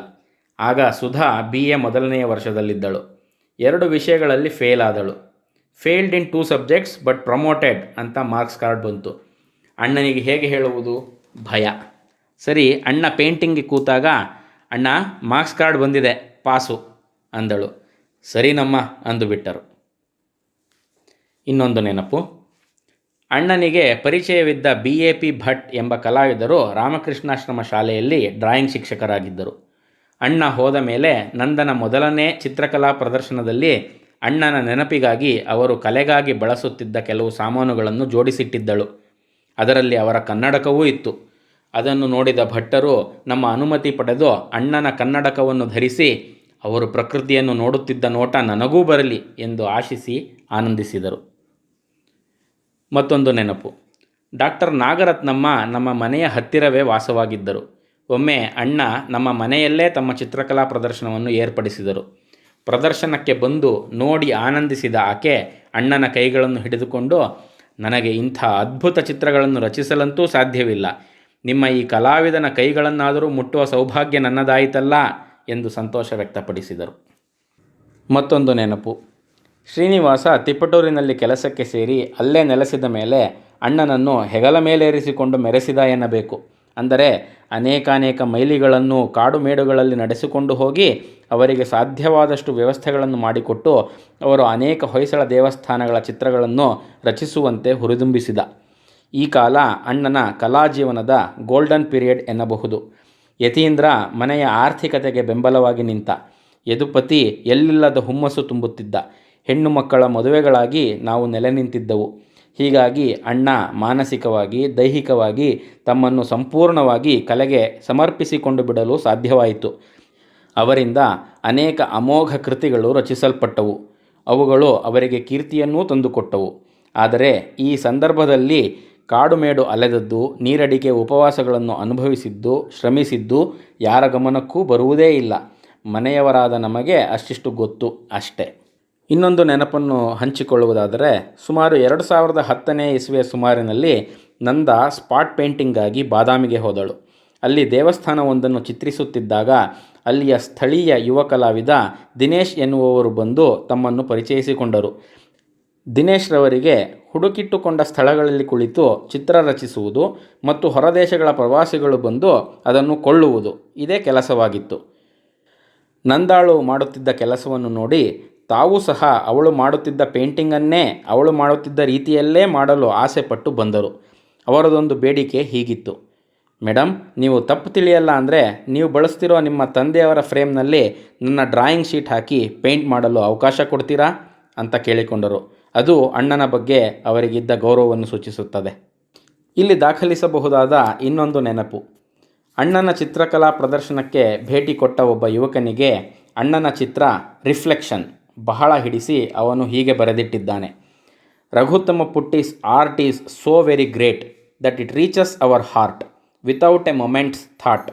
ಆಗ ಸುಧಾ BA ಮೊದಲನೆಯ ವರ್ಷದಲ್ಲಿದ್ದಳು. 2 ವಿಷಯಗಳಲ್ಲಿ ಫೇಲ್ ಆದಳು. Failed in 2 subjects but promoted ಅಂತ ಮಾರ್ಕ್ಸ್ ಕಾರ್ಡ್ ಬಂತು. ಅಣ್ಣನಿಗೆ ಹೇಗೆ ಹೇಳುವುದು? ಭಯ. ಸರಿ, ಅಣ್ಣ ಪೇಂಟಿಂಗ್ಗೆ ಕೂತಾಗ, ಅಣ್ಣ ಮಾರ್ಕ್ಸ್ ಕಾರ್ಡ್ ಬಂದಿದೆ, ಪಾಸು ಅಂದಳು. ಸರಿನಮ್ಮ ಅಂದುಬಿಟ್ಟರು. ಇನ್ನೊಂದು ನೆನಪು, ಅಣ್ಣನಿಗೆ ಪರಿಚಯವಿದ್ದ BAP ಭಟ್ ಎಂಬ ಕಲಾವಿದರು ರಾಮಕೃಷ್ಣಾಶ್ರಮ ಶಾಲೆಯಲ್ಲಿ ಡ್ರಾಯಿಂಗ್ ಶಿಕ್ಷಕರಾಗಿದ್ದರು. ಅಣ್ಣ ಹೋದ ಮೇಲೆ ನಂದನ ಮೊದಲನೇ ಚಿತ್ರಕಲಾ ಪ್ರದರ್ಶನದಲ್ಲಿ ಅಣ್ಣನ ನೆನಪಿಗಾಗಿ ಅವರು ಕಲೆಗಾಗಿ ಬಳಸುತ್ತಿದ್ದ ಕೆಲವು ಸಾಮಾನುಗಳನ್ನು ಜೋಡಿಸಿಟ್ಟಿದ್ದಳು. ಅದರಲ್ಲಿ ಅವರ ಕನ್ನಡಕವೂ ಇತ್ತು. ಅದನ್ನು ನೋಡಿದ ಭಟ್ಟರು ನಮ್ಮ ಅನುಮತಿ ಪಡೆದು ಅಣ್ಣನ ಕನ್ನಡಕವನ್ನು ಧರಿಸಿ ಅವರು ಪ್ರಕೃತಿಯನ್ನು ನೋಡುತ್ತಿದ್ದ ನೋಟ ನನಗೂ ಬರಲಿ ಎಂದು ಆಶಿಸಿ ಆನಂದಿಸಿದರು. ಮತ್ತೊಂದು ನೆನಪು, ಡಾಕ್ಟರ್ ನಾಗರತ್ನಮ್ಮ ನಮ್ಮ ಮನೆಯ ಹತ್ತಿರವೇ ವಾಸವಾಗಿದ್ದರು. ಒಮ್ಮೆ ಅಣ್ಣ ನಮ್ಮ ಮನೆಯಲ್ಲೇ ತಮ್ಮ ಚಿತ್ರಕಲಾ ಪ್ರದರ್ಶನವನ್ನು ಏರ್ಪಡಿಸಿದರು. ಪ್ರದರ್ಶನಕ್ಕೆ ಬಂದು ನೋಡಿ ಆನಂದಿಸಿದ ಆಕೆ ಅಣ್ಣನ ಕೈಗಳನ್ನು ಹಿಡಿದುಕೊಂಡು, ನನಗೆ ಇಂಥ ಅದ್ಭುತ ಚಿತ್ರಗಳನ್ನು ರಚಿಸಲಂತೂ ಸಾಧ್ಯವಿಲ್ಲ, ನಿಮ್ಮ ಈ ಕಲಾವಿದನ ಕೈಗಳನ್ನಾದರೂ ಮುಟ್ಟುವ ಸೌಭಾಗ್ಯ ನನ್ನದಾಯಿತಲ್ಲ ಎಂದು ಸಂತೋಷ ವ್ಯಕ್ತಪಡಿಸಿದರು. ಮತ್ತೊಂದು ನೆನಪು, ಶ್ರೀನಿವಾಸ ತಿಪಟೂರಿನಲ್ಲಿ ಕೆಲಸಕ್ಕೆ ಸೇರಿ ಅಲ್ಲೇ ನೆಲೆಸಿದ ಮೇಲೆ ಅಣ್ಣನನ್ನು ಹೆಗಲ ಮೇಲೇರಿಸಿಕೊಂಡು ಮೆರೆಸಿದ ಎನ್ನಬೇಕು. ಅಂದರೆ ಅನೇಕಾನೇಕ ಮೈಲಿಗಳನ್ನು ಕಾಡು ಮೇಡುಗಳಲ್ಲಿ ನಡೆಸಿಕೊಂಡು ಹೋಗಿ ಅವರಿಗೆ ಸಾಧ್ಯವಾದಷ್ಟು ವ್ಯವಸ್ಥೆಗಳನ್ನು ಮಾಡಿಕೊಟ್ಟು ಅವರು ಅನೇಕ ಹೊಯ್ಸಳ ದೇವಸ್ಥಾನಗಳ ಚಿತ್ರಗಳನ್ನು ರಚಿಸುವಂತೆ ಹುರಿದುಂಬಿಸಿದ. ಈ ಕಾಲ ಅಣ್ಣನ ಕಲಾಜೀವನದ ಗೋಲ್ಡನ್ ಪೀರಿಯಡ್ ಎನ್ನಬಹುದು. ಯತೀಂದ್ರ ಮನೆಯ ಆರ್ಥಿಕತೆಗೆ ಬೆಂಬಲವಾಗಿ ನಿಂತ. ಯದುಪತಿ ಎಲ್ಲಿಲ್ಲದ ಹುಮ್ಮಸ್ಸು ತುಂಬುತ್ತಿದ್ದ. ಹೆಣ್ಣು ಮಕ್ಕಳ ಮದುವೆಗಳಾಗಿ ನಾವು ನೆಲೆ ನಿಂತಿದ್ದೆವು. ಹೀಗಾಗಿ ಅಣ್ಣ ಮಾನಸಿಕವಾಗಿ, ದೈಹಿಕವಾಗಿ ತಮ್ಮನ್ನು ಸಂಪೂರ್ಣವಾಗಿ ಕಲೆಗೆ ಸಮರ್ಪಿಸಿಕೊಂಡು ಬಿಡಲು ಸಾಧ್ಯವಾಯಿತು. ಅವರಿಂದ ಅನೇಕ ಅಮೋಘ ಕೃತಿಗಳು ರಚಿಸಲ್ಪಟ್ಟವು. ಅವುಗಳು ಅವರಿಗೆ ಕೀರ್ತಿಯನ್ನೂ ತಂದುಕೊಟ್ಟವು. ಆದರೆ ಈ ಸಂದರ್ಭದಲ್ಲಿ ಕಾಡುಮೇಡು ಅಲೆದದ್ದು, ನೀರಡಿಕೆ ಉಪವಾಸಗಳನ್ನು ಅನುಭವಿಸಿದ್ದು, ಶ್ರಮಿಸಿದ್ದು ಯಾರ ಗಮನಕ್ಕೂ ಬರುವುದೇ ಇಲ್ಲ. ಮನೆಯವರಾದ ನಮಗೆ ಅಷ್ಟಿಷ್ಟು ಗೊತ್ತು ಅಷ್ಟೇ. ಇನ್ನೊಂದು ನೆನಪನ್ನು ಹಂಚಿಕೊಳ್ಳುವುದಾದರೆ, ಸುಮಾರು 2010ನೇ ಇಸ್ವಿಯ ಸುಮಾರಿನಲ್ಲಿ ನಂದ ಸ್ಪಾಟ್ ಪೇಂಟಿಂಗಾಗಿ ಬಾದಾಮಿಗೆ ಹೋದಳು. ಅಲ್ಲಿ ದೇವಸ್ಥಾನವೊಂದನ್ನು ಚಿತ್ರಿಸುತ್ತಿದ್ದಾಗ ಅಲ್ಲಿಯ ಸ್ಥಳೀಯ ಯುವ ಕಲಾವಿದ ದಿನೇಶ್ ಎನ್ನುವವರು ಬಂದು ತಮ್ಮನ್ನು ಪರಿಚಯಿಸಿಕೊಂಡರು. ದಿನೇಶ್ರವರಿಗೆ ಹುಡುಕಿಟ್ಟುಕೊಂಡ ಸ್ಥಳಗಳಲ್ಲಿ ಕುಳಿತು ಚಿತ್ರ ರಚಿಸುವುದು ಮತ್ತು ಹೊರದೇಶಗಳ ಪ್ರವಾಸಿಗಳು ಬಂದು ಅದನ್ನು ಕೊಳ್ಳುವುದು ಇದೇ ಕೆಲಸವಾಗಿತ್ತು. ನಂದಾಳು ಮಾಡುತ್ತಿದ್ದ ಕೆಲಸವನ್ನು ನೋಡಿ ತಾವೂ ಸಹ ಅವಳು ಮಾಡುತ್ತಿದ್ದ ಪೇಂಟಿಂಗನ್ನೇ ಅವಳು ಮಾಡುತ್ತಿದ್ದ ರೀತಿಯಲ್ಲೇ ಮಾಡಲು ಆಸೆಪಟ್ಟು ಬಂದರು. ಅವರದೊಂದು ಬೇಡಿಕೆ ಹೀಗಿತ್ತು: ಮೇಡಮ್, ನೀವು ತಪ್ಪು ತಿಳಿಯಲ್ಲ ಅಂದರೆ ನೀವು ಬಳಸ್ತಿರೋ ನಿಮ್ಮ ತಂದೆಯವರ ಫ್ರೇಮ್ನಲ್ಲಿ ನನ್ನ ಡ್ರಾಯಿಂಗ್ ಶೀಟ್ ಹಾಕಿ ಪೇಂಟ್ ಮಾಡಲು ಅವಕಾಶ ಕೊಡ್ತೀರಾ ಅಂತ ಕೇಳಿಕೊಂಡರು. ಅದು ಅಣ್ಣನ ಬಗ್ಗೆ ಅವರಿಗಿದ್ದ ಗೌರವವನ್ನು ಸೂಚಿಸುತ್ತದೆ. ಇಲ್ಲಿ ದಾಖಲಿಸಬಹುದಾದ ಇನ್ನೊಂದು ನೆನಪು: ಅಣ್ಣನ ಚಿತ್ರಕಲಾ ಪ್ರದರ್ಶನಕ್ಕೆ ಭೇಟಿ ಕೊಟ್ಟ ಒಬ್ಬ ಯುವಕನಿಗೆ ಅಣ್ಣನ ಚಿತ್ರ ರಿಫ್ಲೆಕ್ಷನ್ ಬಹಳ ಹಿಡಿಸಿ ಅವನು ಹೀಗೆ ಬರೆದಿಟ್ಟಿದ್ದಾನೆ: Raghuttama Putti's art is so very great that it reaches our heart without a moment's thought.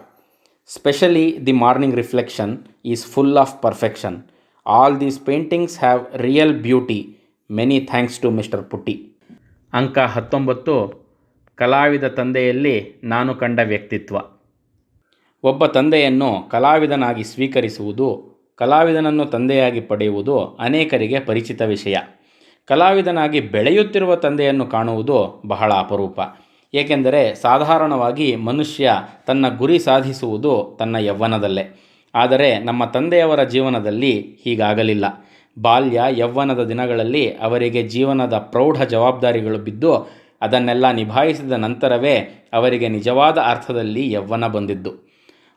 Specially the morning reflection is full of perfection. All these paintings have real beauty. Many thanks to mister Putti. ಅಂಕ 19. ಕಲಾವಿದ ತಂದೆಯಲ್ಲಿ ನಾನು ಕಂಡ ವ್ಯಕ್ತಿತ್ವ. ಒಬ್ಬ ತಂದೆಯನ್ನು ಕಲಾವಿದನಾಗಿ ಸ್ವೀಕರಿಸುವುದು, ಕಲಾವಿದನನ್ನು ತಂದೆಯಾಗಿ ಪಡೆಯುವುದು ಅನೇಕರಿಗೆ ಪರಿಚಿತ ವಿಷಯ. ಕಲಾವಿದನಾಗಿ ಬೆಳೆಯುತ್ತಿರುವ ತಂದೆಯನ್ನು ಕಾಣುವುದು ಬಹಳ ಅಪರೂಪ. ಏಕೆಂದರೆ ಸಾಧಾರಣವಾಗಿ ಮನುಷ್ಯ ತನ್ನ ಗುರಿ ಸಾಧಿಸುವುದು ತನ್ನ ಯೌವನದಲ್ಲೇ. ಆದರೆ ನಮ್ಮ ತಂದೆಯವರ ಜೀವನದಲ್ಲಿ ಹೀಗಾಗಲಿಲ್ಲ. ಬಾಲ್ಯ ಯೌವನದ ದಿನಗಳಲ್ಲಿ ಅವರಿಗೆ ಜೀವನದ ಪ್ರೌಢ ಜವಾಬ್ದಾರಿಗಳು ಬಿದ್ದು ಅದನ್ನೆಲ್ಲ ನಿಭಾಯಿಸಿದ ನಂತರವೇ ಅವರಿಗೆ ನಿಜವಾದ ಅರ್ಥದಲ್ಲಿ ಯೌವನ ಬಂದಿದ್ದು.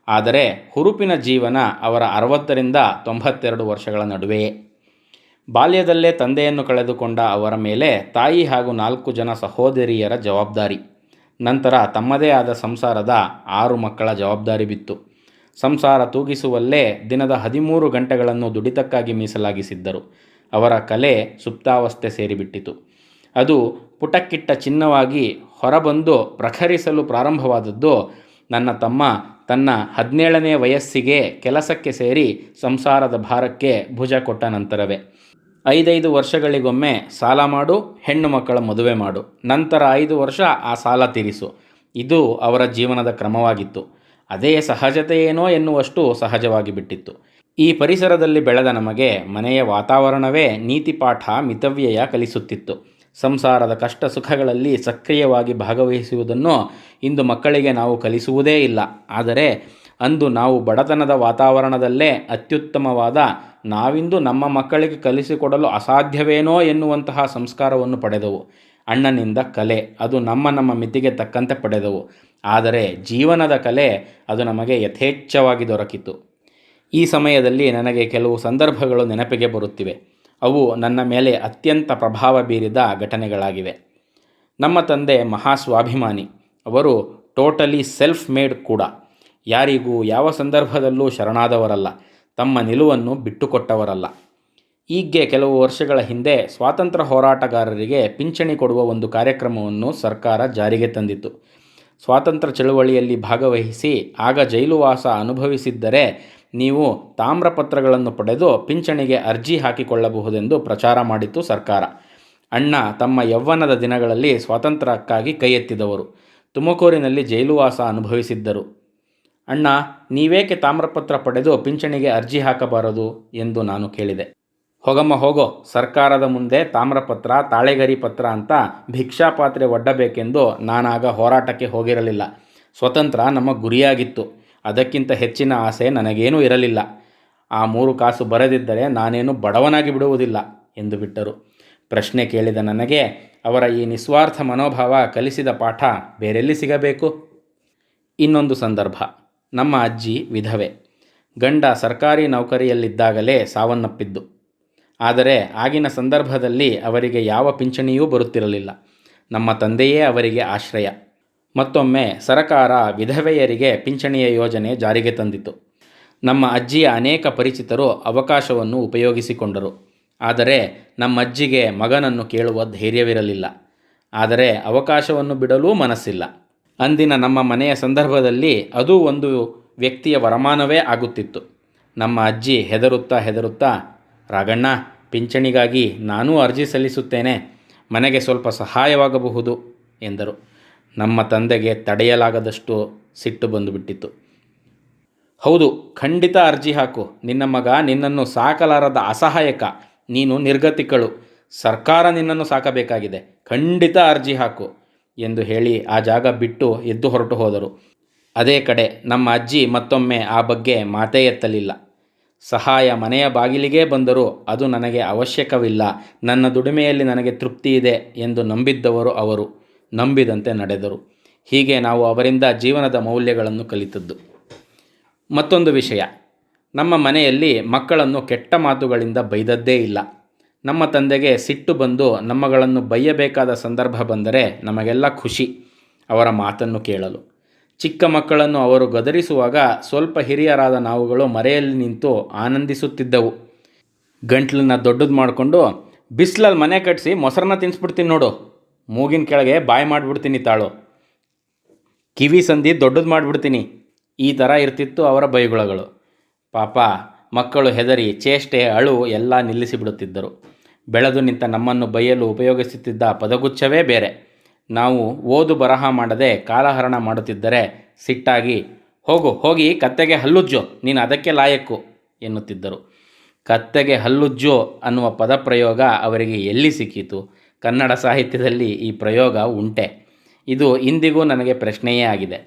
ಆದರೆ ಹುರುಪಿನ ಜೀವನ ಅವರ 60ರಿಂದ 92 ವರ್ಷಗಳ ನಡುವೆಯೇ. ಬಾಲ್ಯದಲ್ಲೇ ತಂದೆಯನ್ನು ಕಳೆದುಕೊಂಡ ಅವರ ಮೇಲೆ ತಾಯಿ ಹಾಗೂ 4 ಜನ ಸಹೋದರಿಯರ ಜವಾಬ್ದಾರಿ. ನಂತರ ತಮ್ಮದೇ ಆದ ಸಂಸಾರದ 6 ಮಕ್ಕಳ ಜವಾಬ್ದಾರಿ ಬಿತ್ತು. ಸಂಸಾರ ತೂಗಿಸುವಲ್ಲೇ ದಿನದ 13 ಗಂಟೆಗಳನ್ನು ದುಡಿತಕ್ಕಾಗಿ ಮೀಸಲಾಗಿಸಿದ್ದರು. ಅವರ ಕಲೆ ಸುಪ್ತಾವಸ್ಥೆ ಸೇರಿಬಿಟ್ಟಿತು. ಅದು ಪುಟಕ್ಕಿಟ್ಟ ಚಿನ್ನವಾಗಿ ಹೊರಬಂದು ಪ್ರಖರಿಸಲು ಪ್ರಾರಂಭವಾದದ್ದು ನನ್ನ ತಮ್ಮ ತನ್ನ 17ನೇ ವಯಸ್ಸಿಗೆ ಕೆಲಸಕ್ಕೆ ಸೇರಿ ಸಂಸಾರದ ಭಾರಕ್ಕೆ ಭುಜ ಕೊಟ್ಟ ನಂತರವೇ. 5 ವರ್ಷಗಳಿಗೊಮ್ಮೆ ಸಾಲ ಮಾಡು, ಹೆಣ್ಣು ಮಕ್ಕಳ ಮದುವೆ ಮಾಡು, ನಂತರ 5 ವರ್ಷ ಆ ಸಾಲ ತೀರಿಸು. ಇದು ಅವರ ಜೀವನದ ಕ್ರಮವಾಗಿತ್ತು. ಅದೇ ಸಹಜತೆಯೇನೋ ಎನ್ನುವಷ್ಟು ಸಹಜವಾಗಿ ಬಿಟ್ಟಿತ್ತು. ಈ ಪರಿಸರದಲ್ಲಿ ಬೆಳೆದ ನಮಗೆ ಮನೆಯ ವಾತಾವರಣವೇ ನೀತಿಪಾಠ ಮಿತವ್ಯಯ ಕಲಿಸುತ್ತಿತ್ತು. ಸಂಸಾರದ ಕಷ್ಟ ಸುಖಗಳಲ್ಲಿ ಸಕ್ರಿಯವಾಗಿ ಭಾಗವಹಿಸುವುದನ್ನು ಇಂದು ಮಕ್ಕಳಿಗೆ ನಾವು ಕಲಿಸುವುದೇ ಇಲ್ಲ. ಆದರೆ ಅಂದು ನಾವು ಬಡತನದ ವಾತಾವರಣದಲ್ಲೇ ಅತ್ಯುತ್ತಮವಾದ, ನಾವಿಂದು ನಮ್ಮ ಮಕ್ಕಳಿಗೆ ಕಲಿಸಿಕೊಡಲು ಅಸಾಧ್ಯವೇನೋ ಎನ್ನುವಂತಹ ಸಂಸ್ಕಾರವನ್ನು ಪಡೆದವು. ಅಣ್ಣನಿಂದ ಕಲೆ, ಅದು ನಮ್ಮ ಮಿತಿಗೆ ತಕ್ಕಂತೆ ಪಡೆದವು. ಆದರೆ ಜೀವನದ ಕಲೆ ಅದು ನಮಗೆ ಯಥೇಚ್ಛವಾಗಿ ದೊರಕಿತು. ಈ ಸಮಯದಲ್ಲಿ ನನಗೆ ಕೆಲವು ಸಂದರ್ಭಗಳು ನೆನಪಿಗೆ ಬರುತ್ತಿವೆ. ಅವು ನನ್ನ ಮೇಲೆ ಅತ್ಯಂತ ಪ್ರಭಾವ ಬೀರಿದ ಘಟನೆಗಳಾಗಿವೆ. ನಮ್ಮ ತಂದೆ ಮಹಾಸ್ವಾಭಿಮಾನಿ. ಅವರು ಟೋಟಲಿ ಸೆಲ್ಫ್ ಮೇಡ್ ಕೂಡ. ಯಾರಿಗೂ ಯಾವ ಸಂದರ್ಭದಲ್ಲೂ ಶರಣಾದವರಲ್ಲ, ತಮ್ಮ ನಿಲುವನ್ನು ಬಿಟ್ಟುಕೊಟ್ಟವರಲ್ಲ. ಈಗ್ಗೆ ಕೆಲವು ವರ್ಷಗಳ ಹಿಂದೆ ಸ್ವಾತಂತ್ರ್ಯ ಹೋರಾಟಗಾರರಿಗೆ ಪಿಂಚಣಿ ಕೊಡುವ ಒಂದು ಕಾರ್ಯಕ್ರಮವನ್ನು ಸರ್ಕಾರ ಜಾರಿಗೆ ತಂದಿತು. ಸ್ವಾತಂತ್ರ್ಯ ಚಳುವಳಿಯಲ್ಲಿ ಭಾಗವಹಿಸಿ ಆಗ ಜೈಲುವಾಸ ಅನುಭವಿಸಿದ್ದರೆ ನೀವು ತಾಮ್ರಪತ್ರಗಳನ್ನು ಪಡೆದು ಪಿಂಚಣಿಗೆ ಅರ್ಜಿ ಹಾಕಿಕೊಳ್ಳಬಹುದೆಂದು ಪ್ರಚಾರ ಮಾಡಿತು ಸರ್ಕಾರ. ಅಣ್ಣ ತಮ್ಮ ಯೌವನದ ದಿನಗಳಲ್ಲಿ ಸ್ವಾತಂತ್ರ್ಯಕ್ಕಾಗಿ ಕೈ ಎತ್ತಿದವರು. ತುಮಕೂರಿನಲ್ಲಿ ಜೈಲುವಾಸ ಅನುಭವಿಸಿದ್ದರು. ಅಣ್ಣ, ನೀವೇಕೆ ತಾಮ್ರಪತ್ರ ಪಡೆದು ಪಿಂಚಣಿಗೆ ಅರ್ಜಿ ಹಾಕಬಾರದು ಎಂದು ನಾನು ಕೇಳಿದೆ. ಹೋಗಮ್ಮ ಹೋಗೋ, ಸರ್ಕಾರದ ಮುಂದೆ ತಾಮ್ರಪತ್ರ, ತಾಳೆಗರಿ ಪತ್ರ ಅಂತ ಭಿಕ್ಷಾಪಾತ್ರೆ ಒಡ್ಡಬೇಕೆಂದು ನಾನಾಗ ಹೋರಾಟಕ್ಕೆ ಹೋಗಿರಲಿಲ್ಲ. ಸ್ವತಂತ್ರ ನಮ್ಮ ಗುರಿಯಾಗಿತ್ತು. ಅದಕ್ಕಿಂತ ಹೆಚ್ಚಿನ ಆಸೆ ನನಗೇನೂ ಇರಲಿಲ್ಲ. ಆ 3 ಕಾಸು ಬರದಿದ್ದರೆ ನಾನೇನು ಬಡವನಾಗಿ ಬಿಡುವುದಿಲ್ಲ ಎಂದು ಬಿಟ್ಟರು. ಪ್ರಶ್ನೆ ಕೇಳಿದ ನನಗೆ ಅವರ ಈ ನಿಸ್ವಾರ್ಥ ಮನೋಭಾವ ಕಲಿಸಿದ ಪಾಠ ಬೇರೆಲ್ಲಿ ಸಿಗಬೇಕು? ಇನ್ನೊಂದು ಸಂದರ್ಭ. ನಮ್ಮ ಅಜ್ಜಿ ವಿಧವೆ. ಗಂಡ ಸರ್ಕಾರಿ ನೌಕರಿಯಲ್ಲಿದ್ದಾಗಲೇ ಸಾವನ್ನಪ್ಪಿದ್ದು. ಆದರೆ ಆಗಿನ ಸಂದರ್ಭದಲ್ಲಿ ಅವರಿಗೆ ಯಾವ ಪಿಂಚಣಿಯೂ ಬರುತ್ತಿರಲಿಲ್ಲ. ನಮ್ಮ ತಂದೆಯೇ ಅವರಿಗೆ ಆಶ್ರಯ. ಮತ್ತೊಮ್ಮೆ ಸರಕಾರ ವಿಧವೆಯರಿಗೆ ಪಿಂಚಣಿಯ ಯೋಜನೆ ಜಾರಿಗೆ ತಂದಿತು. ನಮ್ಮ ಅಜ್ಜಿಯ ಅನೇಕ ಪರಿಚಿತರು ಅವಕಾಶವನ್ನು ಉಪಯೋಗಿಸಿಕೊಂಡರು. ಆದರೆ ನಮ್ಮಜ್ಜಿಗೆ ಮಗನನ್ನು ಕೇಳುವ ಧೈರ್ಯವಿರಲಿಲ್ಲ. ಆದರೆ ಅವಕಾಶವನ್ನು ಬಿಡಲೂ ಮನಸ್ಸಿಲ್ಲ. ಅಂದಿನ ನಮ್ಮ ಮನೆಯ ಸಂದರ್ಭದಲ್ಲಿ ಅದೂ ಒಂದು ವ್ಯಕ್ತಿಯ ವರಮಾನವೇ ಆಗುತ್ತಿತ್ತು. ನಮ್ಮ ಅಜ್ಜಿ ಹೆದರುತ್ತಾ, ರಾಘಣ್ಣ, ಪಿಂಚಣಿಗಾಗಿ ನಾನೂ ಅರ್ಜಿ ಸಲ್ಲಿಸುತ್ತೇನೆ, ಮನೆಗೆ ಸ್ವಲ್ಪ ಸಹಾಯವಾಗಬಹುದು ಎಂದರು. ನಮ್ಮ ತಂದೆಗೆ ತಡೆಯಲಾಗದಷ್ಟು ಸಿಟ್ಟು ಬಂದುಬಿಟ್ಟಿತ್ತು. ಹೌದು, ಖಂಡಿತ ಅರ್ಜಿ ಹಾಕು. ನಿನ್ನ ಮಗ ನಿನ್ನನ್ನು ಸಾಕಲಾರದ ಅಸಹಾಯಕ. ನೀನು ನಿರ್ಗತಿಕಳು. ಸರ್ಕಾರ ನಿನ್ನನ್ನು ಸಾಕಬೇಕಾಗಿದೆ. ಖಂಡಿತ ಅರ್ಜಿ ಹಾಕು ಎಂದು ಹೇಳಿ ಆ ಜಾಗ ಬಿಟ್ಟು ಎದ್ದು ಹೊರಟು ಹೋದರು. ಅದೇ ಕಡೆ ನಮ್ಮ ಅಜ್ಜಿ ಮತ್ತೊಮ್ಮೆ ಆ ಬಗ್ಗೆ ಮಾತೇ ಎತ್ತಲಿಲ್ಲ. ಸಹಾಯ ಮನೆಯ ಬಾಗಿಲಿಗೇ ಬಂದರೂ ಅದು ನನಗೆ ಅವಶ್ಯಕವಿಲ್ಲ, ನನ್ನ ದುಡಿಮೆಯಲ್ಲಿ ನನಗೆ ತೃಪ್ತಿ ಇದೆ ಎಂದು ನಂಬಿದ್ದವರು ಅವರು. ನಂಬಿದಂತೆ ನಡೆದರು. ಹೀಗೆ ನಾವು ಅವರಿಂದ ಜೀವನದ ಮೌಲ್ಯಗಳನ್ನು ಕಲಿತದ್ದು. ಮತ್ತೊಂದು ವಿಷಯ, ನಮ್ಮ ಮನೆಯಲ್ಲಿ ಮಕ್ಕಳನ್ನು ಕೆಟ್ಟ ಮಾತುಗಳಿಂದ ಬೈದದ್ದೇ ಇಲ್ಲ. ನಮ್ಮ ತಂದೆಗೆ ಸಿಟ್ಟು ಬಂದು ನಮ್ಮಗಳನ್ನು ಬೈಯಬೇಕಾದ ಸಂದರ್ಭ ಬಂದರೆ ನಮಗೆಲ್ಲ ಖುಷಿ ಅವರ ಮಾತನ್ನು ಕೇಳಲು. ಚಿಕ್ಕ ಮಕ್ಕಳನ್ನು ಅವರು ಗದರಿಸುವಾಗ ಸ್ವಲ್ಪ ಹಿರಿಯರಾದ ನಾವುಗಳು ಮರೆಯಲ್ಲಿ ನಿಂತು ಆನಂದಿಸುತ್ತಿದ್ದೆವು. ಗಂಟ್ಲನ್ನ ದೊಡ್ಡದು ಮಾಡಿಕೊಂಡು, ಬಿಸಿಲಲ್ಲಿ ಮನೆ ಕಟ್ಟಿಸಿ ಮೊಸರನ್ನ ತಿನ್ನಿಸ್ಬಿಡ್ತೀನಿ ನೋಡು, ಮೂಗಿನ ಕೆಳಗೆ ಬಾಯಿ ಮಾಡಿಬಿಡ್ತೀನಿ ತಾಳು, ಕಿವಿ ಸಂಧಿ ದೊಡ್ಡದು ಮಾಡಿಬಿಡ್ತೀನಿ, ಈ ಥರ ಇರ್ತಿತ್ತು ಅವರ ಬೈಗುಳಗಳು. ಪಾಪ ಮಕ್ಕಳು ಹೆದರಿ ಚೇಷ್ಟೆ ಅಳು ಎಲ್ಲ ನಿಲ್ಲಿಸಿಬಿಡುತ್ತಿದ್ದರು. ಬೆಳೆದು ನಿಂತ ನಮ್ಮನ್ನು ಬೈಯಲು ಉಪಯೋಗಿಸುತ್ತಿದ್ದ ಪದಗುಚ್ಛವೇ ಬೇರೆ. ನಾವು ಓದು ಬರಹ ಮಾಡದೆ ಕಾಲಹರಣ ಮಾಡುತ್ತಿದ್ದರೆ ಸಿಟ್ಟಾಗಿ, ಹೋಗಿ ಕತ್ತೆಗೆ ಹಲ್ಲುಜ್ಜು, ನೀನು ಅದಕ್ಕೆ ಲಾಯಕ್ಕು ಎನ್ನುತ್ತಿದ್ದರು. ಕತ್ತೆಗೆ ಹಲ್ಲುಜ್ಜು ಅನ್ನುವ ಪದಪ್ರಯೋಗ ಅವರಿಗೆ ಎಲ್ಲಿ ಸಿಕ್ಕಿತು? ಕನ್ನಡ ಸಾಹಿತ್ಯದಲ್ಲಿ ಈ ಪ್ರಯೋಗ ಉಂಟೆ? ಇದು ಇಂದಿಗೂ ನನಗೆ ಪ್ರಶ್ನೆಯೇ ಆಗಿದೆ.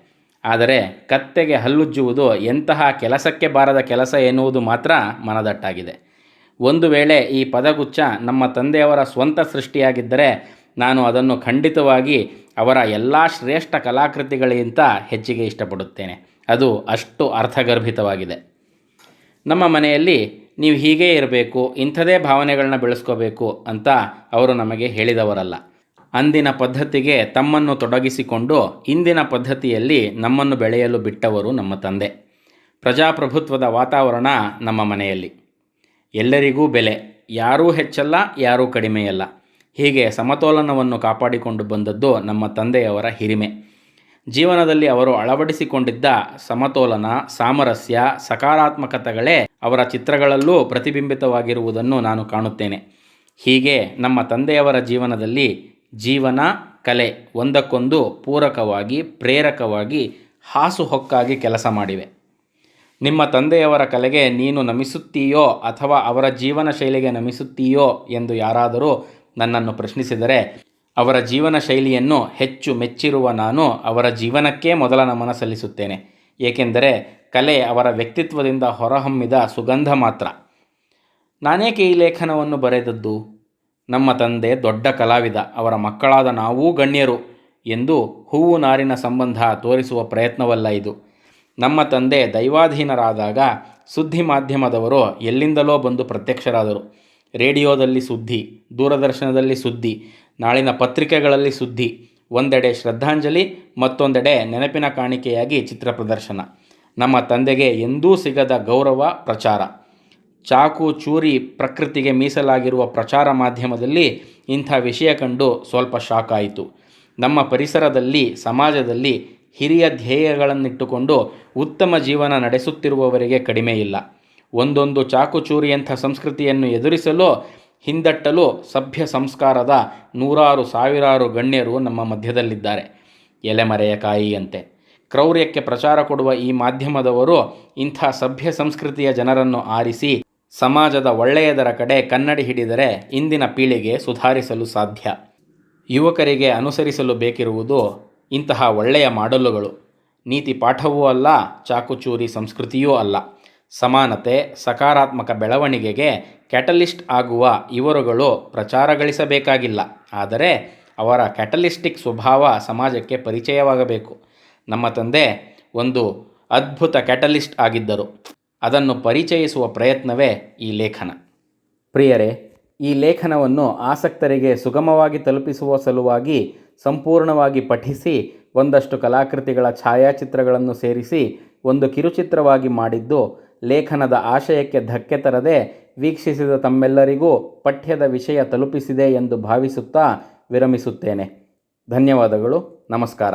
ಆದರೆ ಕತ್ತೆಗೆ ಹಲ್ಲುಜ್ಜುವುದು ಎಂತಹ ಕೆಲಸಕ್ಕೆ ಬಾರದ ಕೆಲಸ ಎನ್ನುವುದು ಮಾತ್ರ ಮನದಟ್ಟಾಗಿದೆ. ಒಂದು ವೇಳೆ ಈ ಪದಗುಚ್ಛ ನಮ್ಮ ತಂದೆಯವರ ಸ್ವಂತ ಸೃಷ್ಟಿಯಾಗಿದ್ದರೆ ನಾನು ಅದನ್ನು ಖಂಡಿತವಾಗಿ ಅವರ ಎಲ್ಲ ಶ್ರೇಷ್ಠ ಕಲಾಕೃತಿಗಳಿಗಿಂತ ಹೆಚ್ಚಿಗೆ ಇಷ್ಟಪಡುತ್ತೇನೆ. ಅದು ಅಷ್ಟು ಅರ್ಥಗರ್ಭಿತವಾಗಿದೆ. ನಮ್ಮ ಮನೆಯಲ್ಲಿ ನೀವು ಹೀಗೇ ಇರಬೇಕು, ಇಂಥದೇ ಭಾವನೆಗಳನ್ನ ಬೆಳೆಸ್ಕೋಬೇಕು ಅಂತ ಅವರು ನಮಗೆ ಹೇಳಿದವರಲ್ಲ. ಅಂದಿನ ಪದ್ಧತಿಗೆ ತಮ್ಮನ್ನು ತೊಡಗಿಸಿಕೊಂಡು ಇಂದಿನ ಪದ್ಧತಿಯಲ್ಲಿ ನಮ್ಮನ್ನು ಬೆಳೆಯಲು ಬಿಟ್ಟವರು ನಮ್ಮ ತಂದೆ. ಪ್ರಜಾಪ್ರಭುತ್ವದ ವಾತಾವರಣ ನಮ್ಮ ಮನೆಯಲ್ಲಿ. ಎಲ್ಲರಿಗೂ ಬೆಲೆ, ಯಾರೂ ಹೆಚ್ಚಲ್ಲ, ಯಾರೂ ಕಡಿಮೆಯಲ್ಲ. ಹೀಗೆ ಸಮತೋಲನವನ್ನು ಕಾಪಾಡಿಕೊಂಡು ಬಂದದ್ದು ನಮ್ಮ ತಂದೆಯವರ ಹಿರಿಮೆ. ಜೀವನದಲ್ಲಿ ಅವರು ಅಳವಡಿಸಿಕೊಂಡಿದ್ದ ಸಮತೋಲನ, ಸಾಮರಸ್ಯ, ಸಕಾರಾತ್ಮಕತೆಗಳೇ ಅವರ ಚಿತ್ರಗಳಲ್ಲೂ ಪ್ರತಿಬಿಂಬಿತವಾಗಿರುವುದನ್ನು ನಾನು ಕಾಣುತ್ತೇನೆ. ಹೀಗೆ ನಮ್ಮ ತಂದೆಯವರ ಜೀವನದಲ್ಲಿ ಜೀವನ, ಕಲೆ ಒಂದಕ್ಕೊಂದು ಪೂರಕವಾಗಿ, ಪ್ರೇರಕವಾಗಿ, ಹಾಸುಹೊಕ್ಕಾಗಿ ಕೆಲಸ ಮಾಡಿವೆ. ನಿಮ್ಮ ತಂದೆಯವರ ಕಲೆಗೆ ನೀನು ನಮಿಸುತ್ತೀಯೋ ಅಥವಾ ಅವರ ಜೀವನ ಶೈಲಿಗೆ ನಮಿಸುತ್ತೀಯೋ ಎಂದು ಯಾರಾದರೂ ನನ್ನನ್ನು ಪ್ರಶ್ನಿಸಿದರೆ, ಅವರ ಜೀವನ ಶೈಲಿಯನ್ನು ಹೆಚ್ಚು ಮೆಚ್ಚಿರುವ ನಾನು ಅವರ ಜೀವನಕ್ಕೇ ಮೊದಲ ನಮನ ಸಲ್ಲಿಸುತ್ತೇನೆ. ಏಕೆಂದರೆ ಕಲೆ ಅವರ ವ್ಯಕ್ತಿತ್ವದಿಂದ ಹೊರಹೊಮ್ಮಿದ ಸುಗಂಧ ಮಾತ್ರ. ನಾನೇಕೆ ಈ ಲೇಖನವನ್ನು ಬರೆದದ್ದು? ನಮ್ಮ ತಂದೆ ದೊಡ್ಡ ಕಲಾವಿದ, ಅವರ ಮಕ್ಕಳಾದ ನಾವೂ ಗಣ್ಯರು ಎಂದು ಹೂವು ನಾರಿನ ಸಂಬಂಧ ತೋರಿಸುವ ಪ್ರಯತ್ನವಲ್ಲ ಇದು. ನಮ್ಮ ತಂದೆ ದೈವಾಧೀನರಾದಾಗ ಸುದ್ದಿ ಮಾಧ್ಯಮದವರು ಎಲ್ಲಿಂದಲೋ ಬಂದು ಪ್ರತ್ಯಕ್ಷರಾದರು. ರೇಡಿಯೋದಲ್ಲಿ ಸುದ್ದಿ, ದೂರದರ್ಶನದಲ್ಲಿ ಸುದ್ದಿ, ನಾಳಿನ ಪತ್ರಿಕೆಗಳಲ್ಲಿ ಸುದ್ದಿ. ಒಂದೆಡೆ ಶ್ರದ್ಧಾಂಜಲಿ, ಮತ್ತೊಂದೆಡೆ ನೆನಪಿನ ಕಾಣಿಕೆಯಾಗಿ ಚಿತ್ರ ಪ್ರದರ್ಶನ. ನಮ್ಮ ತಂದೆಗೆ ಎಂದೂ ಸಿಗದ ಗೌರವ, ಪ್ರಚಾರ. ಚಾಕು ಚೂರಿ ಪ್ರಕೃತಿಗೆ ಮೀಸಲಾಗಿರುವ ಪ್ರಚಾರ ಮಾಧ್ಯಮದಲ್ಲಿ ಇಂಥ ವಿಷಯ ಕಂಡು ಸ್ವಲ್ಪ ಶಾಕ್ ಆಯಿತು. ನಮ್ಮ ಪರಿಸರದಲ್ಲಿ, ಸಮಾಜದಲ್ಲಿ ಹಿರಿಯ ಧ್ಯೇಯಗಳನ್ನಿಟ್ಟುಕೊಂಡು ಉತ್ತಮ ಜೀವನ ನಡೆಸುತ್ತಿರುವವರಿಗೆ ಕಡಿಮೆ ಇಲ್ಲ. ಒಂದೊಂದು ಚಾಕುಚೂರಿಯಂಥ ಸಂಸ್ಕೃತಿಯನ್ನು ಎದುರಿಸಲು ಹಿಂದಟ್ಟಲು ಸಭ್ಯ ಸಂಸ್ಕಾರದ ನೂರಾರು ಸಾವಿರಾರು ಗಣ್ಯರು ನಮ್ಮ ಮಧ್ಯದಲ್ಲಿದ್ದಾರೆ. ಎಲೆಮರೆಯ ಕಾಯಿಯಂತೆ ಕ್ರೌರ್ಯಕ್ಕೆ ಪ್ರಚಾರ ಕೊಡುವ ಈ ಮಾಧ್ಯಮದವರು ಇಂಥ ಸಭ್ಯ ಸಂಸ್ಕೃತಿಯ ಜನರನ್ನು ಆರಿಸಿ ಸಮಾಜದ ಒಳ್ಳೆಯದರ ಕಡೆ ಕನ್ನಡಿ ಹಿಡಿದರೆ ಇಂದಿನ ಪೀಳಿಗೆ ಸುಧಾರಿಸಲು ಸಾಧ್ಯ. ಯುವಕರಿಗೆ ಅನುಸರಿಸಲು ಬೇಕಿರುವುದು ಇಂತಹ ಒಳ್ಳೆಯ ಮಾಡಲುಗಳು. ನೀತಿ ಪಾಠವೂ ಅಲ್ಲ, ಚಾಕುಚೂರಿ ಸಂಸ್ಕೃತಿಯೂ ಅಲ್ಲ. ಸಮಾನತೆ, ಸಕಾರಾತ್ಮಕ ಬೆಳವಣಿಗೆಗೆ ಕ್ಯಾಟಲಿಸ್ಟ್ ಆಗುವ ಇವರುಗಳು ಪ್ರಚಾರ ಗಳಿಸಬೇಕಾಗಿಲ್ಲ. ಆದರೆ ಅವರ ಕ್ಯಾಟಲಿಸ್ಟಿಕ್ ಸ್ವಭಾವ ಸಮಾಜಕ್ಕೆ ಪರಿಚಯವಾಗಬೇಕು. ನಮ್ಮ ತಂದೆ ಒಂದು ಅದ್ಭುತ ಕ್ಯಾಟಲಿಸ್ಟ್ ಆಗಿದ್ದರು. ಅದನ್ನು ಪರಿಚಯಿಸುವ ಪ್ರಯತ್ನವೇ ಈ ಲೇಖನ. ಪ್ರಿಯರೇ, ಈ ಲೇಖನವನ್ನು ಆಸಕ್ತರಿಗೆ ಸುಗಮವಾಗಿ ತಲುಪಿಸುವ ಸಲುವಾಗಿ ಸಂಪೂರ್ಣವಾಗಿ ಪಠಿಸಿ ಒಂದಷ್ಟು ಕಲಾಕೃತಿಗಳ ಛಾಯಾಚಿತ್ರಗಳನ್ನು ಸೇರಿಸಿ ಒಂದು ಕಿರುಚಿತ್ರವಾಗಿ ಮಾಡಿದ್ದು ಲೇಖನದ ಆಶಯಕ್ಕೆ ಧಕ್ಕೆ ತರದೆ ವೀಕ್ಷಿಸಿದ ತಮ್ಮೆಲ್ಲರಿಗೂ ಪಠ್ಯದ ವಿಷಯ ತಲುಪಿಸಿದೆ ಎಂದು ಭಾವಿಸುತ್ತಾ ವಿರಮಿಸುತ್ತೇನೆ. ಧನ್ಯವಾದಗಳು. ನಮಸ್ಕಾರ.